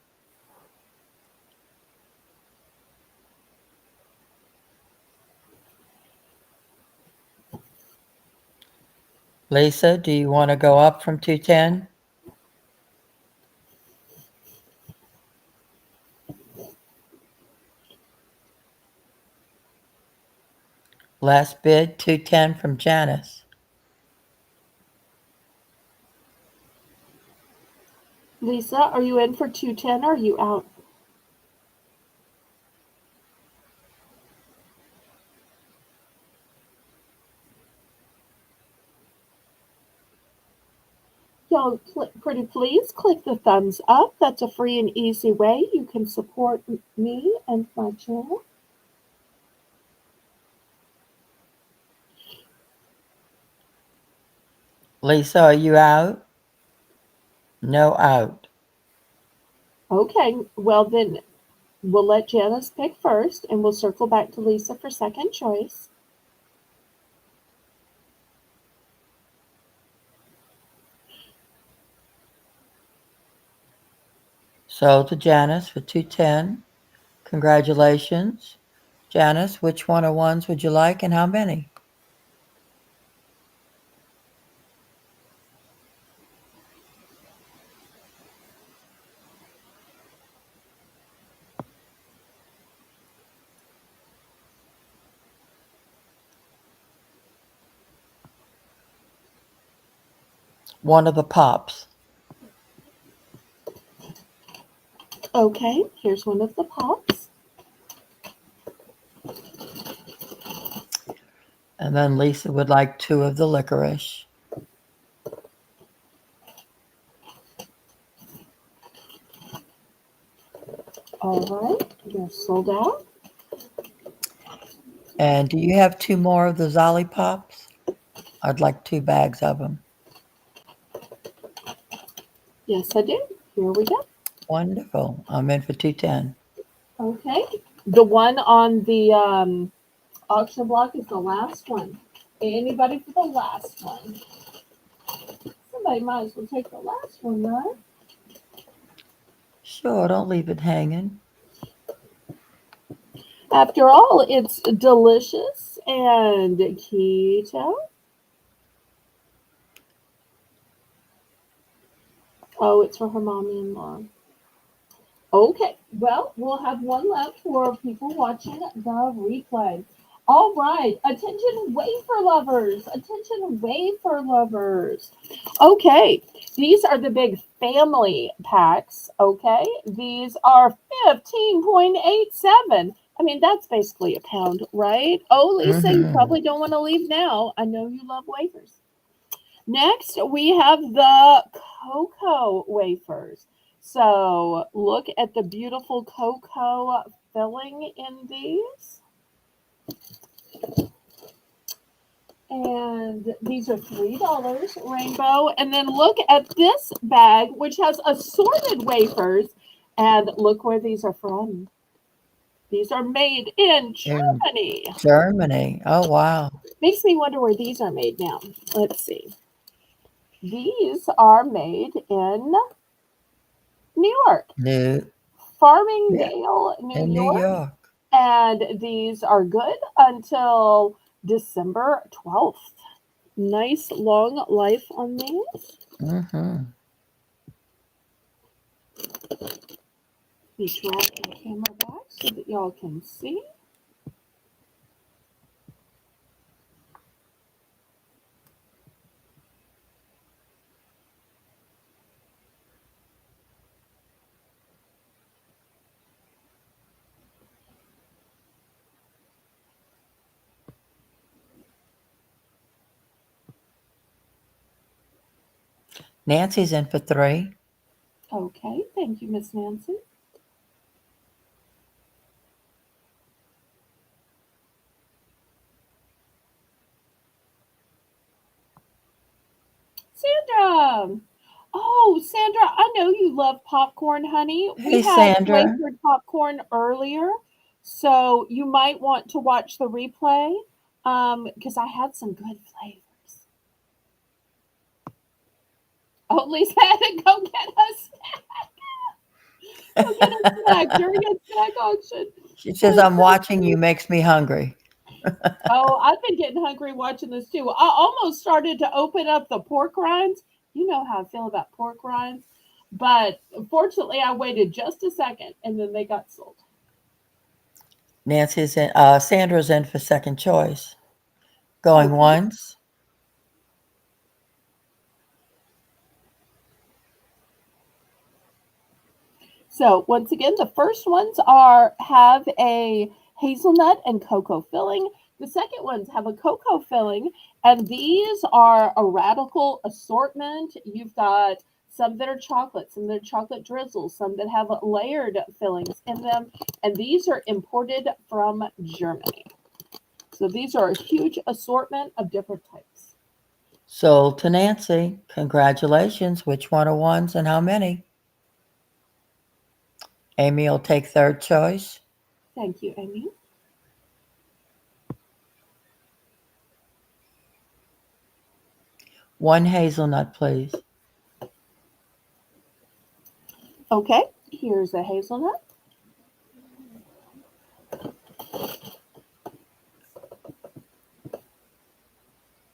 Lisa, do you want to go up from 210? Last bid, 210 from Janice. Lisa, are you in for 210 or are you out? Y'all, pretty please click the thumbs up. That's a free and easy way you can support me and my channel. Lisa, are you out? No, out. Okay, well then we'll let Janice pick first and we'll circle back to Lisa for second choice. Sold to Janice for 210. Congratulations. Janice, which one of ones would you like and how many? One of the pops. Okay, here's one of the pops. And then Lisa would like 2 of the licorice. All right, you're sold out. And do you have 2 more of the Zolly pops? I'd like 2 bags of them. Yes, I do. Here we go. Wonderful. I'm in for 210. Okay, The one on the auction block is the last one. Anybody for the last one? Somebody might as well take the last one, right? Sure, don't leave it hanging. After all, it's delicious and keto. Oh, it's for her mommy-in-law. Okay, well, we'll have one left for people watching the replay. All right, attention wafer lovers, attention wafer lovers. Okay, these are the big family packs, okay? These are 15.87. I mean, that's basically a pound, right? Oh, Lisa, you Mm-hmm. probably don't want to leave now. I know you love wafers. Next, we have the cocoa wafers. So look at the beautiful cocoa filling in these. And these are $3, rainbow. And then look at this bag, which has assorted wafers. And look where these are from. These are made in In Germany. Germany. Oh, wow. Makes me wonder where these are made now. Let's see. These are made in New York. New, yeah, Farmingdale, New in New York, York. and these are good until December 12th. Nice long life on these. Mm-hmm. Let me drop the camera back so that y'all can see. Nancy's in for 3. Okay, thank you, Miss Nancy. Sandra! Oh, Sandra, I know you love popcorn, honey. We Hey, had Sandra. flavored popcorn earlier, so you might want to watch the replay because I had some good flavors. Oh, Lisa had to go get a snack during a snack auction. She says, Oh, I'm watching you makes me hungry. oh, I've been getting hungry watching this too. I almost started to open up the pork rinds. You know how I feel about pork rinds. But fortunately, I waited just a second and then they got sold. Nancy's in, Sandra's in for second choice. Going Okay. once. So once again, the first ones are have a hazelnut and cocoa filling. The second ones have a cocoa filling, and these are a radical assortment. You've got some that are chocolate, some that are chocolate drizzle, some that have layered fillings in them, and these are imported from Germany. So these are a huge assortment of different types. Sold to Nancy. Congratulations. Which one are ones and how many? Amy will take third choice. Thank you, Amy. One hazelnut, please. Okay, here's a hazelnut.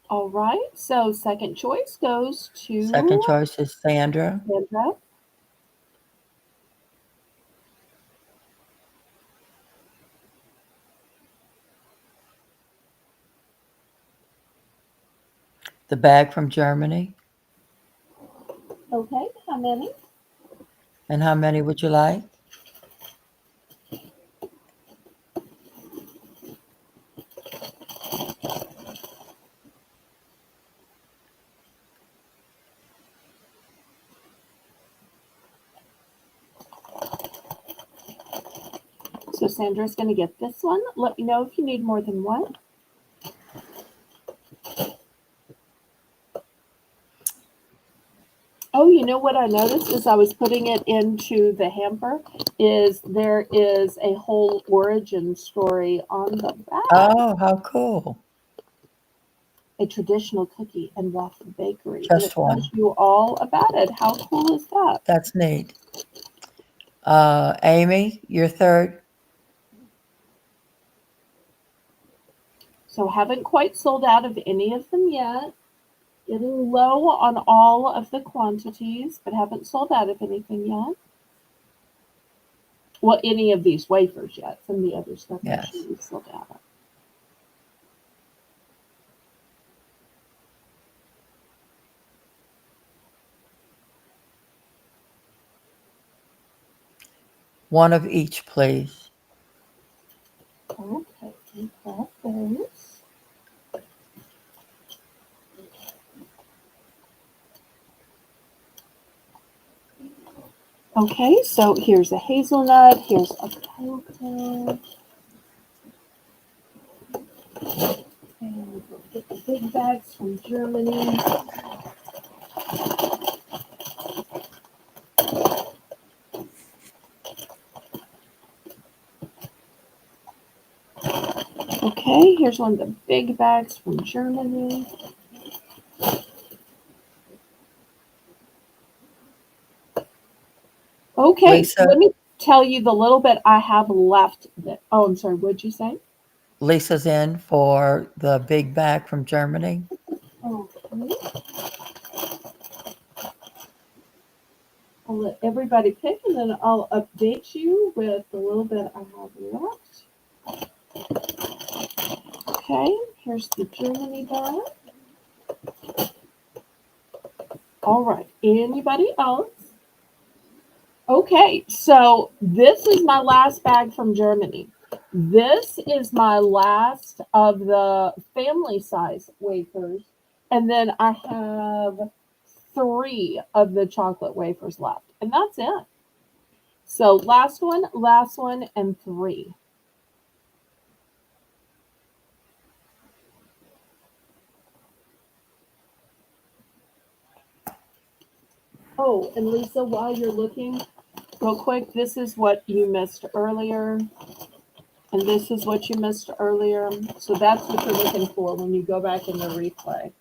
All right, so second choice goes Second to choice is Sandra. Sandra. The bag from Germany. Okay, how many? And how many would you like? So Sandra's going to get this one. Let me know if you need more than one. Oh, you know what I noticed as I was putting it into the hamper is there is a whole origin story on the back. Oh, how cool. A traditional cookie and waffle bakery, and it Just tells one. you all about it. How cool is that? That's neat. Amy, your third. So haven't quite sold out of any of them yet. Getting low on all of the quantities, but haven't sold out of anything yet. Well, any of these wafers yet. Some of the other stuff actually Yes. we sold out of. One of each, please. Okay, we got those. Okay, so here's a hazelnut, here's a cocoa, and we'll get the big bags from Germany. Okay, here's one of the big bags from Germany. Okay, so Lisa, let me tell you the little bit I have left. Oh, I'm sorry, what'd you say? Lisa's in for the big bag from Germany. Okay, I'll let everybody pick and then I'll update you with the little bit I have left. Okay, here's the Germany bag. All right, anybody else? Okay, so this is my last bag from Germany. This is my last of the family size wafers. And then I have three of the chocolate wafers left. And that's it. So last one, and three. Oh, and Lisa, while you're looking, real quick, this is what you missed earlier. And this is what you missed earlier. So that's what you're looking for when you go back in the replay.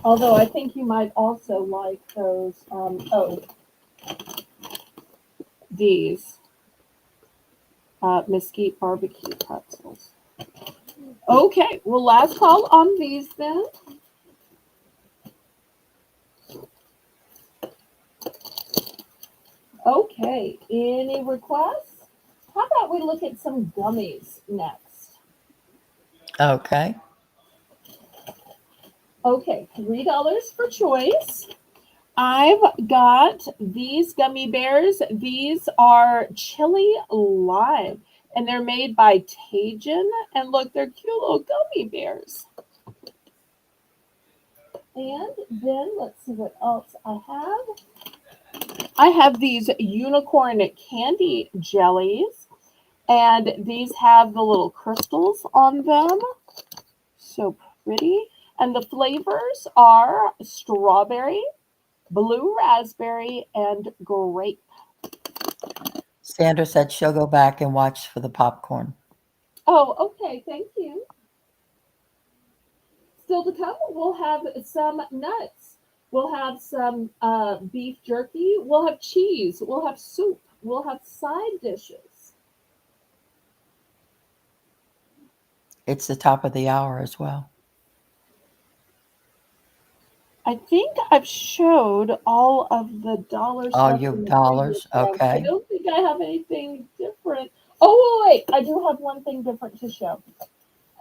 Although I think you might also like those, these mesquite barbecue pretzels. Okay, well, last call on these then. Okay, any requests? How about we look at some gummies next? Okay. Okay, $3 for choice. I've got these gummy bears. These are chili lime, and they're made by Tajin. And look, they're cute little gummy bears. And then let's see what else I have. I have these unicorn candy jellies, and these have the little crystals on them. So pretty. And the flavors are strawberry, blue raspberry, and grape. Sandra said she'll go back and watch for the popcorn. Oh, okay. Thank you. Still to come, we'll have some nuts. We'll have some beef jerky. We'll have cheese. We'll have soup. We'll have side dishes. It's the top of the hour as well. I think I've showed all of the dollar All stuff your from the previous dollars. bag. I Okay. don't think I have anything different. Oh, wait, I do have one thing different to show.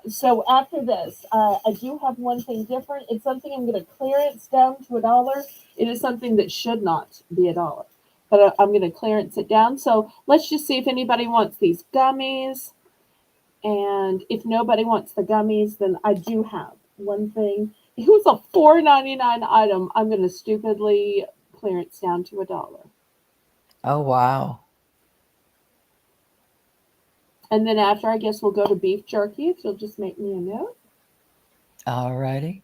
So after this, I do have one thing different. It's something I'm going to clearance down to $1. It is something that should not be $1, but I'm going to clearance it down. So let's just see if anybody wants these gummies. And if nobody wants the gummies, then I do have one thing. It was a $4.99 item. I'm going to stupidly clearance down to $1. Oh, wow. And then after, I guess we'll go to beef jerky, if you'll just make me a note. All righty.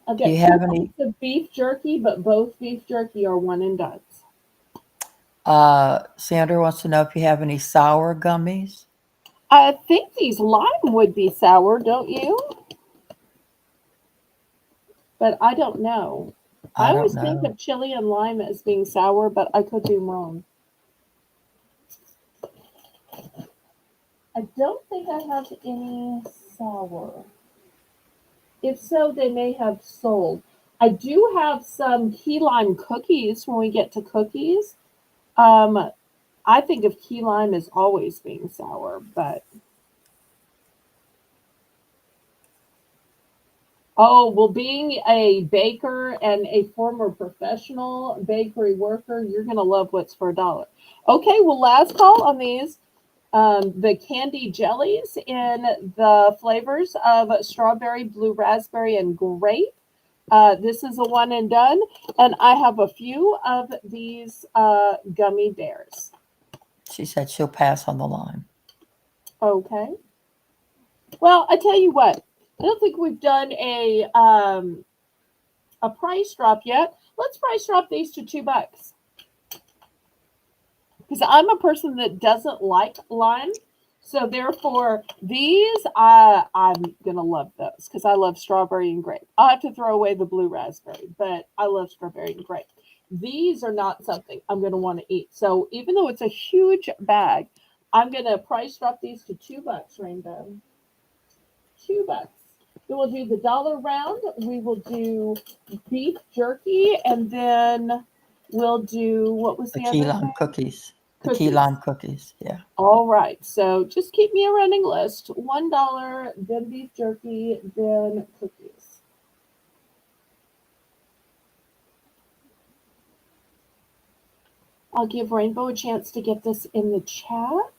I've Do got you two have any? types of beef jerky, but both beef jerky are one and done. Sandra wants to know if you have any sour gummies. I think these lime would be sour, don't you? But I don't know. I I don't always think know. of chili and lime as being sour, but I could be wrong. I don't think I have any sour. If so, they may have sold. I do have some key lime cookies when we get to cookies. Um, I think of key lime as always being sour, but oh, well, being a baker and a former professional bakery worker, you're going to love what's for $1. Okay, well, last call on these. The candy jellies in the flavors of strawberry, blue raspberry, and grape. This is a one and done. And I have a few of these gummy bears. She said she'll pass on the line. Okay. Well, I tell you what, I don't think we've done a price drop yet. Let's price drop these to $2 because I'm a person that doesn't like lime. So therefore, these I'm gonna love those because I love strawberry and grape. I'll have to throw away the blue raspberry, but I love strawberry and grape. These are not something I'm gonna want to eat. So even though it's a huge bag, I'm gonna price drop these to $2, Rainbow. $2. Then we'll do the dollar round. We will do beef jerky, and then we'll do what was The the key other lime thing? cookies. The key Cookies. lime cookies. Yeah. All right. So just keep me a running list. $1, then beef jerky, then cookies. I'll give Rainbow a chance to get this in the chat.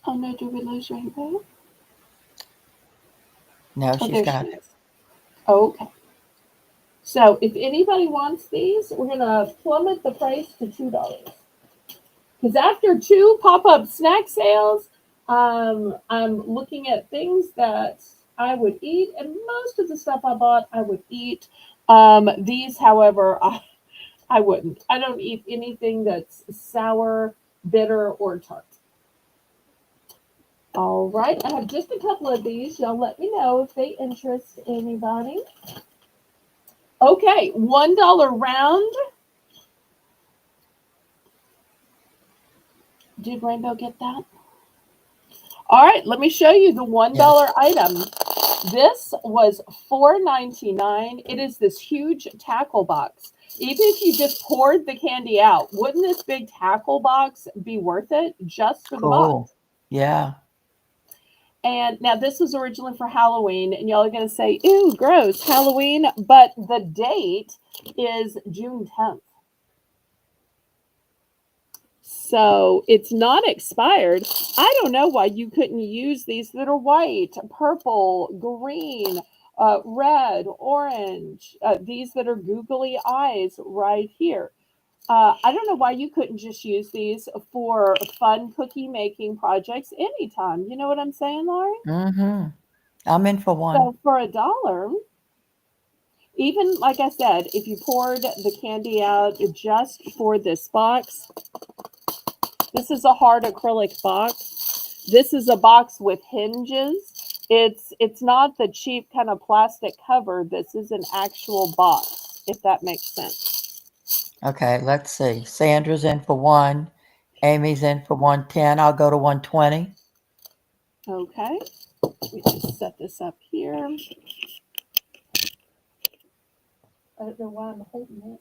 Oh no, did we lose Rainbow? No, Oh, she's there she got it. is. Okay. So if anybody wants these, we're gonna plummet the price to $2. Because after two pop-up snack sales, I'm looking at things that I would eat, and most of the stuff I bought, I would eat. These, however, I wouldn't. I don't eat anything that's sour, bitter, or tart. All right, I have just a couple of these. Y'all let me know if they interest anybody. Okay, $1 round. Did Rainbow get that? All right, let me show you the $1 Yes. item. This was $4.99. It is this huge tackle box. Even if you just poured the candy out, wouldn't this big tackle box be worth it just for the box? Cool. Yeah. And now this was originally for Halloween, and y'all are going to say, ew, gross, Halloween. But the date is June 10th. So it's not expired. I don't know why you couldn't use these that are white, purple, green, red, orange, these that are googly eyes right here. I don't know why you couldn't just use these for fun cookie making projects anytime. You know what I'm saying, Laurie? Mm-hmm. I'm in for one. So for $1, even like I said, if you poured the candy out just for this box, this is a hard acrylic box. This is a box with hinges. It's not the cheap kind of plastic cover. This is an actual box, if that makes sense. Okay, let's see. Sandra's in for one. Amy's in for 110. I'll go to 120. Okay. Let me just set this up here. I don't know why I'm holding it.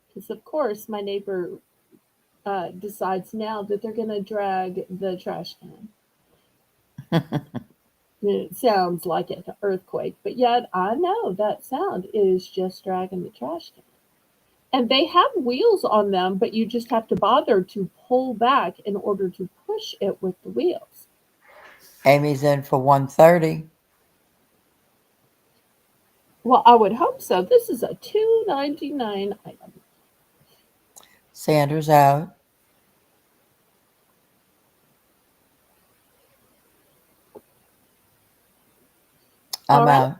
Because of course my neighbor decides now that they're going to drag the trash can. It sounds like an earthquake, but yet I know that sound is just dragging the trash can. And they have wheels on them, but you just have to bother to pull back in order to push it with the wheels. Amy's in for 130. Well, I would hope so. This is a $2.99 item. Sandra's out. All I'm right. out.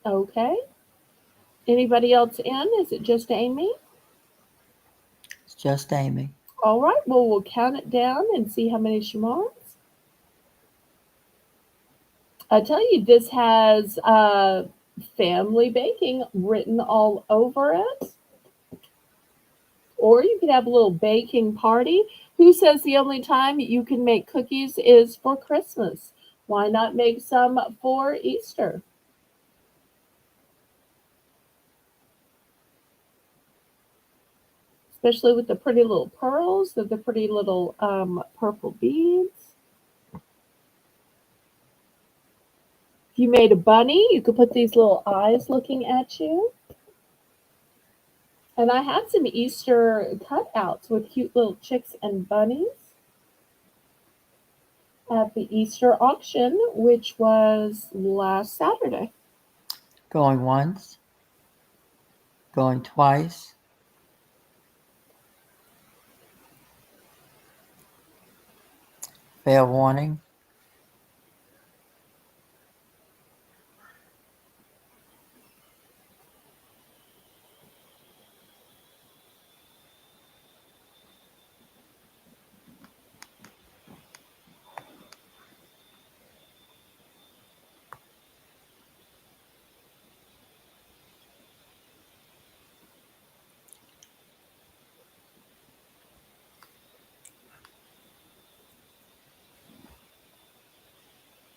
Okay. Anybody else in? Is it just Amy? It's just Amy. All right. Well, we'll count it down and see how many she wants. I tell you, this has family baking written all over it. Or you could have a little baking party. Who says the only time you can make cookies is for Christmas? Why not make some for Easter? Especially with the pretty little pearls, the pretty little purple beads. If you made a bunny, you could put these little eyes looking at you. And I had some Easter cutouts with cute little chicks and bunnies at the Easter auction, which was last Saturday. Going once. Going twice. Fair warning.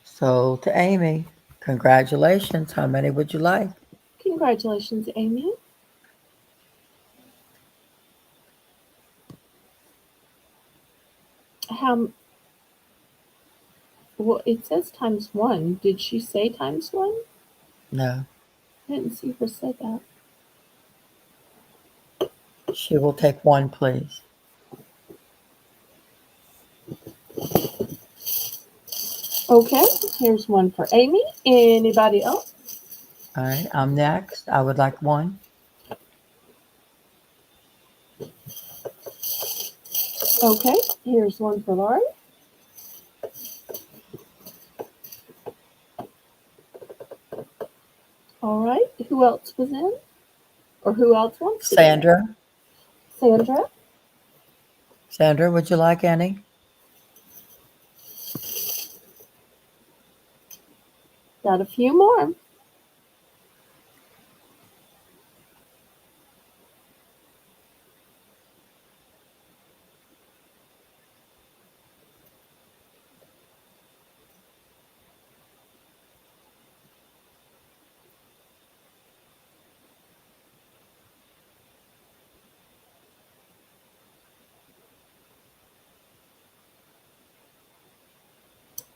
So to Amy, congratulations. How many would you like? Congratulations, Amy. How, well, it says times one. Did she say times one? No. I didn't see her say that. She will take one, please. Okay, here's one for Amy. Anybody else? All right. I'm next. I would like one. Okay, here's one for Laurie. All right, who else was in? Or who else wants to get in? Sandra. Sandra, Sandra, would you like any? got a few more.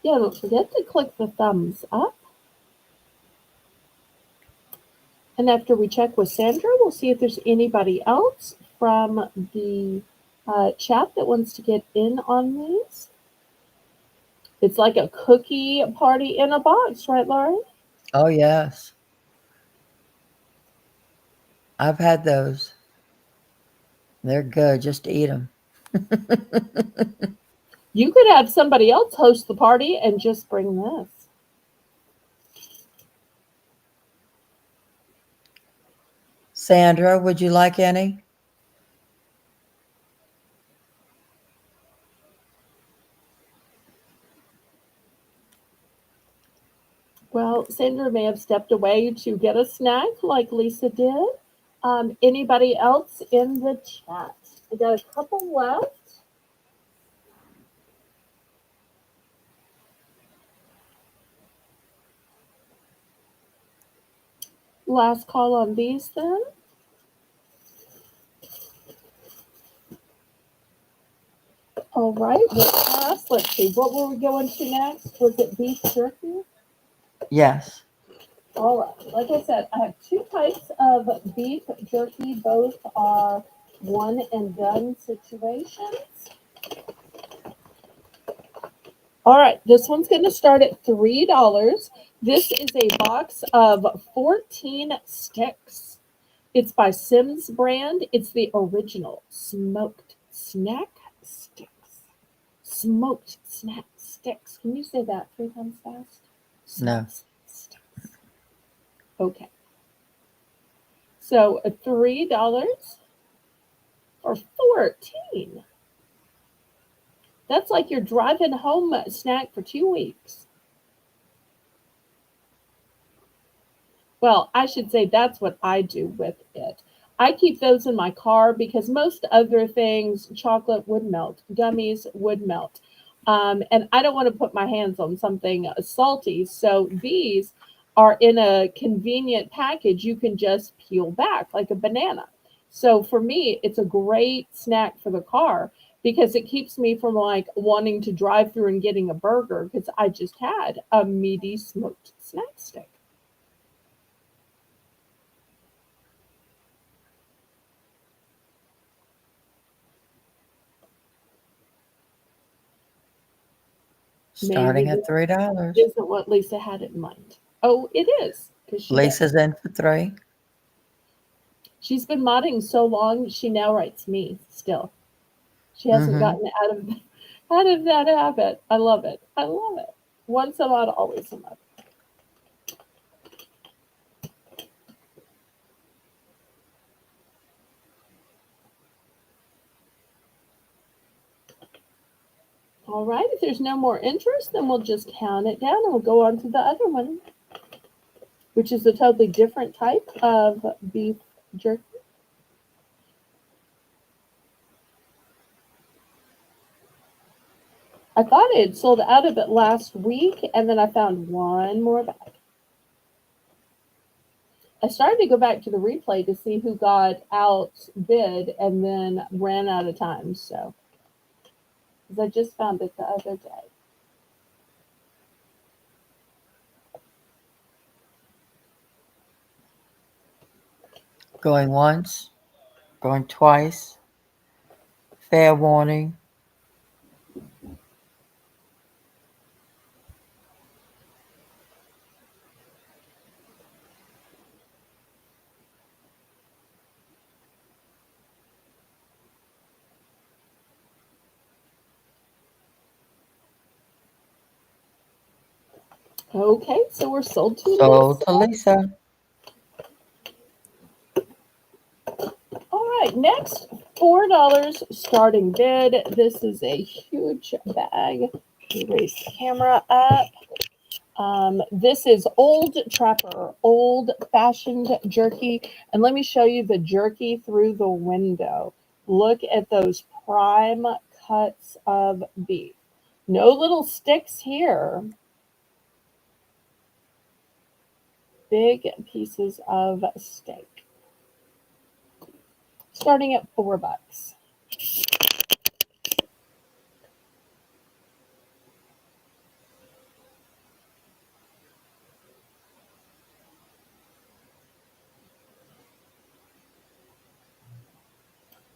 Yeah, don't forget to click the thumbs up. And after we check with Sandra, we'll see if there's anybody else from the chat that wants to get in on these. It's like a cookie party in a box, right, Laurie? Oh, yes. I've had those. They're good. Just eat them. You could have somebody else host the party and just bring this. Sandra, would you like any? Well, Sandra may have stepped away to get a snack like Lisa did. Anybody else in the chat? I got a couple left. Last call on these then. All right, we'll pass. Let's see, what were we going to next? Was it beef jerky? Yes. All right, like I said, I have two types of beef jerky. Both are one and done situations. All right, this one's going to start at $3. This is a box of 14 sticks. It's by Sims brand. It's the original smoked snack sticks. Smoked snack sticks. Can you say that 3 times fast? No. Smoked sticks. Okay. So $3 or 14. That's like your driving home snack for 2 weeks. Well, I should say that's what I do with it. I keep those in my car because most other things, chocolate would melt, gummies would melt. And I don't want to put my hands on something salty. So these are in a convenient package you can just peel back like a banana. So for me, it's a great snack for the car because it keeps me from like wanting to drive through and getting a burger because I just had a meaty smoked snack stick. Maybe Starting at this $3. isn't what Lisa had in mind. Oh, it is, because she did. Lisa's in for 3. She's been modding so long, she now writes me still. She hasn't Mm-hmm. gotten out of that habit. I love it. I love it. Once a mod, always a mod. All right, if there's no more interest, then we'll just count it down and we'll go on to the other one, which is a totally different type of beef jerky. I thought it had sold out of it last week, and then I found one more bag. I started to go back to the replay to see who got outbid and then ran out of time. So, because I just found it the other day. Going once, going twice. Fair warning. Okay, so we're sold to Sold Lisa. to Lisa. All right, next $4 starting bid. This is a huge bag. Raise the camera up. This is Old Trapper, old fashioned jerky. And let me show you the jerky through the window. Look at those prime cuts of beef. No little sticks here. Big pieces of steak. Starting at $4.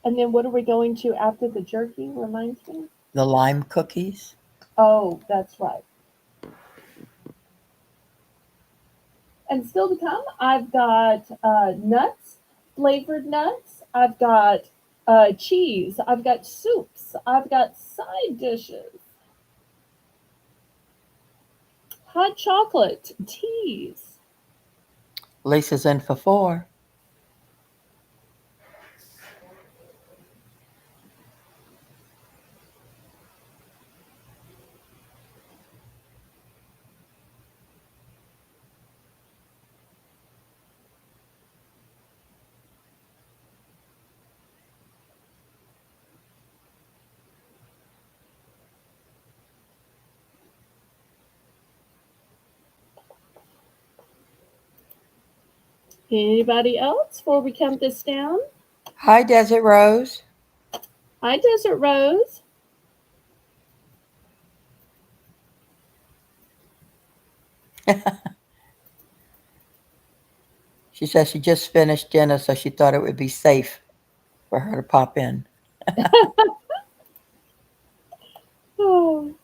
And then what are we going to after the jerky? Reminds me. The lime cookies. Oh, that's right. And still to come, I've got nuts, flavored nuts. I've got cheese. I've got soups. I've got side dishes, hot chocolate, teas. Lisa's in for 4. Anybody else before we count this down? Hi, Desert Rose. Hi, Desert Rose. She says she just finished dinner, so she thought it would be safe for her to pop in. Oh.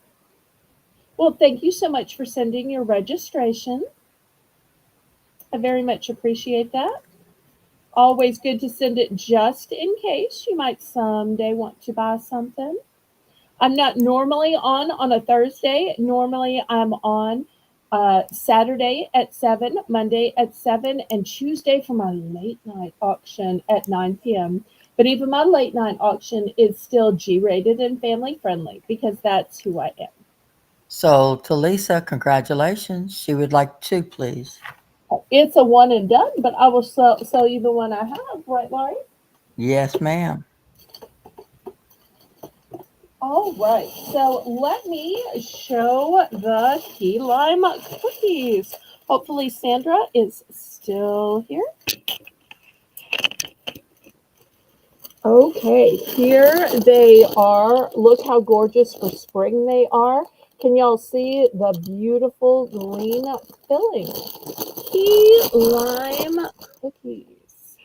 Well, thank you so much for sending your registration. I very much appreciate that. Always good to send it just in case you might someday want to buy something. I'm not normally on a Thursday. Normally, I'm on Saturday at 7, Monday at 7, and Tuesday for my late night auction at 9 p.m. But even my late night auction is still G rated and family friendly because that's who I am. So, to Lisa, congratulations. She would like two, please. It's a one and done, but I will sell you the one I have, right, Laurie? Yes, ma'am. All right, so let me show the key lime cookies. Hopefully, Sandra is still here. Okay, here they are. Look how gorgeous for spring they are. Can y'all see the beautiful green filling? Key lime cookies.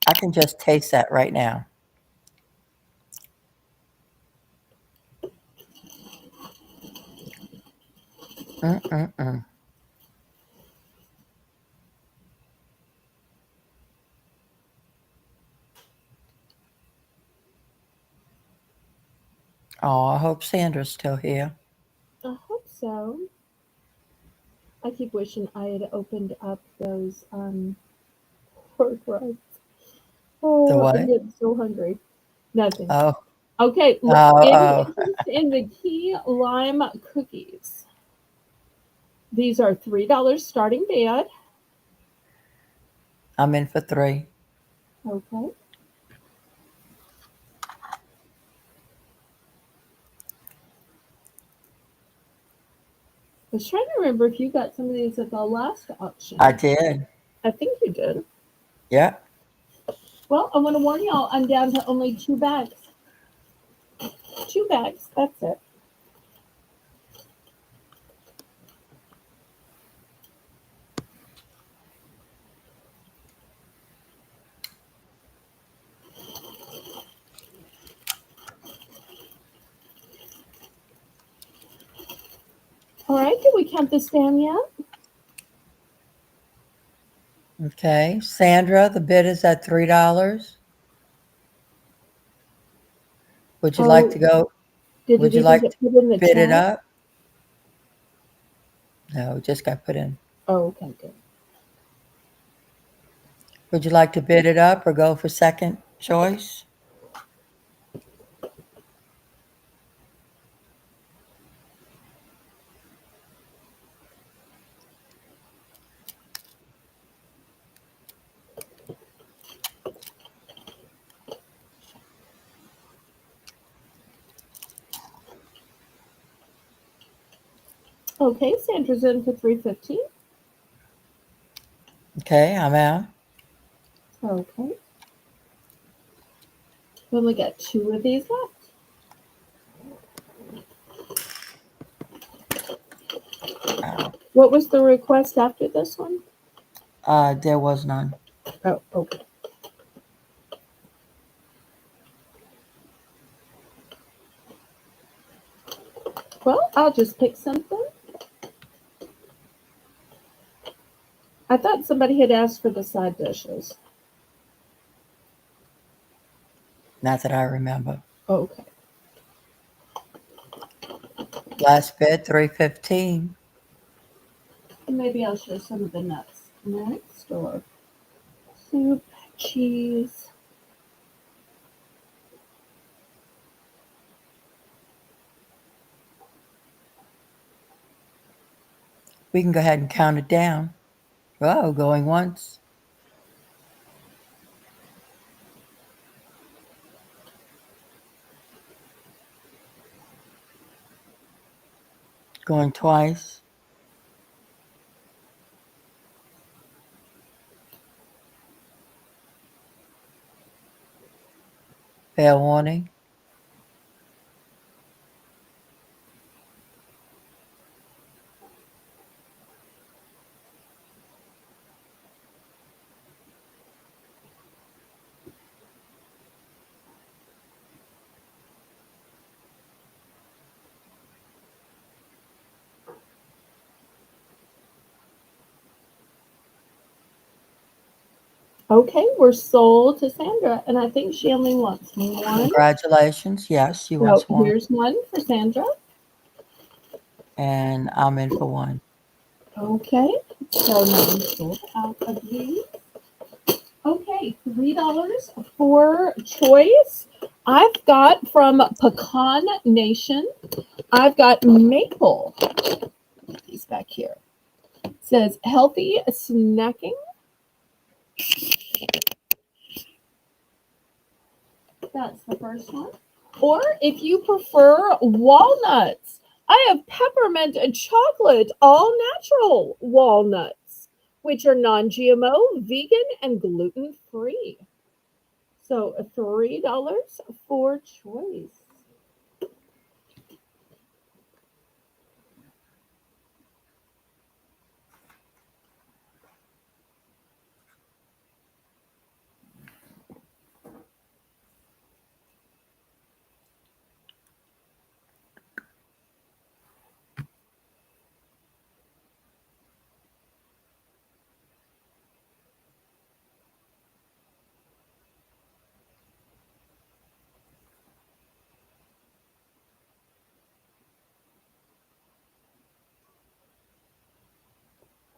I can just taste that right now. Mm-mm-mm. Oh, I hope Sandra's still here. I hope so. I keep wishing I had opened up those pork rinds. The Oh, I'm what? getting so hungry. Nothing. Oh, Okay, look, oh, any oh. interest in the key lime cookies? These are $3 starting bid. I'm in for three. Okay. I was trying to remember if you got some of these at the last I auction. did. I think you did. Yep. Well, I want to warn y'all, I'm down to only 2 bags. 2 bags, that's it. All right, did we count this down yet? Okay. Sandra, the bid is at $3. Would you like to Oh, go? did it Would you even like get to put in the bid it chat? up? No, it just got put in. Oh, okay, good. Would you like to bid it up or go for second choice? Okay, Sandra's in for 315. Okay, I'm out. Okay, we only got 2 of these left. What was the request after this one? There was none. Oh, okay. Well, I'll just pick something. I thought somebody had asked for the side dishes. Not that I remember. Okay. Last bid, 315. Maybe I'll show some of the nuts next, or soup, cheese. We can go ahead and count it down. Oh, going once, going twice. Fair warning. Okay, we're sold to Sandra, and I think she only wants one. Congratulations. Yes, she So wants one. here's one for Sandra. And I'm in for one. Okay, so now I'm sold out of these. Okay, $3 for choice. I've got from Pecan Nation. I've got maple. These back here. It says healthy snacking. That's the first one. Or if you prefer walnuts, I have peppermint and chocolate, all natural walnuts, which are non GMO, vegan, and gluten free. So $3 for choice.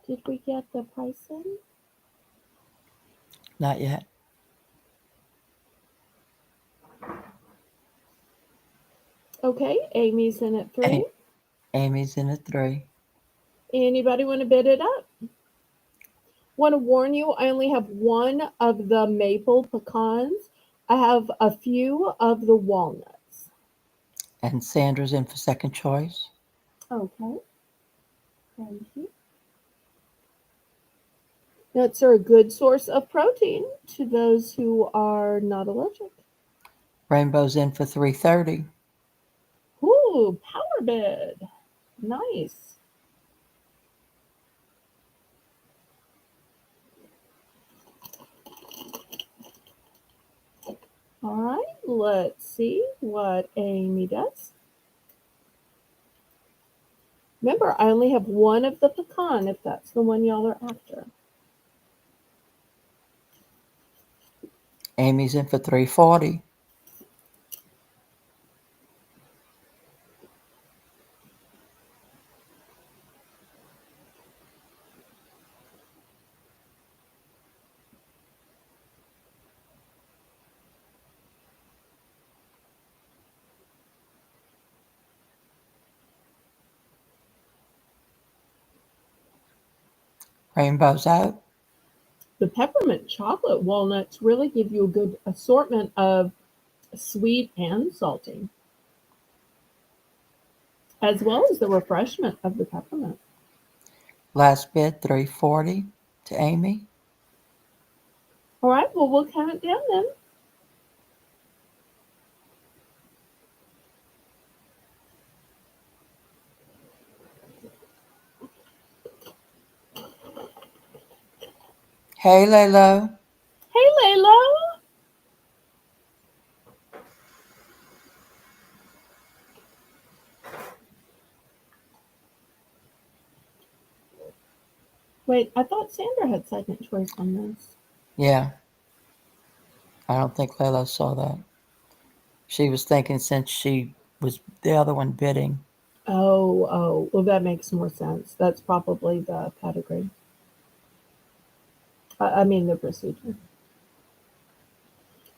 Did we get the pricing? Not yet. Okay, Amy's in at 3. Amy's in at 3. Anybody want to bid it up? Want to warn you, I only have one of the maple pecans. I have a few of the walnuts. And Sandra's in for second choice. Okay, thank you. Nuts are a good source of protein to those who are not allergic. Rainbow's in for 330. Ooh, power bid. Nice. All right, let's see what Amy does. Remember, I only have one of the pecan if that's the one y'all are after. Amy's in for 340. Rainbow's out. The peppermint chocolate walnuts really give you a good assortment of sweet and salty, as well as the refreshment of the peppermint. Last bid 340 to Amy. All right, well, we'll count it down then. Hey, Lalo. Hey, Layla. Wait, I thought Sandra had second choice on this. Yeah, I don't think Lalo saw that. She was thinking since she was the other one bidding. Oh, well, that makes more sense. That's probably the pedigree. I mean, the procedure.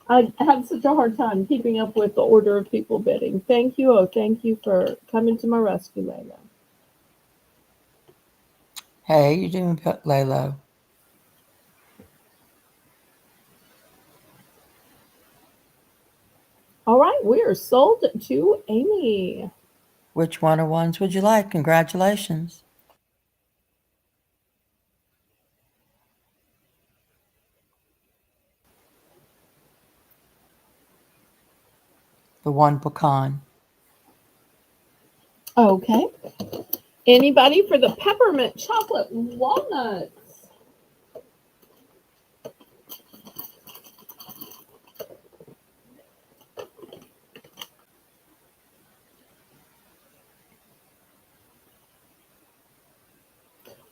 I have such a hard time keeping up with the order of people bidding. Thank you. Oh, thank you for coming to my rescue, Layla. Hey, you doing, Lalo? All right, we are sold to Amy. Which one of ones would you like? Congratulations. The one pecan. Okay. Anybody for the peppermint chocolate walnuts?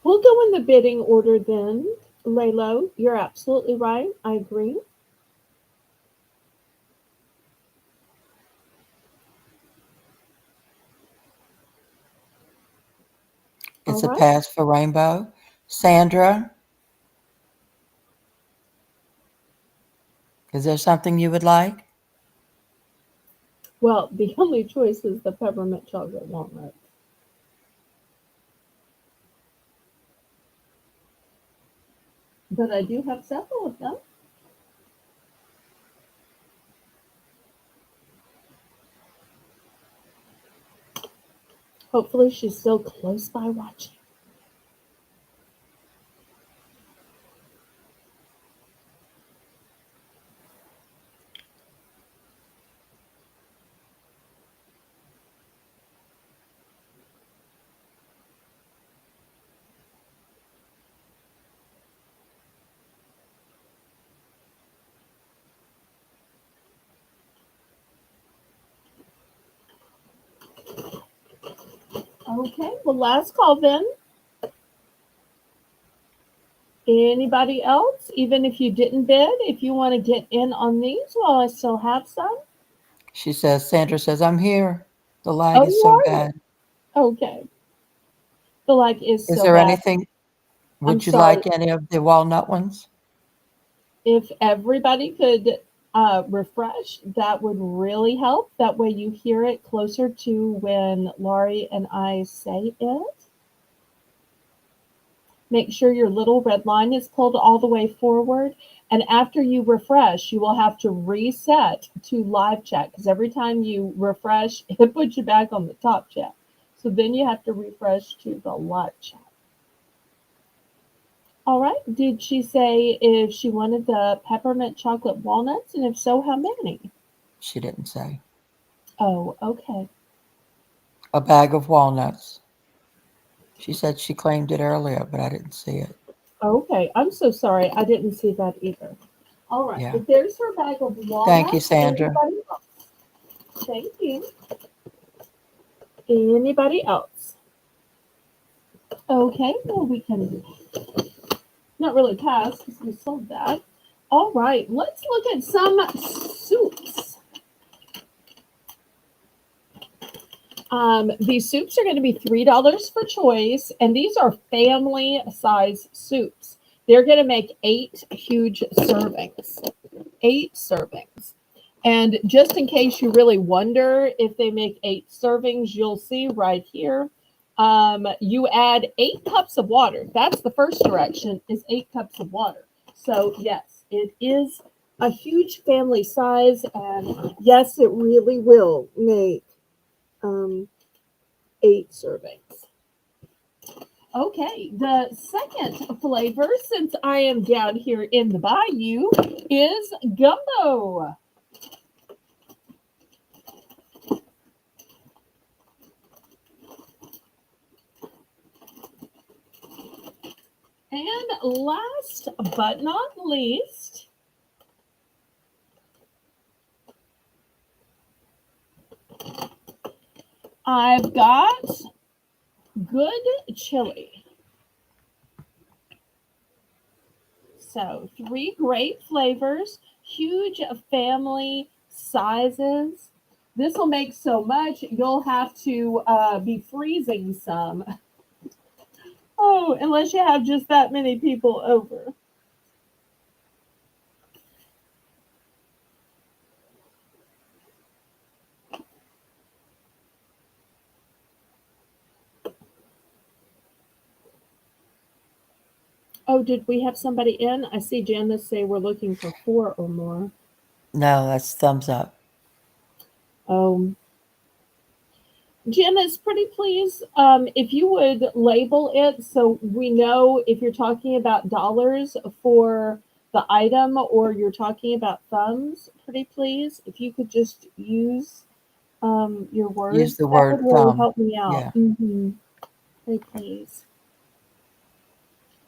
We'll go in the bidding order then. Lay low. You're absolutely right. I agree. All It's a right. pass for Rainbow. Sandra, is there something you would like? Well, the only choice is the peppermint chocolate walnut. But I do have several of them. Hopefully, she's still close by watching. Okay, well, last call then. Anybody else? Even if you didn't bid, if you want to get in on these while I still have some? Sandra says, I'm here. The lag Oh, is you so are here. bad. Okay. The lag is Is so there bad. anything, I'm would you sorry. like any of the walnut ones? If everybody could refresh, that would really help. That way you hear it closer to when Laurie and I say it. Make sure your little red line is pulled all the way forward. And after you refresh, you will have to reset to live chat because every time you refresh, it puts you back on the top chat. So then you have to refresh to the live chat. All right. Did she say if she wanted the peppermint chocolate walnuts? And if so, how many? She didn't say. Oh, okay. A bag of walnuts. She said she claimed it earlier, but I didn't see it. Okay. I'm so sorry. I didn't see that either. All right. Yeah. But there's her bag of Thank you, walnuts. Sandra. Anybody else? Thank you. Anybody else? Okay. Well, we can not really pass because we sold that. All right. Let's look at some soups. These soups are going to be $3 for choice, and these are family size soups. They're going to make 8 huge servings. 8 servings. And just in case you really wonder if they make 8 servings, you'll see right here. You add 8 cups of water. That's the first direction is 8 cups of water. So yes, it is a huge family size, and yes, it really will make um, 8 servings. Okay, the second flavor, since I am down here in the bayou, is gumbo. And last but not least, I've got good chili. So, 3 great flavors, huge family sizes. This will make so much, you'll have to be freezing some. Oh, unless you have just that many people over. Oh, did we have somebody in? I see Janice say we're looking for 4 or more. No, that's thumbs up. Um, Janice, pretty please, if you would label it so we know if you're talking about dollars for the item or you're talking about thumbs, pretty please, if you could just use your Use words, the that would word really thumb. help me out. Yeah. Pretty please.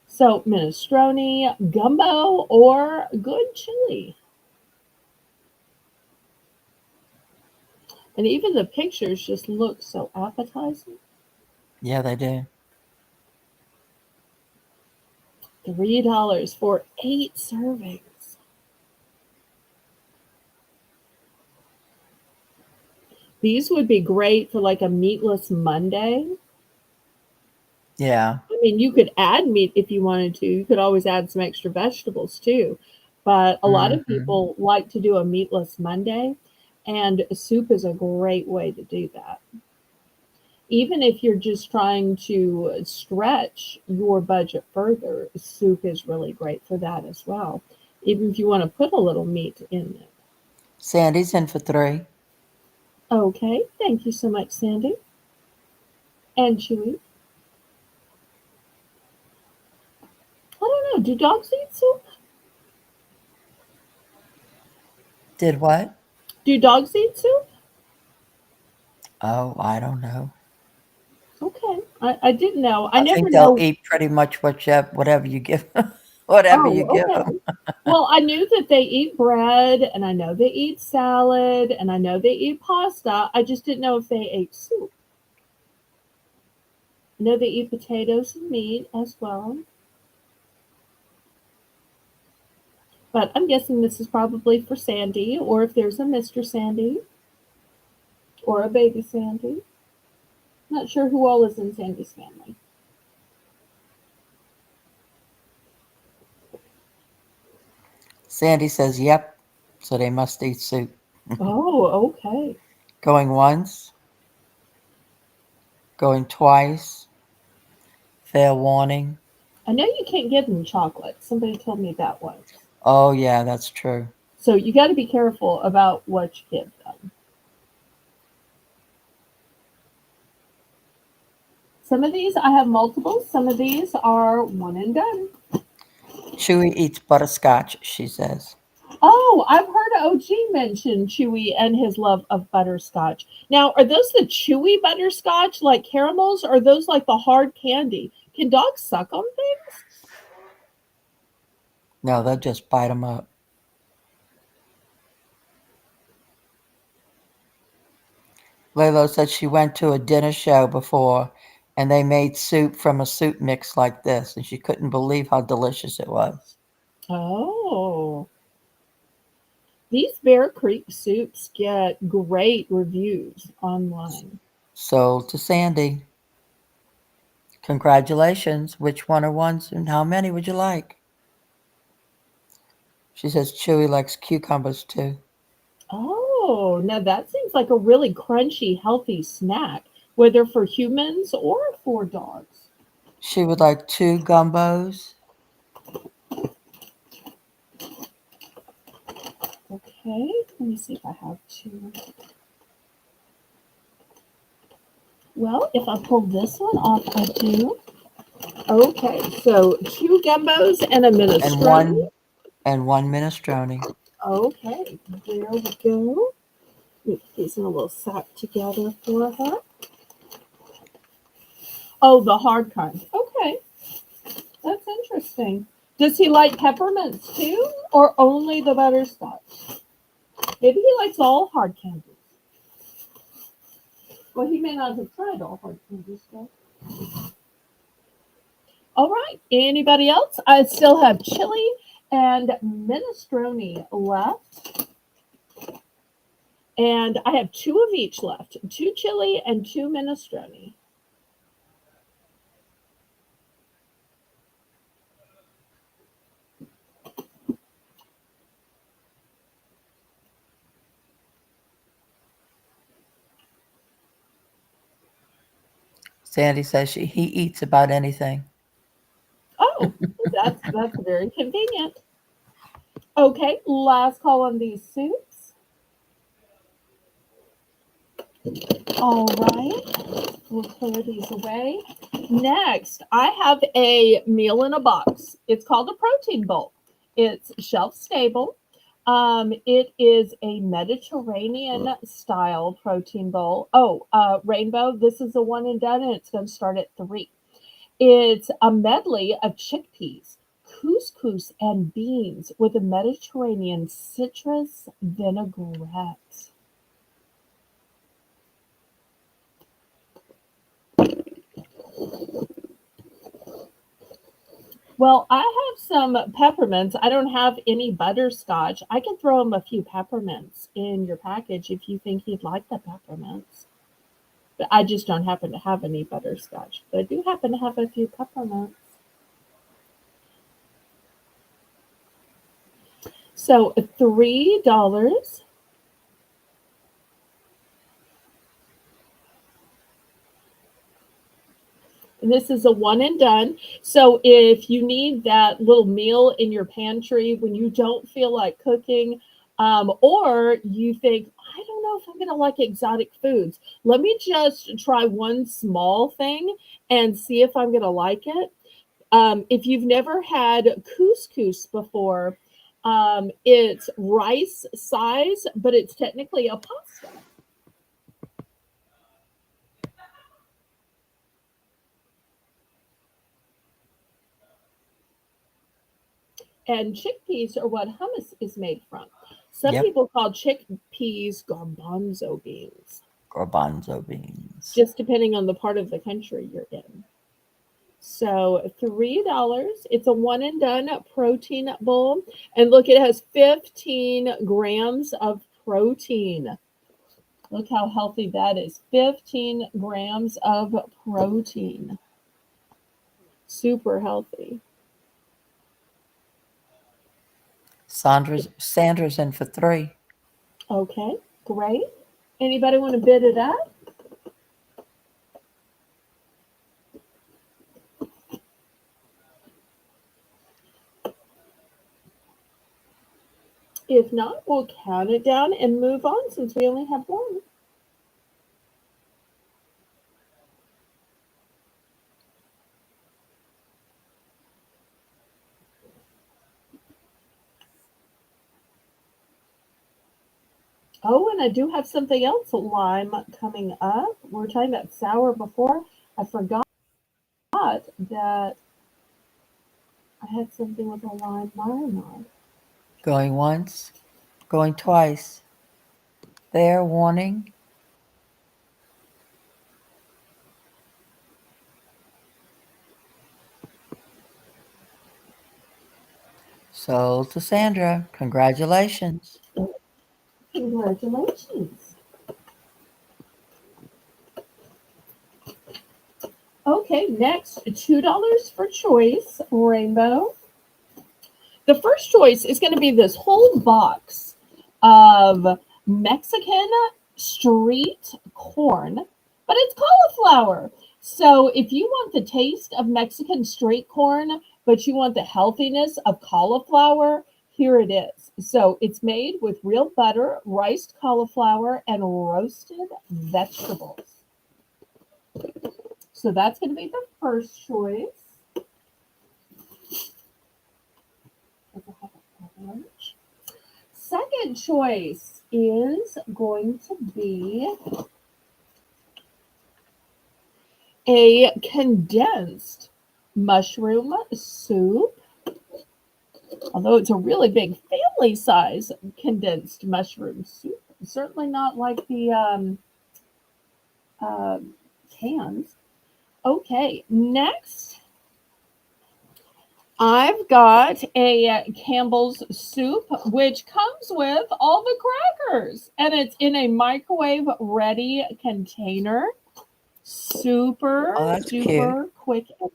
So, minestrone, gumbo, or good chili. And even the pictures just look so appetizing. Yeah, they do. $3 for 8 servings. These would be great for like a meatless Monday. Yeah. I mean, you could add meat if you wanted to. You could always add some extra vegetables too. But a lot of Hmm. people like to do a meatless Monday, and soup is a great way to do that. Even if you're just trying to stretch your budget further, soup is really great for that as well. Even if you want to put a little meat in it. Sandy's in for 3. Okay, thank you so much, Sandy. And Chewy. I don't know, do dogs eat soup? Did what? Do dogs eat soup? Oh, I don't know. Okay, I didn't know. I I never think they'll know. eat pretty much whatever you give whatever you Oh, give them. okay. Well, I knew that they eat bread, and I know they eat salad, and I know they eat pasta. I just didn't know if they ate soup. I know they eat potatoes and meat as well. But I'm guessing this is probably for Sandy, or if there's a Mr. Sandy or a baby Sandy. Not sure who all is in Sandy's family. Sandy says, "Yep." So they must eat soup. Oh, okay. Going once, going twice. Fair warning. I know you can't give them chocolate. Somebody told me that once. Oh yeah, that's true. So you got to be careful about what you give them. Some of these I have multiples. Some of these are one and done. Chewy eats butterscotch, she says. Oh, I've heard OG mention Chewy and his love of butterscotch. Now, are those the chewy butterscotch like caramels, or are those like the hard candy? Can dogs suck on things? No, they'll just bite them up. Lalo said she went to a dinner show before and they made soup from a soup mix like this, and she couldn't believe how delicious it was. Oh, these Bear Creek soups get great reviews online. Sold to Sandy. Congratulations. Which one are ones and how many would you like? She says Chewy likes cucumbers too. Oh, now that seems like a really crunchy, healthy snack, whether for humans or for dogs. She would like 2 gumbos. Okay, let me see if I have two. Well, if I pull this one off, I do. Okay, so 2 gumbos and a and minestrone. one and one minestrone. Okay, there we go. Put these in a little sack together for her. Oh, the hard kind. Okay, that's interesting. Does he like peppermints too, or only the butterscotch? Maybe he likes all hard candies. Well, he may not have tried all hard candies though. All right. Anybody else? I still have chili and minestrone left. And I have two of each left, two chili and two minestrone. Sandy says he eats about anything. Oh, that's very convenient. Okay, last call on these soups. All right, we'll clear these away. Next, I have a meal in a box. It's called a protein bowl. It's shelf stable. It is a Mediterranean style protein bowl. Oh, Rainbow, this is a one and done, and it's going to start at 3. It's a medley of chickpeas, couscous, and beans with a Mediterranean citrus vinaigrette. Well, I have some peppermints. I don't have any butterscotch. I can throw him a few peppermints in your package if you think he'd like the peppermints. But I just don't happen to have any butterscotch. But I do happen to have a few peppermints. So $3. And this is a one and done. So if you need that little meal in your pantry when you don't feel like cooking, or you think, I don't know if I'm going to like exotic foods, let me just try one small thing and see if I'm going to like it. If you've never had couscous before, it's rice size, but it's technically a pasta. And chickpeas are what hummus is made from. Some Yep, people call chickpeas garbanzo beans, garbanzo beans. just depending on the part of the country you're in. So $3. It's a one and done protein bowl. And look, it has 15 grams of protein. Look how healthy that is. 15 grams of protein. Super healthy. Sandra's in for 3. Okay, great. Anybody want to bid it up? If not, we'll count it down and move on since we only have one. Oh, and I do have something else lime coming up. We were talking about sour before. I forgot that I had something with a lime marinade. Going once, going twice. Fair warning. Sold to Sandra. Congratulations. Congratulations. Okay, next, $2 for choice, rainbow. The first choice is going to be this whole box of Mexican street corn, but it's cauliflower. So if you want the taste of Mexican street corn, but you want the healthiness of cauliflower, here it is. So it's made with real butter, riced cauliflower, and roasted vegetables. So that's going to be the first choice. Second choice is going to be a condensed mushroom soup. Although it's a really big family size condensed mushroom soup, certainly not like the uh, cans. Okay, next I've got a Campbell's soup, which comes with all the crackers, and it's in a microwave ready container. Super, Oh, that's cute. super quick and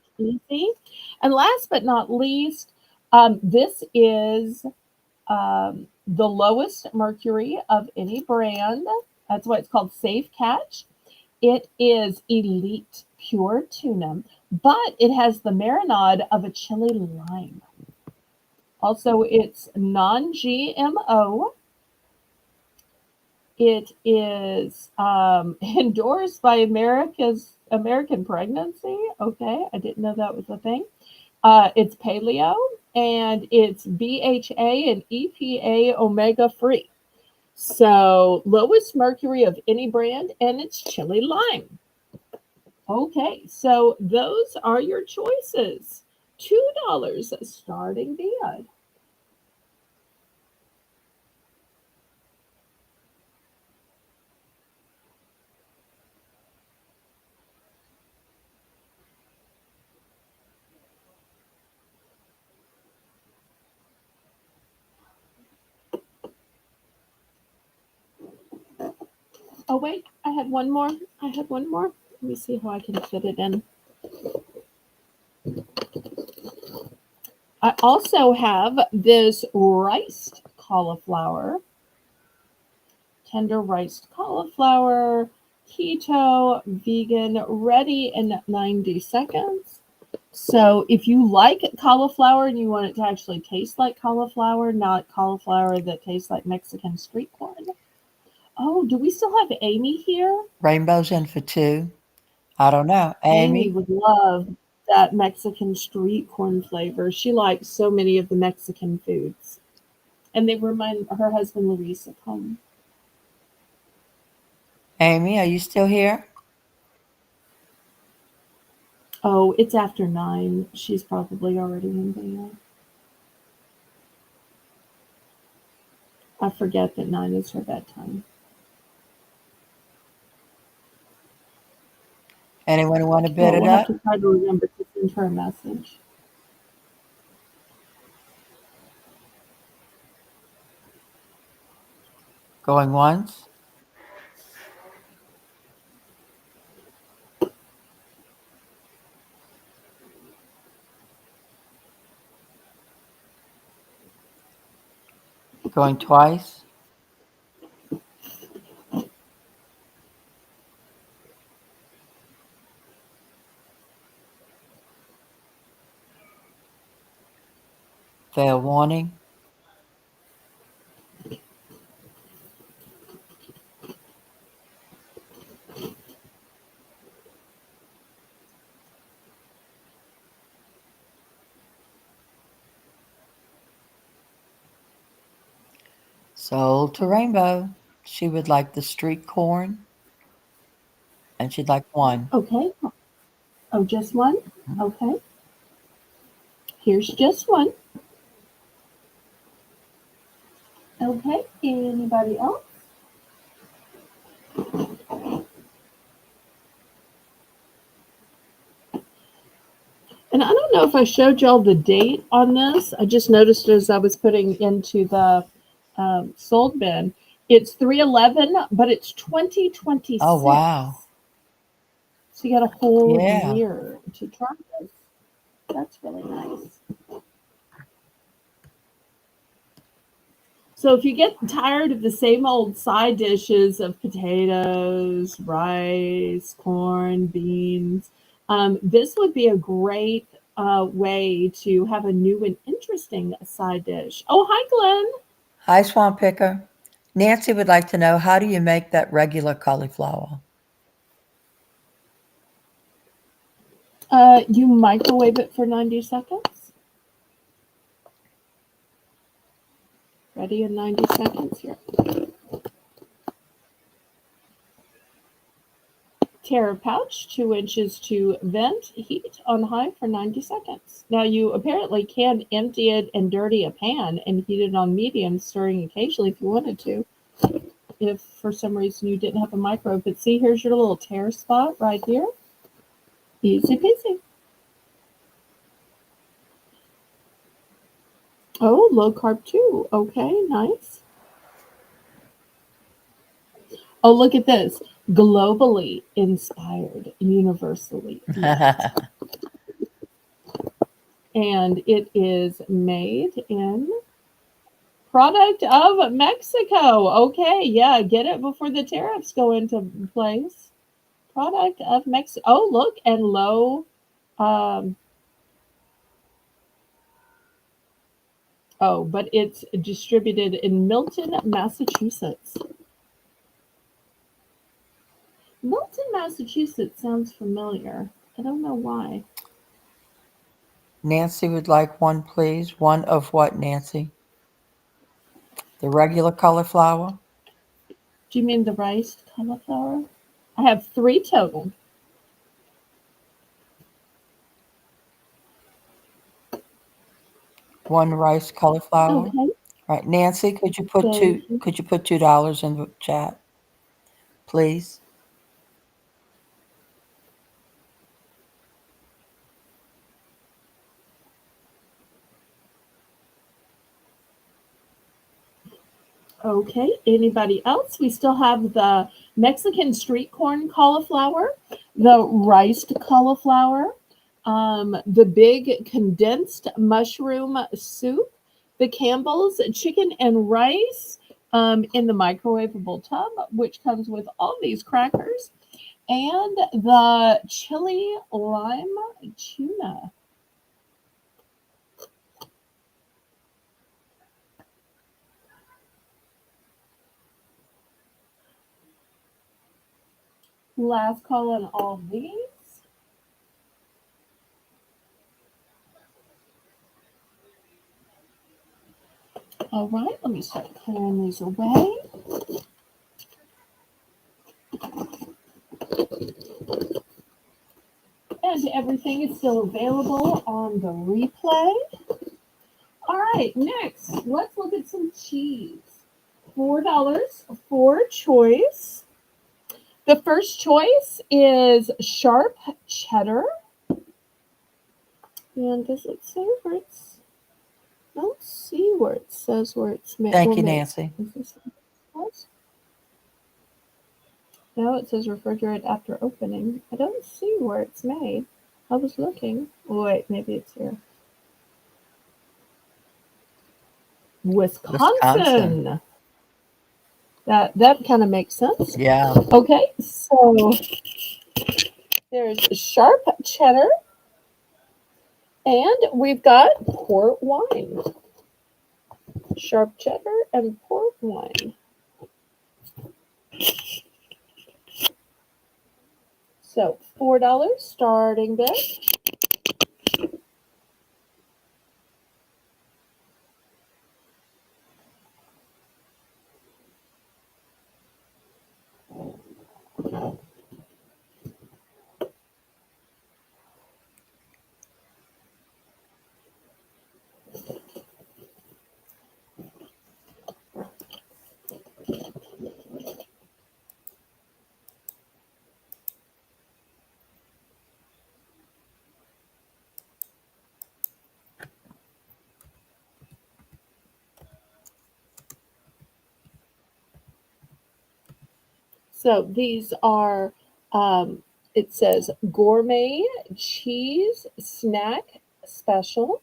easy. And last but not least, this is the lowest mercury of any brand. That's why it's called Safe Catch. It is elite pure tuna, but it has the marinade of a chili lime. Also, it's non GMO. It is endorsed by American Pregnancy. Okay, I didn't know that was a thing. It's paleo and it's BHA and EPA omega free. So lowest mercury of any brand, and it's chili lime. Okay, so those are your choices. $2 starting bid. Oh, wait, I had one more. I had one more. Let me see how I can fit it in. I also have this riced cauliflower, tender riced cauliflower, keto, vegan, ready in 90 seconds. So if you like cauliflower and you want it to actually taste like cauliflower, not cauliflower that tastes like Mexican street corn. Oh, do we still have Amy here? Rainbow's in for two. I don't know. Amy Amy? would love that Mexican street corn flavor. She likes so many of the Mexican foods. And they remind her husband Luis of home. Amy, are you still here? Oh, it's after 9. She's probably already in bed. I forget that 9 is her bedtime. Anyone want to bid Well, it we'll have up? to try to remember to send her a message. Going once? Going twice? Fair warning? Sold to Rainbow. She would like the street corn, and she'd like one. Okay. Oh, just one? Mhm. Okay. Here's just one. Okay. Anybody else? And I don't know if I showed y'all the date on this. I just noticed as I was putting into the sold bin. It's 3/11, but it's Oh, 2026. wow. So you got a whole Yeah. year to try this. That's really nice. So if you get tired of the same old side dishes of potatoes, rice, corn, beans, this would be a great way to have a new and interesting side dish. Oh, hi, Glenn. Hi, Swamp Picker. Nancy would like to know, how do you make that regular cauliflower? You microwave it for 90 seconds. Ready in 90 seconds here. Tear pouch, 2 inches to vent, heat on high for 90 seconds. Now you apparently can empty it and dirty a pan and heat it on medium, stirring occasionally if you wanted to. If for some reason you didn't have a microwave, but see, here's your little tear spot right here. Easy peasy. Oh, low carb too. Okay, nice. Oh, look at this. Globally inspired, universally loved. And it is made in product of Mexico. Okay, yeah, get it before the tariffs go into place. Product of Mexico. Oh, look, and low. Um, oh, but it's distributed in Milton, Massachusetts. Milton, Massachusetts sounds familiar. I don't know why. Nancy would like one, please. One of what, Nancy? The regular cauliflower? Do you mean the riced cauliflower? I have 3 total. One rice cauliflower. All Okay, right, Nancy, could you put thank two? you. Could you put $2 in the chat, please? Okay, anybody else? We still have the Mexican street corn cauliflower, the riced cauliflower, the big condensed mushroom soup, the Campbell's chicken and rice in the microwavable tub, which comes with all these crackers, and the chili lime tuna. Last call on all these. All right, let me start clearing these away. And everything is still available on the replay. All right, next, let's look at some cheese. $4 for choice. The first choice is sharp cheddar. And does it say where it's? I don't see where it says where it's made. Thank you, Nancy. Is this no, it says refrigerate after opening. I don't see where it's made. I was looking. Oh, wait, maybe it's here. Wisconsin. That kind of makes sense. Yeah. Okay, so there's sharp cheddar, and we've got port wine. Sharp cheddar and port wine. So $4 starting bid. So these are, it says gourmet cheese snack special.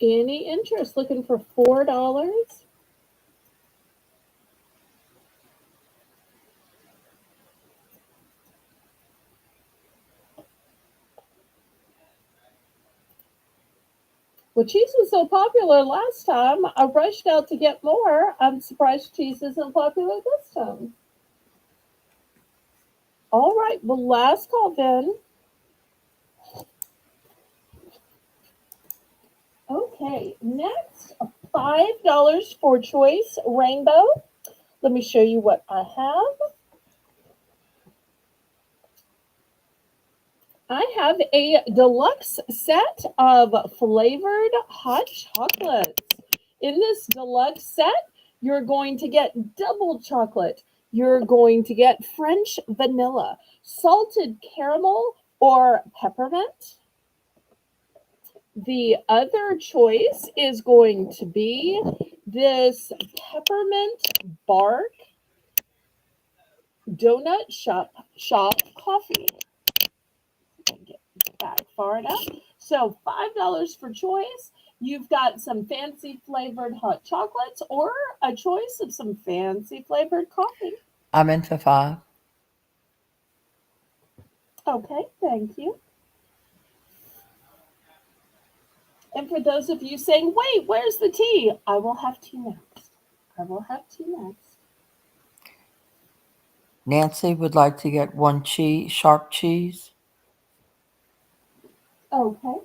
Any interest looking for $4? Well, cheese was so popular last time, I rushed out to get more. I'm surprised cheese isn't popular this time. All right, well, last call then. Okay, next, $5 for choice rainbow. Let me show you what I have. I have a deluxe set of flavored hot chocolates. In this deluxe set, you're going to get double chocolate. You're going to get French vanilla, salted caramel, or peppermint. The other choice is going to be this peppermint bark donut shop coffee. Get back far enough. So $5 for choice. You've got some fancy flavored hot chocolates or a choice of some fancy flavored coffee. I'm in for 5. Okay, thank you. And for those of you saying, wait, where's the tea? I will have tea next. I will have tea next. Nancy would like to get 1 sharp cheese. Okay.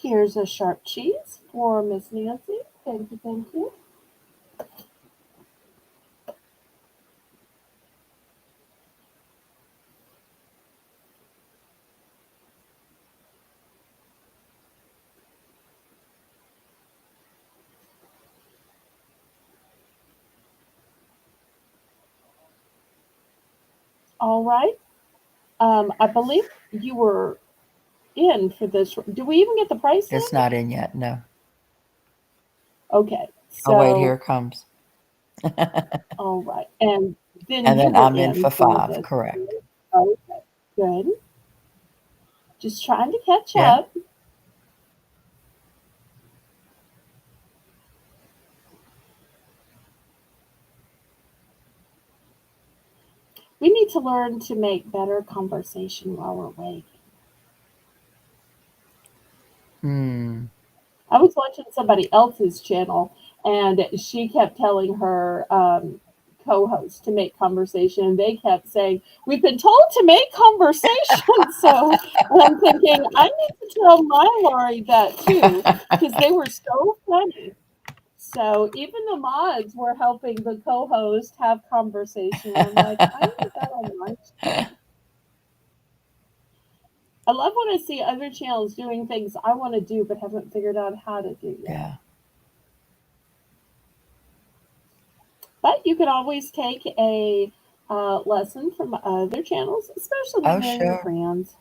Here's a sharp cheese for Miss Nancy. Thank you, thank you. All right. I believe you were in for this. Do we even get the price in? It's not in yet. No. Okay. Oh, wait, here So, it comes. all right. And then And you then were I'm in in for for 5. this. Correct. Okay. Good. Just trying to catch Yeah. up. We need to learn to make better conversation while we're waiting. Hmm. I was watching somebody else's channel, and she kept telling her co-host to make conversation. They kept saying, "We've been told to make conversation." So I'm thinking, I need to tell my Laurie that too, because they were so funny. So even the mods were helping the co-host have conversation. I'm like, I need that on my channel. I love when I see other channels doing things I want to do but haven't figured out how to do yet. Yeah. But you can always take a lesson from other channels, especially when Oh, they're your sure. friends.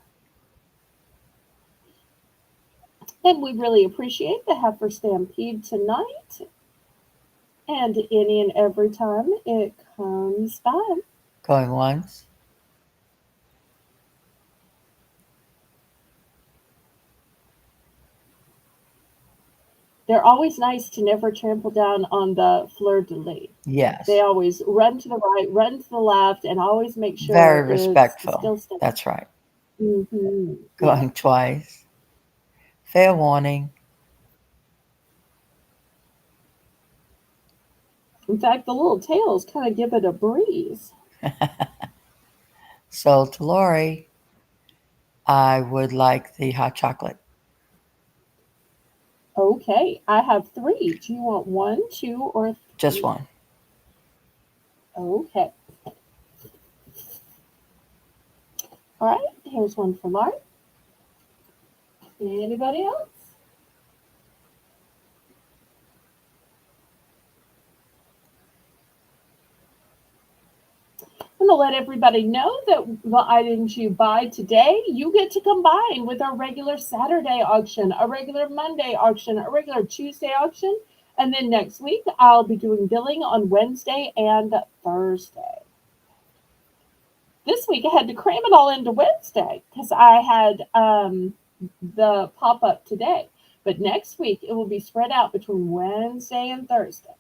And we really appreciate the Heifer Stampede tonight and any and every time it comes by. Going once. They're always nice to never trample down on the fleur de lis. They Yes. always run to the right, run to the left, and always make sure Very it's respectful. still standing. That's right. Yeah. Going twice. Fair warning. In fact, the little tails kind of give it a breeze. So, to Lori, I would like the hot chocolate. Okay, I have three. Do you want one, two, or Just three? one. Okay. All right, here's one for Mark. Anybody else? I'm going to let everybody know that the items you buy today, you get to combine with our regular Saturday auction, a regular Monday auction, a regular Tuesday auction, and then next week I'll be doing billing on Wednesday and Thursday. This week I had to cram it all into Wednesday because I had the pop up today. But next week it will be spread out between Wednesday and Thursday.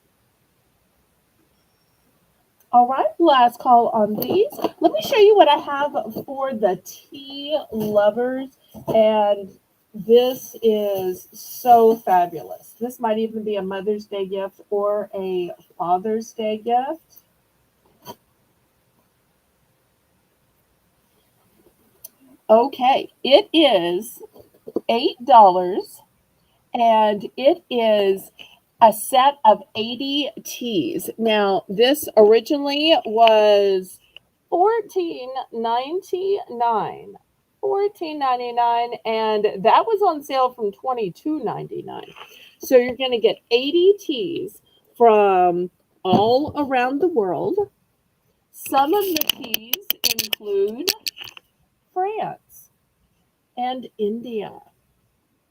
All right, last call on these. Let me show you what I have for the tea lovers. And this is so fabulous. This might even be a Mother's Day gift or a Father's Day gift. Okay, it is $8 and it is a set of 80 teas. Now, this originally was $14.99. $14.99, and that was on sale from $22.99. So you're going to get 80 teas from all around the world. Some of the teas include France and India,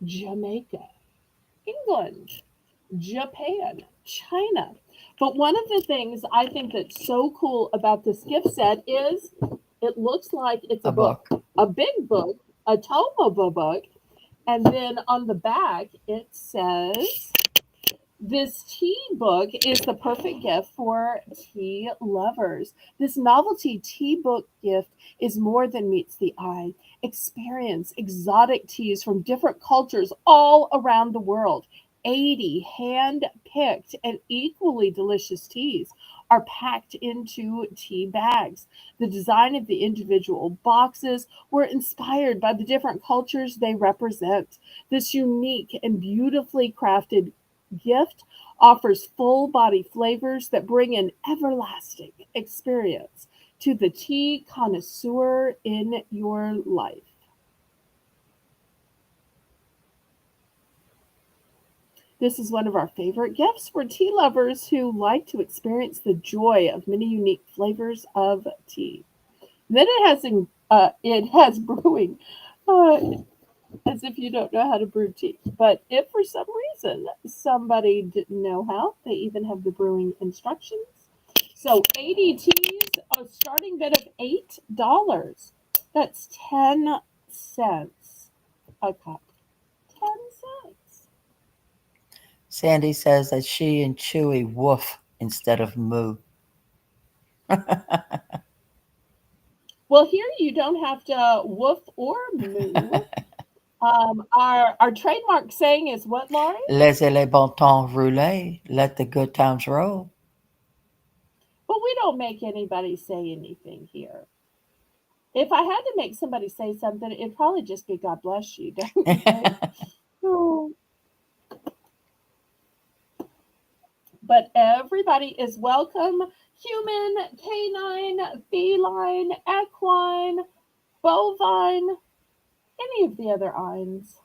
Jamaica, England, Japan, China. But one of the things I think that's so cool about this gift set is it looks like it's a A book, book. a big book, a tome of a book. And then on the back, it says, this tea book is the perfect gift for tea lovers. This novelty tea book gift is more than meets the eye. Experience exotic teas from different cultures all around the world. 80 hand picked and equally delicious teas are packed into tea bags. The design of the individual boxes were inspired by the different cultures they represent. This unique and beautifully crafted gift offers full body flavors that bring an everlasting experience to the tea connoisseur in your life. This is one of our favorite gifts for tea lovers who like to experience the joy of many unique flavors of tea. Then it has brewing, uh, as if you don't know how to brew tea. But if for some reason somebody didn't know how, they even have the brewing instructions. So 80 teas, a starting bid of $8. That's 10 cents a cup. 10 cents. Sandy says that she and Chewy woof instead of moo. Well, here you don't have to woof or moo. Our trademark saying is what, Laurie? Laissez les bon temps rouler. Let the good times roll. But we don't make anybody say anything here. If I had to make somebody say something, it'd probably just be God bless you, don't you think? Oh, but everybody is welcome. Human, canine, feline, equine, bovine, any of the other ines.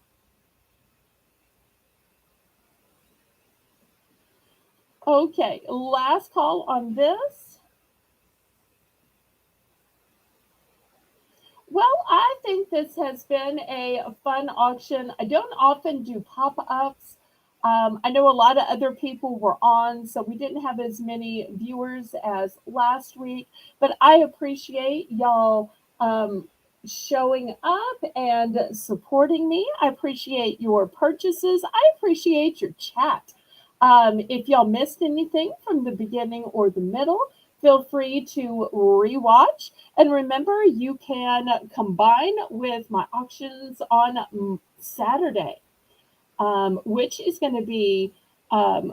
Okay, last call on this. Well, I think this has been a fun auction. I don't often do pop ups. I know a lot of other people were on, so we didn't have as many viewers as last week, but I appreciate y'all showing up and supporting me. I appreciate your purchases. I appreciate your chat. If y'all missed anything from the beginning or the middle, feel free to rewatch. And remember, you can combine with my auctions on Saturday, which is going to be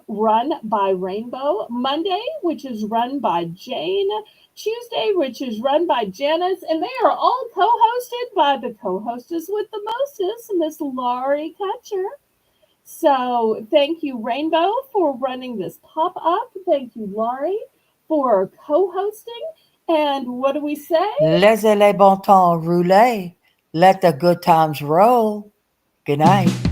run by Rainbow. Monday, which is run by Jane. Tuesday, which is run by Janice. And they are all co hosted by the co hostess with the mostest, Miss Laurie Kutcher. So thank you, Rainbow, for running this pop up. Thank you, Laurie, for co hosting. And what do we say? Laissez les bon temps rouler. Let the good times roll. Good night.